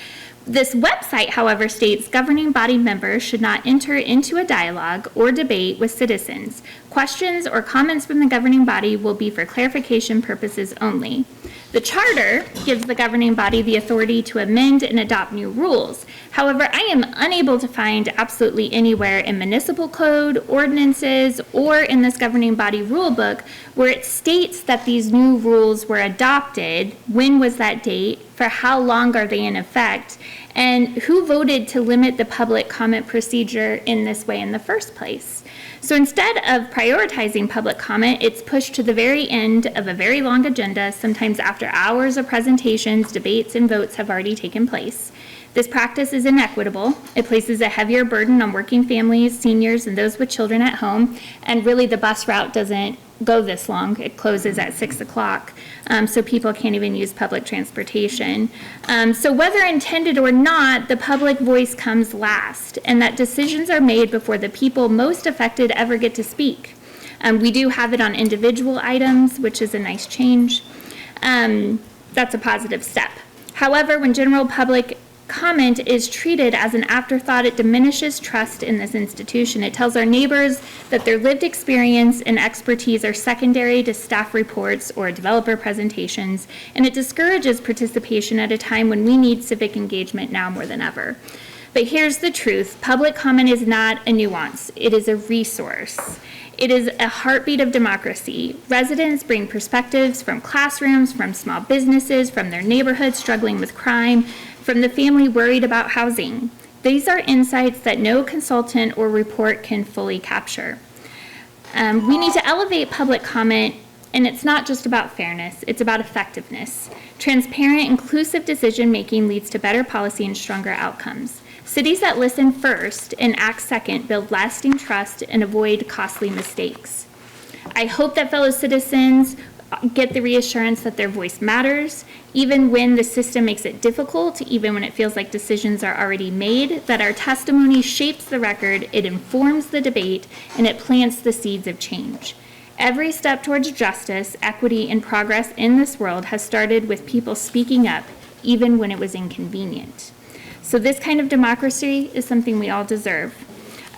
This website, however, states governing body members should not enter into a dialogue or debate with citizens. Questions or comments from the governing body will be for clarification purposes only. The charter gives the governing body the authority to amend and adopt new rules. However, I am unable to find absolutely anywhere in municipal code, ordinances, or in this governing body rule book where it states that these new rules were adopted, when was that date, for how long are they in effect, and who voted to limit the public comment procedure in this way in the first place. So instead of prioritizing public comment, it's pushed to the very end of a very long agenda, sometimes after hours of presentations, debates, and votes have already taken place. This practice is inequitable. It places a heavier burden on working families, seniors, and those with children at home, and really the bus route doesn't go this long. It closes at 6 o'clock, so people can't even use public transportation. So whether intended or not, the public voice comes last, and that decisions are made before the people most affected ever get to speak. We do have it on individual items, which is a nice change. That's a positive step. However, when general public comment is treated as an afterthought, it diminishes trust in this institution. It tells our neighbors that their lived experience and expertise are secondary to staff reports or developer presentations, and it discourages participation at a time when we need civic engagement now more than ever. But here's the truth. Public comment is not a nuance. It is a resource. It is a heartbeat of democracy. Residents bring perspectives from classrooms, from small businesses, from their neighborhoods struggling with crime, from the family worried about housing. These are insights that no consultant or report can fully capture. We need to elevate public comment, and it's not just about fairness, it's about effectiveness. Transparent, inclusive decision-making leads to better policy and stronger outcomes. Cities that listen first and act second build lasting trust and avoid costly mistakes. I hope that fellow citizens get the reassurance that their voice matters, even when the system makes it difficult, even when it feels like decisions are already made, that our testimony shapes the record, it informs the debate, and it plants the seeds of change. Every step towards justice, equity, and progress in this world has started with people speaking up, even when it was inconvenient. So this kind of democracy is something we all deserve.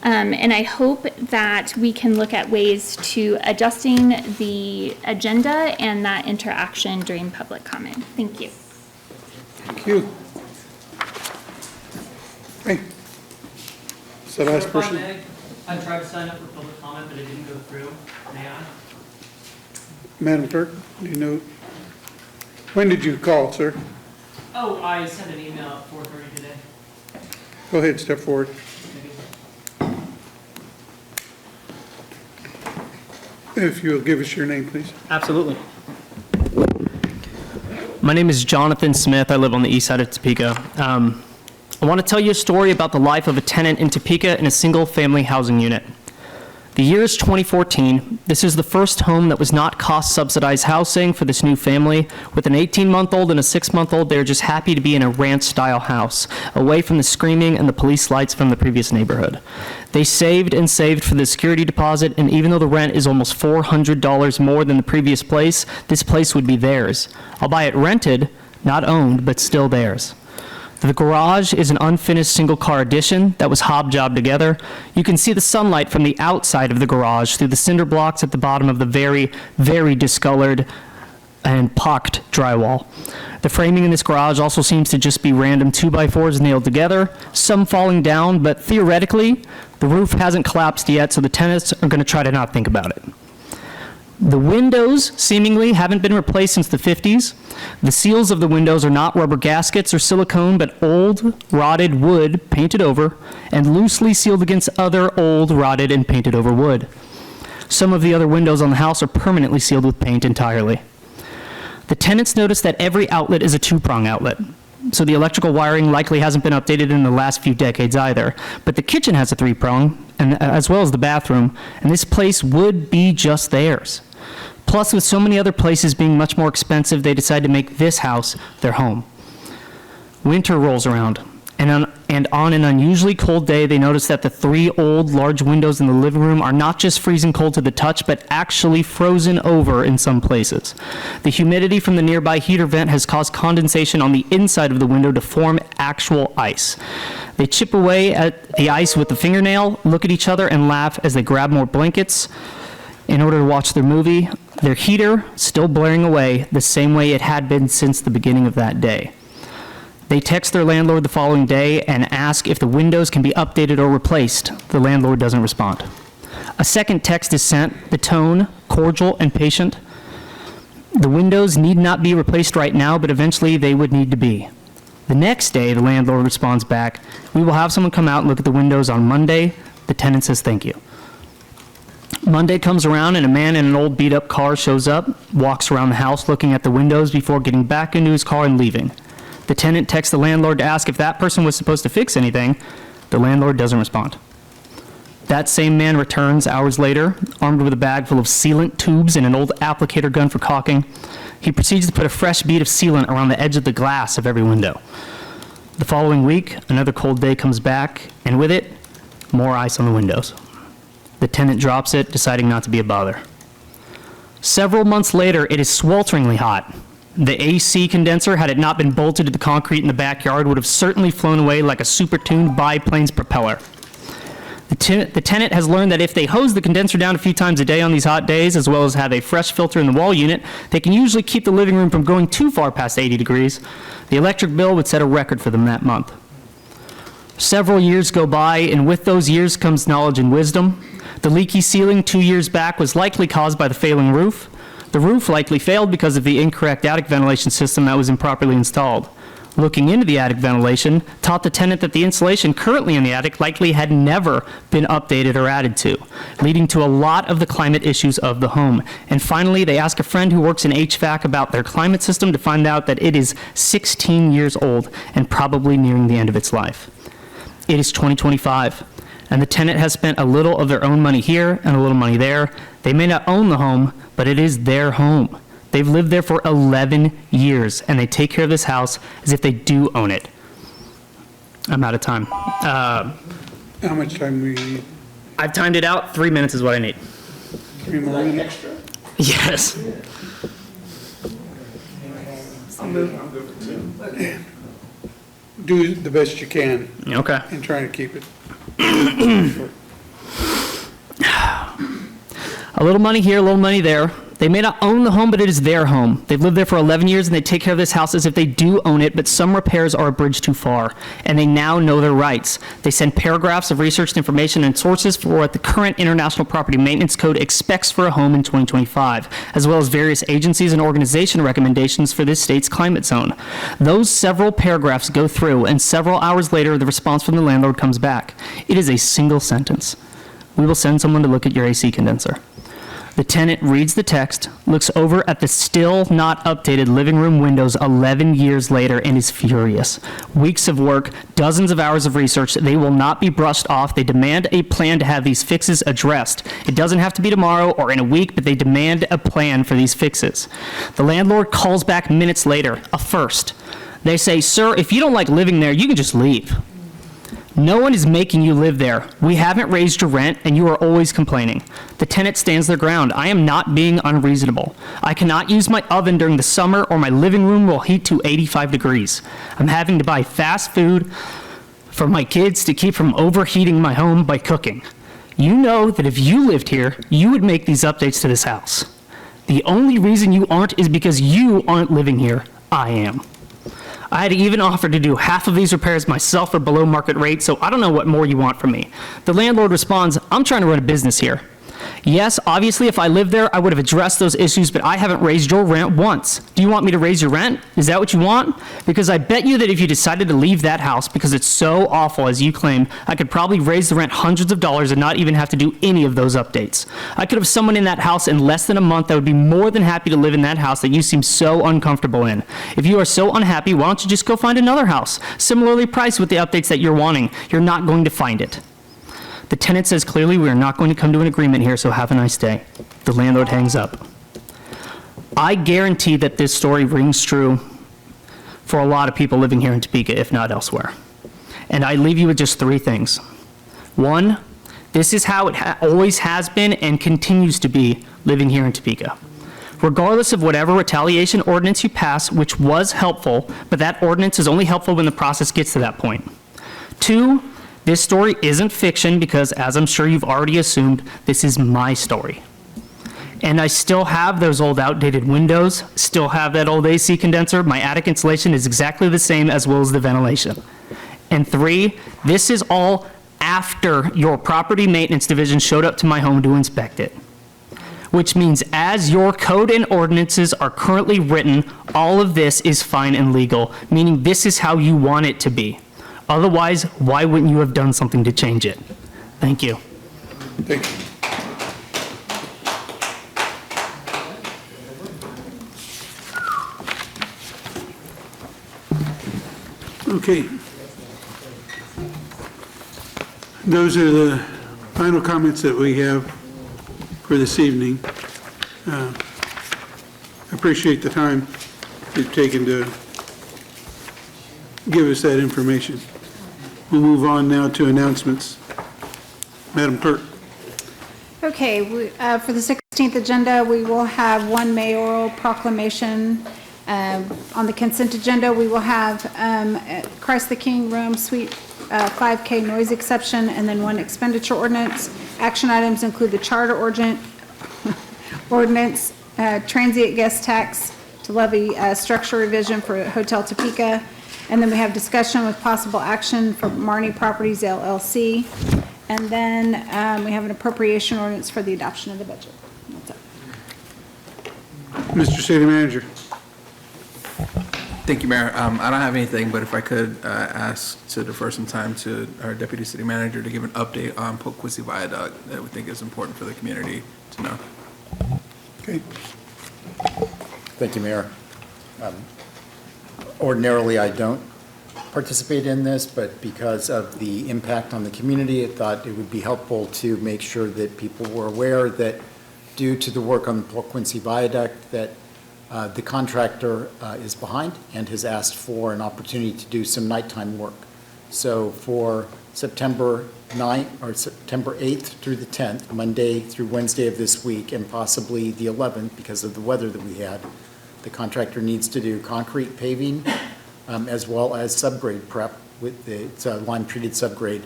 And I hope that we can look at ways to adjusting the agenda and that interaction during public comment. Thank you. Thank you. Hey. Is that last person? I tried to sign up for public comment, but it didn't go through. May I? Madam Clerk, do you know, when did you call, sir? Oh, I sent an email at 4:30 today. Go ahead, step forward. If you'll give us your name, please. Absolutely. My name is Jonathan Smith. I live on the east side of Topeka. I want to tell you a story about the life of a tenant in Topeka in a single-family housing unit. The year is 2014. This is the first home that was not cost-subsidized housing for this new family. With an 18-month-old and a 6-month-old, they're just happy to be in a ranch-style house, away from the screaming and the police lights from the previous neighborhood. They saved and saved for the security deposit, and even though the rent is almost $400 more than the previous place, this place would be theirs. Albeit rented, not owned, but still theirs. The garage is an unfinished single-car addition that was hobjobbed together. You can see the sunlight from the outside of the garage through the cinder blocks at the bottom of the very, very discolored and pocked drywall. The framing in this garage also seems to just be random 2x4s nailed together, some falling down, but theoretically, the roof hasn't collapsed yet, so the tenants are going to try to not think about it. The windows seemingly haven't been replaced since the 50s. The seals of the windows are not rubber gaskets or silicone, but old, rotted wood painted over and loosely sealed against other old, rotted, and painted over wood. Some of the other windows on the house are permanently sealed with paint entirely. The tenants notice that every outlet is a two-prong outlet, so the electrical wiring likely hasn't been updated in the last few decades either. But the kitchen has a three-prong, and as well as the bathroom, and this place would be just theirs. Plus, with so many other places being much more expensive, they decide to make this house their home. Winter rolls around, and on an unusually cold day, they notice that the three old, large windows in the living room are not just freezing cold to the touch, but actually frozen over in some places. The humidity from the nearby heater vent has caused condensation on the inside of the window to form actual ice. They chip away at the ice with the fingernail, look at each other, and laugh as they grab more blankets in order to watch their movie, their heater still blaring away the same way it had been since the beginning of that day. They text their landlord the following day and ask if the windows can be updated or replaced. The landlord doesn't respond. A second text is sent, the tone cordial and patient. The windows need not be replaced right now, but eventually they would need to be. The next day, the landlord responds back, we will have someone come out and look at the windows on Monday. The tenant says thank you. Monday comes around and a man in an old beat-up car shows up, walks around the house looking at the windows before getting back into his car and leaving. The tenant texts the landlord to ask if that person was supposed to fix anything. The landlord doesn't respond. That same man returns hours later, armed with a bag full of sealant tubes and an old applicator gun for caulking. He proceeds to put a fresh bead of sealant around the edge of the glass of every window. The following week, another cold day comes back, and with it, more ice on the windows. The tenant drops it, deciding not to be a bother. Several months later, it is swelteringly hot. The AC condenser, had it not been bolted to the concrete in the backyard, would have certainly flown away like a super-tuned biplane's propeller. The tenant has learned that if they hose the condenser down a few times a day on these hot days, as well as have a fresh filter in the wall unit, they can usually keep the living room from going too far past 80 degrees. The electric bill would set a record for them that month. Several years go by, and with those years comes knowledge and wisdom. The leaky ceiling 2 years back was likely caused by the failing roof. The roof likely failed because of the incorrect attic ventilation system that was improperly installed. Looking into the attic ventilation taught the tenant that the insulation currently in the attic likely had never been updated or added to, leading to a lot of the climate issues of the home. And finally, they ask a friend who works in HVAC about their climate system to find out that it is 16 years old and probably nearing the end of its life. It is 2025, and the tenant has spent a little of their own money here and a little money there. They may not own the home, but it is their home. They've lived there for 11 years, and they take care of this house as if they do own it. I'm out of time. How much time we need? I've timed it out. 3 minutes is what I need. 3 more minutes? Yes. Do the best you can. Okay. And try to keep it. A little money here, a little money there. They may not own the home, but it is their home. They've lived there for 11 years, and they take care of this house as if they do own it, but some repairs are a bridge too far, and they now know their rights. They send paragraphs of researched information and sources for what the current International Property Maintenance Code expects for a home in 2025, as well as various agencies and organization recommendations for this state's climate zone. Those several paragraphs go through, and several hours later, the response from the landlord comes back. It is a single sentence. We will send someone to look at your AC condenser. The tenant reads the text, looks over at the still not updated living room windows 11 years later, and is furious. Weeks of work, dozens of hours of research, they will not be brushed off. They demand a plan to have these fixes addressed. It doesn't have to be tomorrow or in a week, but they demand a plan for these fixes. The landlord calls back minutes later, a first. They say, sir, if you don't like living there, you can just leave. No one is making you live there. We haven't raised your rent, and you are always complaining. The tenant stands their ground. I am not being unreasonable. I cannot use my oven during the summer, or my living room will heat to 85 degrees. I'm having to buy fast food for my kids to keep from overheating my home by cooking. You know that if you lived here, you would make these updates to this house. The only reason you aren't is because you aren't living here. I am. I had even offered to do half of these repairs myself for below market rate, so I don't know what more you want from me. The landlord responds, I'm trying to run a business here. Yes, obviously if I lived there, I would have addressed those issues, but I haven't raised your rent once. Do you want me to raise your rent? Is that what you want? Because I bet you that if you decided to leave that house because it's so awful as you claim, I could probably raise the rent hundreds of dollars and not even have to do any of those updates. I could have someone in that house in less than a month that would be more than happy to live in that house that you seem so uncomfortable in. If you are so unhappy, why don't you just go find another house, similarly priced with the updates that you're wanting? You're not going to find it. The tenant says clearly we are not going to come to an agreement here, so have a nice day. The landlord hangs up. I guarantee that this story rings true for a lot of people living here in Topeka, if not elsewhere. And I leave you with just 3 things. 1, this is how it always has been and continues to be living here in Topeka. regardless of whatever retaliation ordinance you pass, which was helpful, but that ordinance is only helpful when the process gets to that point. 2, this story isn't fiction because, as I'm sure you've already assumed, this is my story. And I still have those old outdated windows, still have that old AC condenser. My attic insulation is exactly the same as well as the ventilation. And 3, this is all after your property maintenance division showed up to my home to inspect it. Which means as your code and ordinances are currently written, all of this is fine and legal, meaning this is how you want it to be. Otherwise, why wouldn't you have done something to change it? Thank you. Thank you. Okay. Those are the final comments that we have for this evening. I appreciate the time you've taken to give us that information. We'll move on now to announcements. Madam Clerk. Okay, for the 16th agenda, we will have one mayoral proclamation. On the consent agenda, we will have Christ the King Rome Suite 5K noise exception, and then one expenditure ordinance. Action items include the charter ordinance, transient guest tax to levy structure revision for Hotel Topeka, and then we have discussion with possible action for Marnie Properties LLC, and then we have an appropriation ordinance for the adoption of the budget. That's it. Mr. City Manager. Thank you, Mayor. I don't have anything, but if I could ask to defer some time to our Deputy City Manager to give an update on Poquisi Viaduct that we think is important for the community to know. Okay. Thank you, Mayor. Ordinarily, I don't participate in this, but because of the impact on the community, I thought it would be helpful to make sure that people were aware that due to the work on the Poquisi Viaduct, that the contractor is behind and has asked for an opportunity to do some nighttime work. So for September 9th or September 8th through the 10th, Monday through Wednesday of this week, and possibly the 11th because of the weather that we had, the contractor needs to do concrete paving as well as subgrade prep with the lime-treated subgrade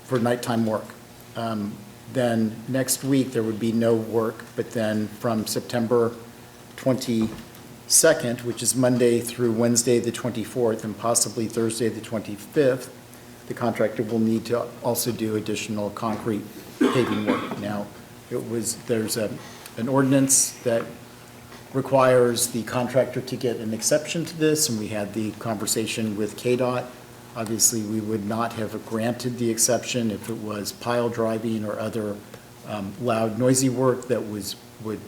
for nighttime work. Then next week, there would be no work, but then from September 22nd, which is Monday through Wednesday, the 24th, and possibly Thursday, the 25th, the contractor will need to also do additional concrete paving work. Now, there's an ordinance that requires the contractor to get an exception to this, and we had the conversation with KDOT. Obviously, we would not have granted the exception if it was pile driving or other loud, noisy work that would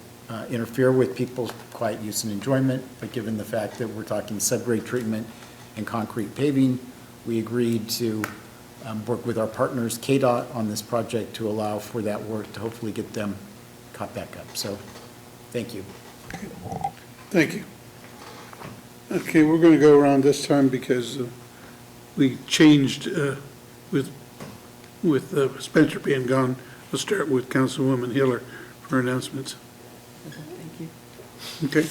interfere with people's quiet use and enjoyment. But given the fact that we're talking subgrade treatment and concrete paving, we agreed to work with our partners, KDOT, on this project to allow for that work to hopefully get them caught back up. So, thank you. Thank you. Okay, we're going to go around this time because we changed with Spencer being gone. We'll start with Councilwoman Hiller for announcements. Thank you. Okay.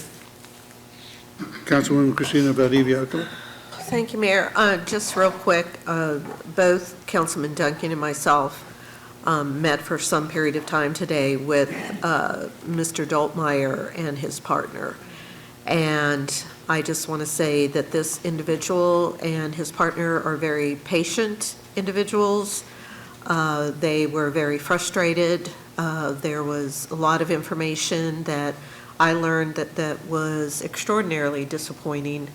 Councilwoman Christina Valdivia. Thank you, Mayor. Just real quick, both Councilman Duncan and myself met for some period of time today with Mr. Doltmeyer and his partner. And I just want to say that this individual and his partner are very patient individuals. They were very frustrated. There was a lot of information that I learned that was extraordinarily disappointing.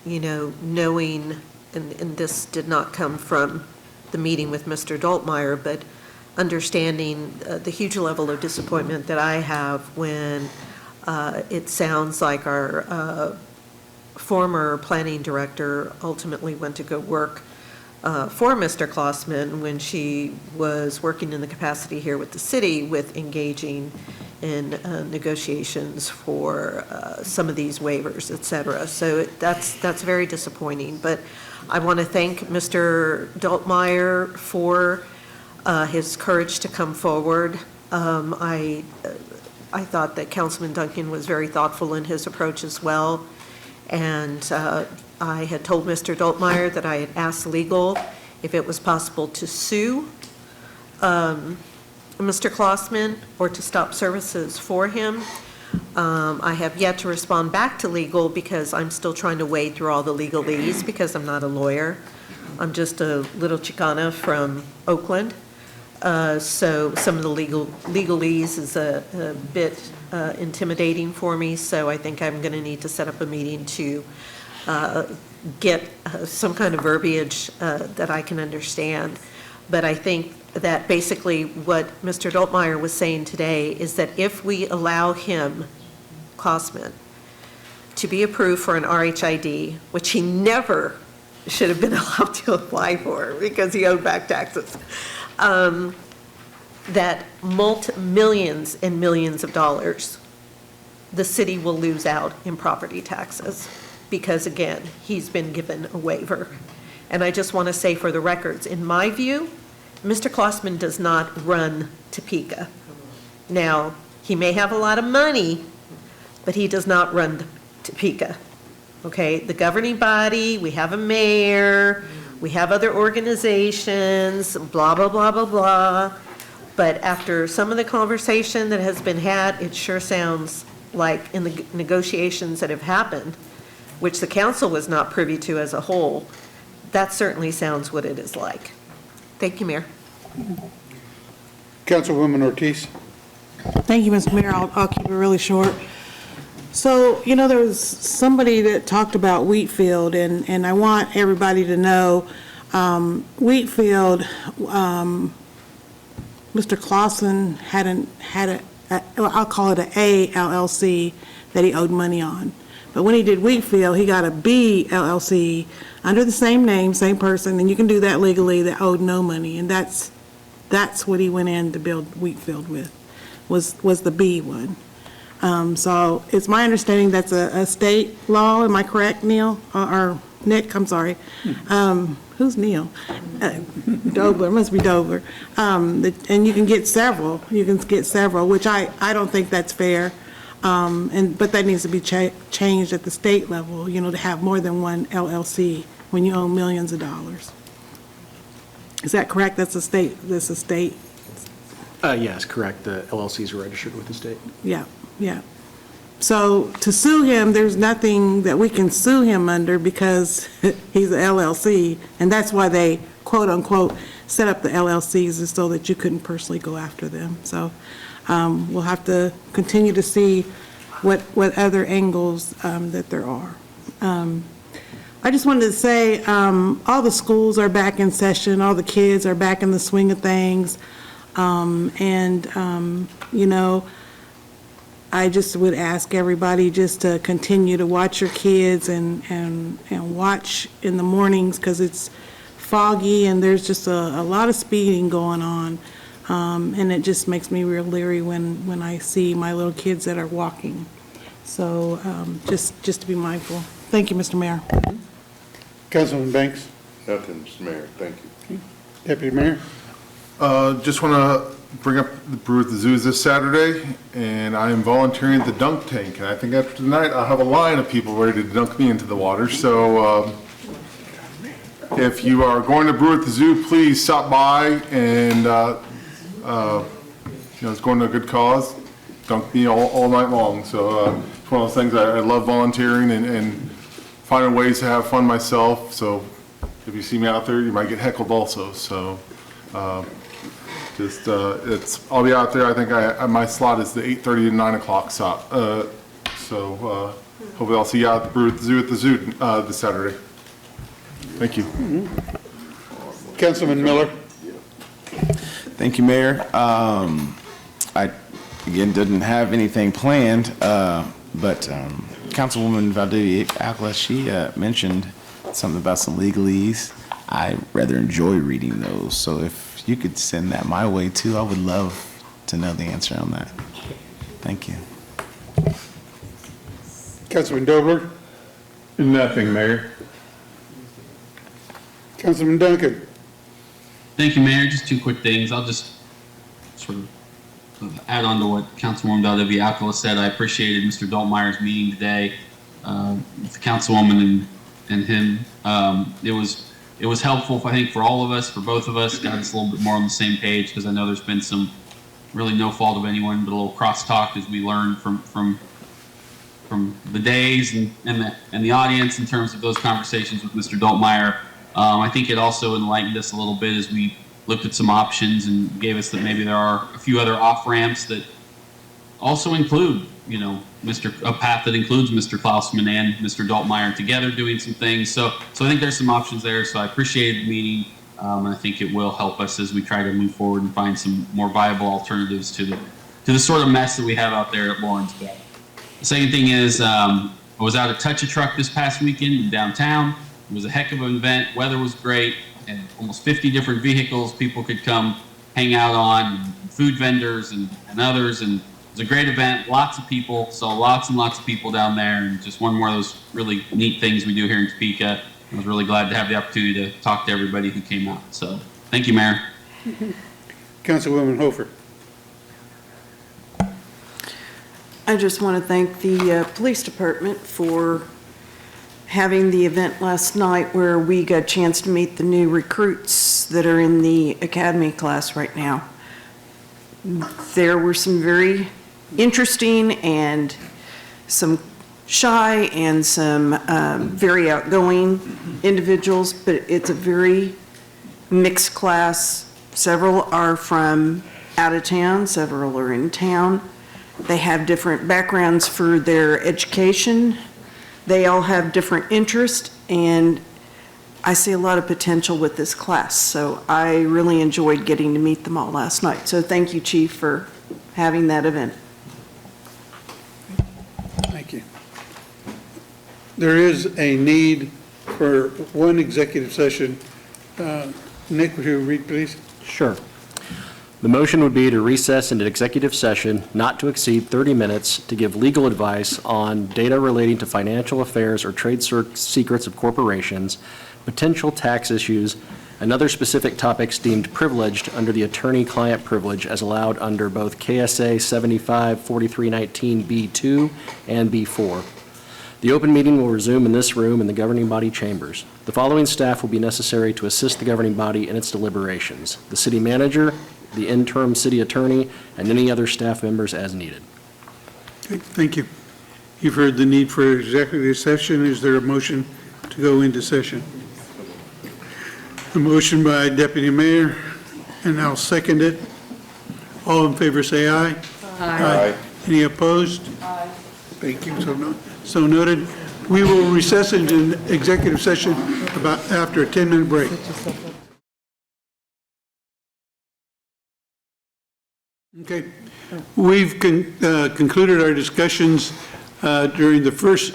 Knowing, and this did not come from the meeting with Mr. Doltmeyer, but understanding the huge level of disappointment that I have when it sounds like our former planning director ultimately went to go work for Mr. Klossman when she was working in the capacity here with the city with engaging in negotiations for some of these waivers, et cetera. So that's very disappointing. But I want to thank Mr. Doltmeyer for his courage to come forward. I thought that Councilman Duncan was very thoughtful in his approach as well. And I had told Mr. Doltmeyer that I had asked legal if it was possible to sue Mr. Klossman or to stop services for him. I have yet to respond back to legal because I'm still trying to wade through all the legalese because I'm not a lawyer. I'm just a little Chicana from Oakland. So some of the legalese is a bit intimidating for me, so I think I'm going to need to set up a meeting to get some kind of verbiage that I can understand. But I think that basically what Mr. Doltmeyer was saying today is that if we allow him, Klossman, to be approved for an RHID, which he never should have been allowed to apply for because he owed back taxes, that millions and millions of dollars the city will lose out in property taxes because, again, he's been given a waiver. And I just want to say for the records, in my view, Mr. Klossman does not run Topeka. Now, he may have a lot of money, but he does not run Topeka. Okay, the governing body, we have a mayor, we have other organizations, blah, blah, blah, blah, blah. But after some of the conversation that has been had, it sure sounds like in the negotiations that have happened, which the council was not privy to as a whole, that certainly sounds what it is like. Thank you, Mayor. Councilwoman Ortiz. Thank you, Mr. Mayor. I'll keep it really short. So, you know, there was somebody that talked about Wheatfield, and I want everybody to know, Wheatfield, Mr. Klossman had I'll call it a LLC that he owed money on. But when he did Wheatfield, he got a B LLC under the same name, same person, and you can do that legally, that owed no money. And that's what he went in to build Wheatfield with, was the B one. So it's my understanding that's a state law. Am I correct, Neil? Or Nick, I'm sorry. Who's Neil? Dobler, must be Dobler. And you can get several. You can get several, which I don't think that's fair. But that needs to be changed at the state level, you know, to have more than one LLC when you own millions of dollars. Is that correct? That's a state. Yes, correct. The LLCs are registered with the state. Yeah. So to sue him, there's nothing that we can sue him under because he's an LLC, and that's why they, quote unquote, set up the LLCs is so that you couldn't personally go after them. So we'll have to continue to see what other angles that there are. I just wanted to say all the schools are back in session, all the kids are back in the swing of things, you know, I just would ask everybody just to continue to watch your kids and watch in the mornings because it's foggy and there's just a lot of speeding going on. And it just makes me real leery when I see my little kids that are walking. So just to be mindful. Thank you, Mr. Mayor. Councilman Banks. Nothing, Mr. Mayor. Thank you. Deputy Mayor. Just want to bring up the Brew at the Zoos this Saturday, and I am volunteering at the dunk tank. And I think after tonight, I'll have a line of people ready to dunk me into the water. So if you are going to Brew at the Zoo, please stop by and, you know, it's going to a good cause. Dunk me all night long. So it's one of those things I love volunteering and finding ways to have fun myself. So if you see me out there, you might get heckled also. So I'll be out there. I think my slot is the 8:30 to 9 o'clock slot. So hopefully I'll see you out at the Brew at the Zoo this Saturday. Thank you. Councilman Miller. Thank you, Mayor. I, again, didn't have anything planned, but Councilwoman Valdivia-Alcala, she mentioned something about some legalese. I rather enjoy reading those, so if you could send that my way too, I would love to know the answer on that. Thank you. Councilman Dobler. Nothing, Mayor. Councilman Duncan. Thank you, Mayor. Just two quick things. I'll just sort of add on to what Councilwoman W. Alcala said, I appreciated Mr. Doltmeyer's meeting today with the Councilwoman and him. It was helpful, I think, for all of us, for both of us, got us a little bit more on the same page, because I know there's been some, really no fault of anyone, but a little crosstalk as we learned from the days and the audience in terms of those conversations with Mr. Doltmeyer. I think it also enlightened us a little bit as we looked at some options and gave us that maybe there are a few other off-ramps that also include, you know, a path that includes Mr. Klausman and Mr. Doltmeyer together doing some things. So I think there's some options there. So I appreciated the meeting. I think it will help us as we try to move forward and find some more viable alternatives to the sort of mess that we have out there at Lawrence Bay. The second thing is, I was out at Touch a Truck this past weekend in downtown. It was a heck of an event. Weather was great, and almost 50 different vehicles people could come hang out on, and food vendors and others. And it was a great event. Lots of people, saw lots and lots of people down there, and just one more of those really neat things we do here in Topeka. I was really glad to have the opportunity to talk to everybody who came out. So thank you, Mayor. Councilwoman Hofer. I just want to thank the police department for having the event last night where we got a chance to meet the new recruits that are in the academy class right now. There were some very interesting and some shy and some very outgoing individuals, but it's a very mixed class. Several are from out of town, several are in town. They have different backgrounds for their education. They all have different interests, and I see a lot of potential with this class. So I really enjoyed getting to meet them all last night. So thank you, Chief, for having that event. Thank you. There is a need for one executive session. Nick, would you read, please? Sure. The motion would be to recess into executive session not to exceed 30 minutes to give legal advice on data relating to financial affairs or trade secrets of corporations, potential tax issues, and other specific topics deemed privileged under the attorney-client privilege as allowed under both KSA 75-4319B2 and B4. The open meeting will resume in this room in the governing body chambers. The following staff will be necessary to assist the governing body in its deliberations: the city manager, the interim city attorney, and any other staff members as needed. Okay, thank you. You've heard the need for executive session. Is there a motion to go into session? A motion by Deputy Mayor, and I'll second it. All in favor say aye. Aye. Any opposed? Aye. Thank you. So noted. We will recess into executive session after a 10-minute break. Okay. We've concluded our discussions during the first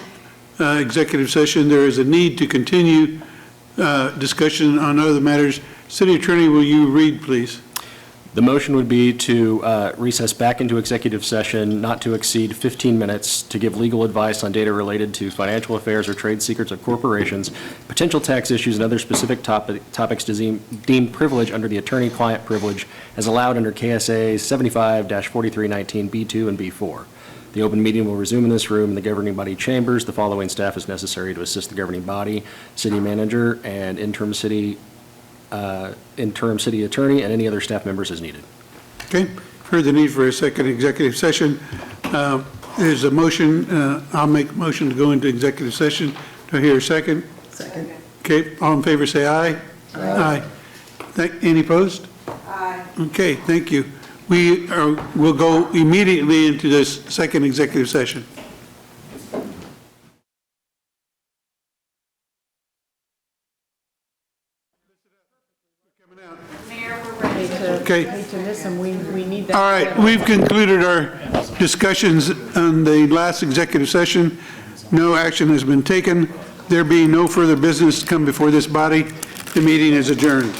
executive session. There is a need to continue discussion on other matters. City Attorney, will you read, please? The motion would be to recess back into executive session not to exceed 15 minutes to give legal advice on data related to financial affairs or trade secrets of corporations, potential tax issues, and other specific topics deemed privilege under the attorney-client privilege as allowed under KSA 75-4319B2 and B4. The open meeting will resume in this room in the governing body chambers. The following staff is necessary to assist the governing body: city manager and interim city attorney, and any other staff members as needed. Okay. Heard the need for a second executive session. There's a motion. I'll make a motion to go into executive session. Do I hear a second? Second. Okay. All in favor say aye. Aye. Any opposed? Aye. Okay. Thank you. We'll go immediately into this second executive session. Okay. All right, we've concluded our discussions on the last executive session. No action has been taken. There being no further business to come before this body, the meeting is adjourned.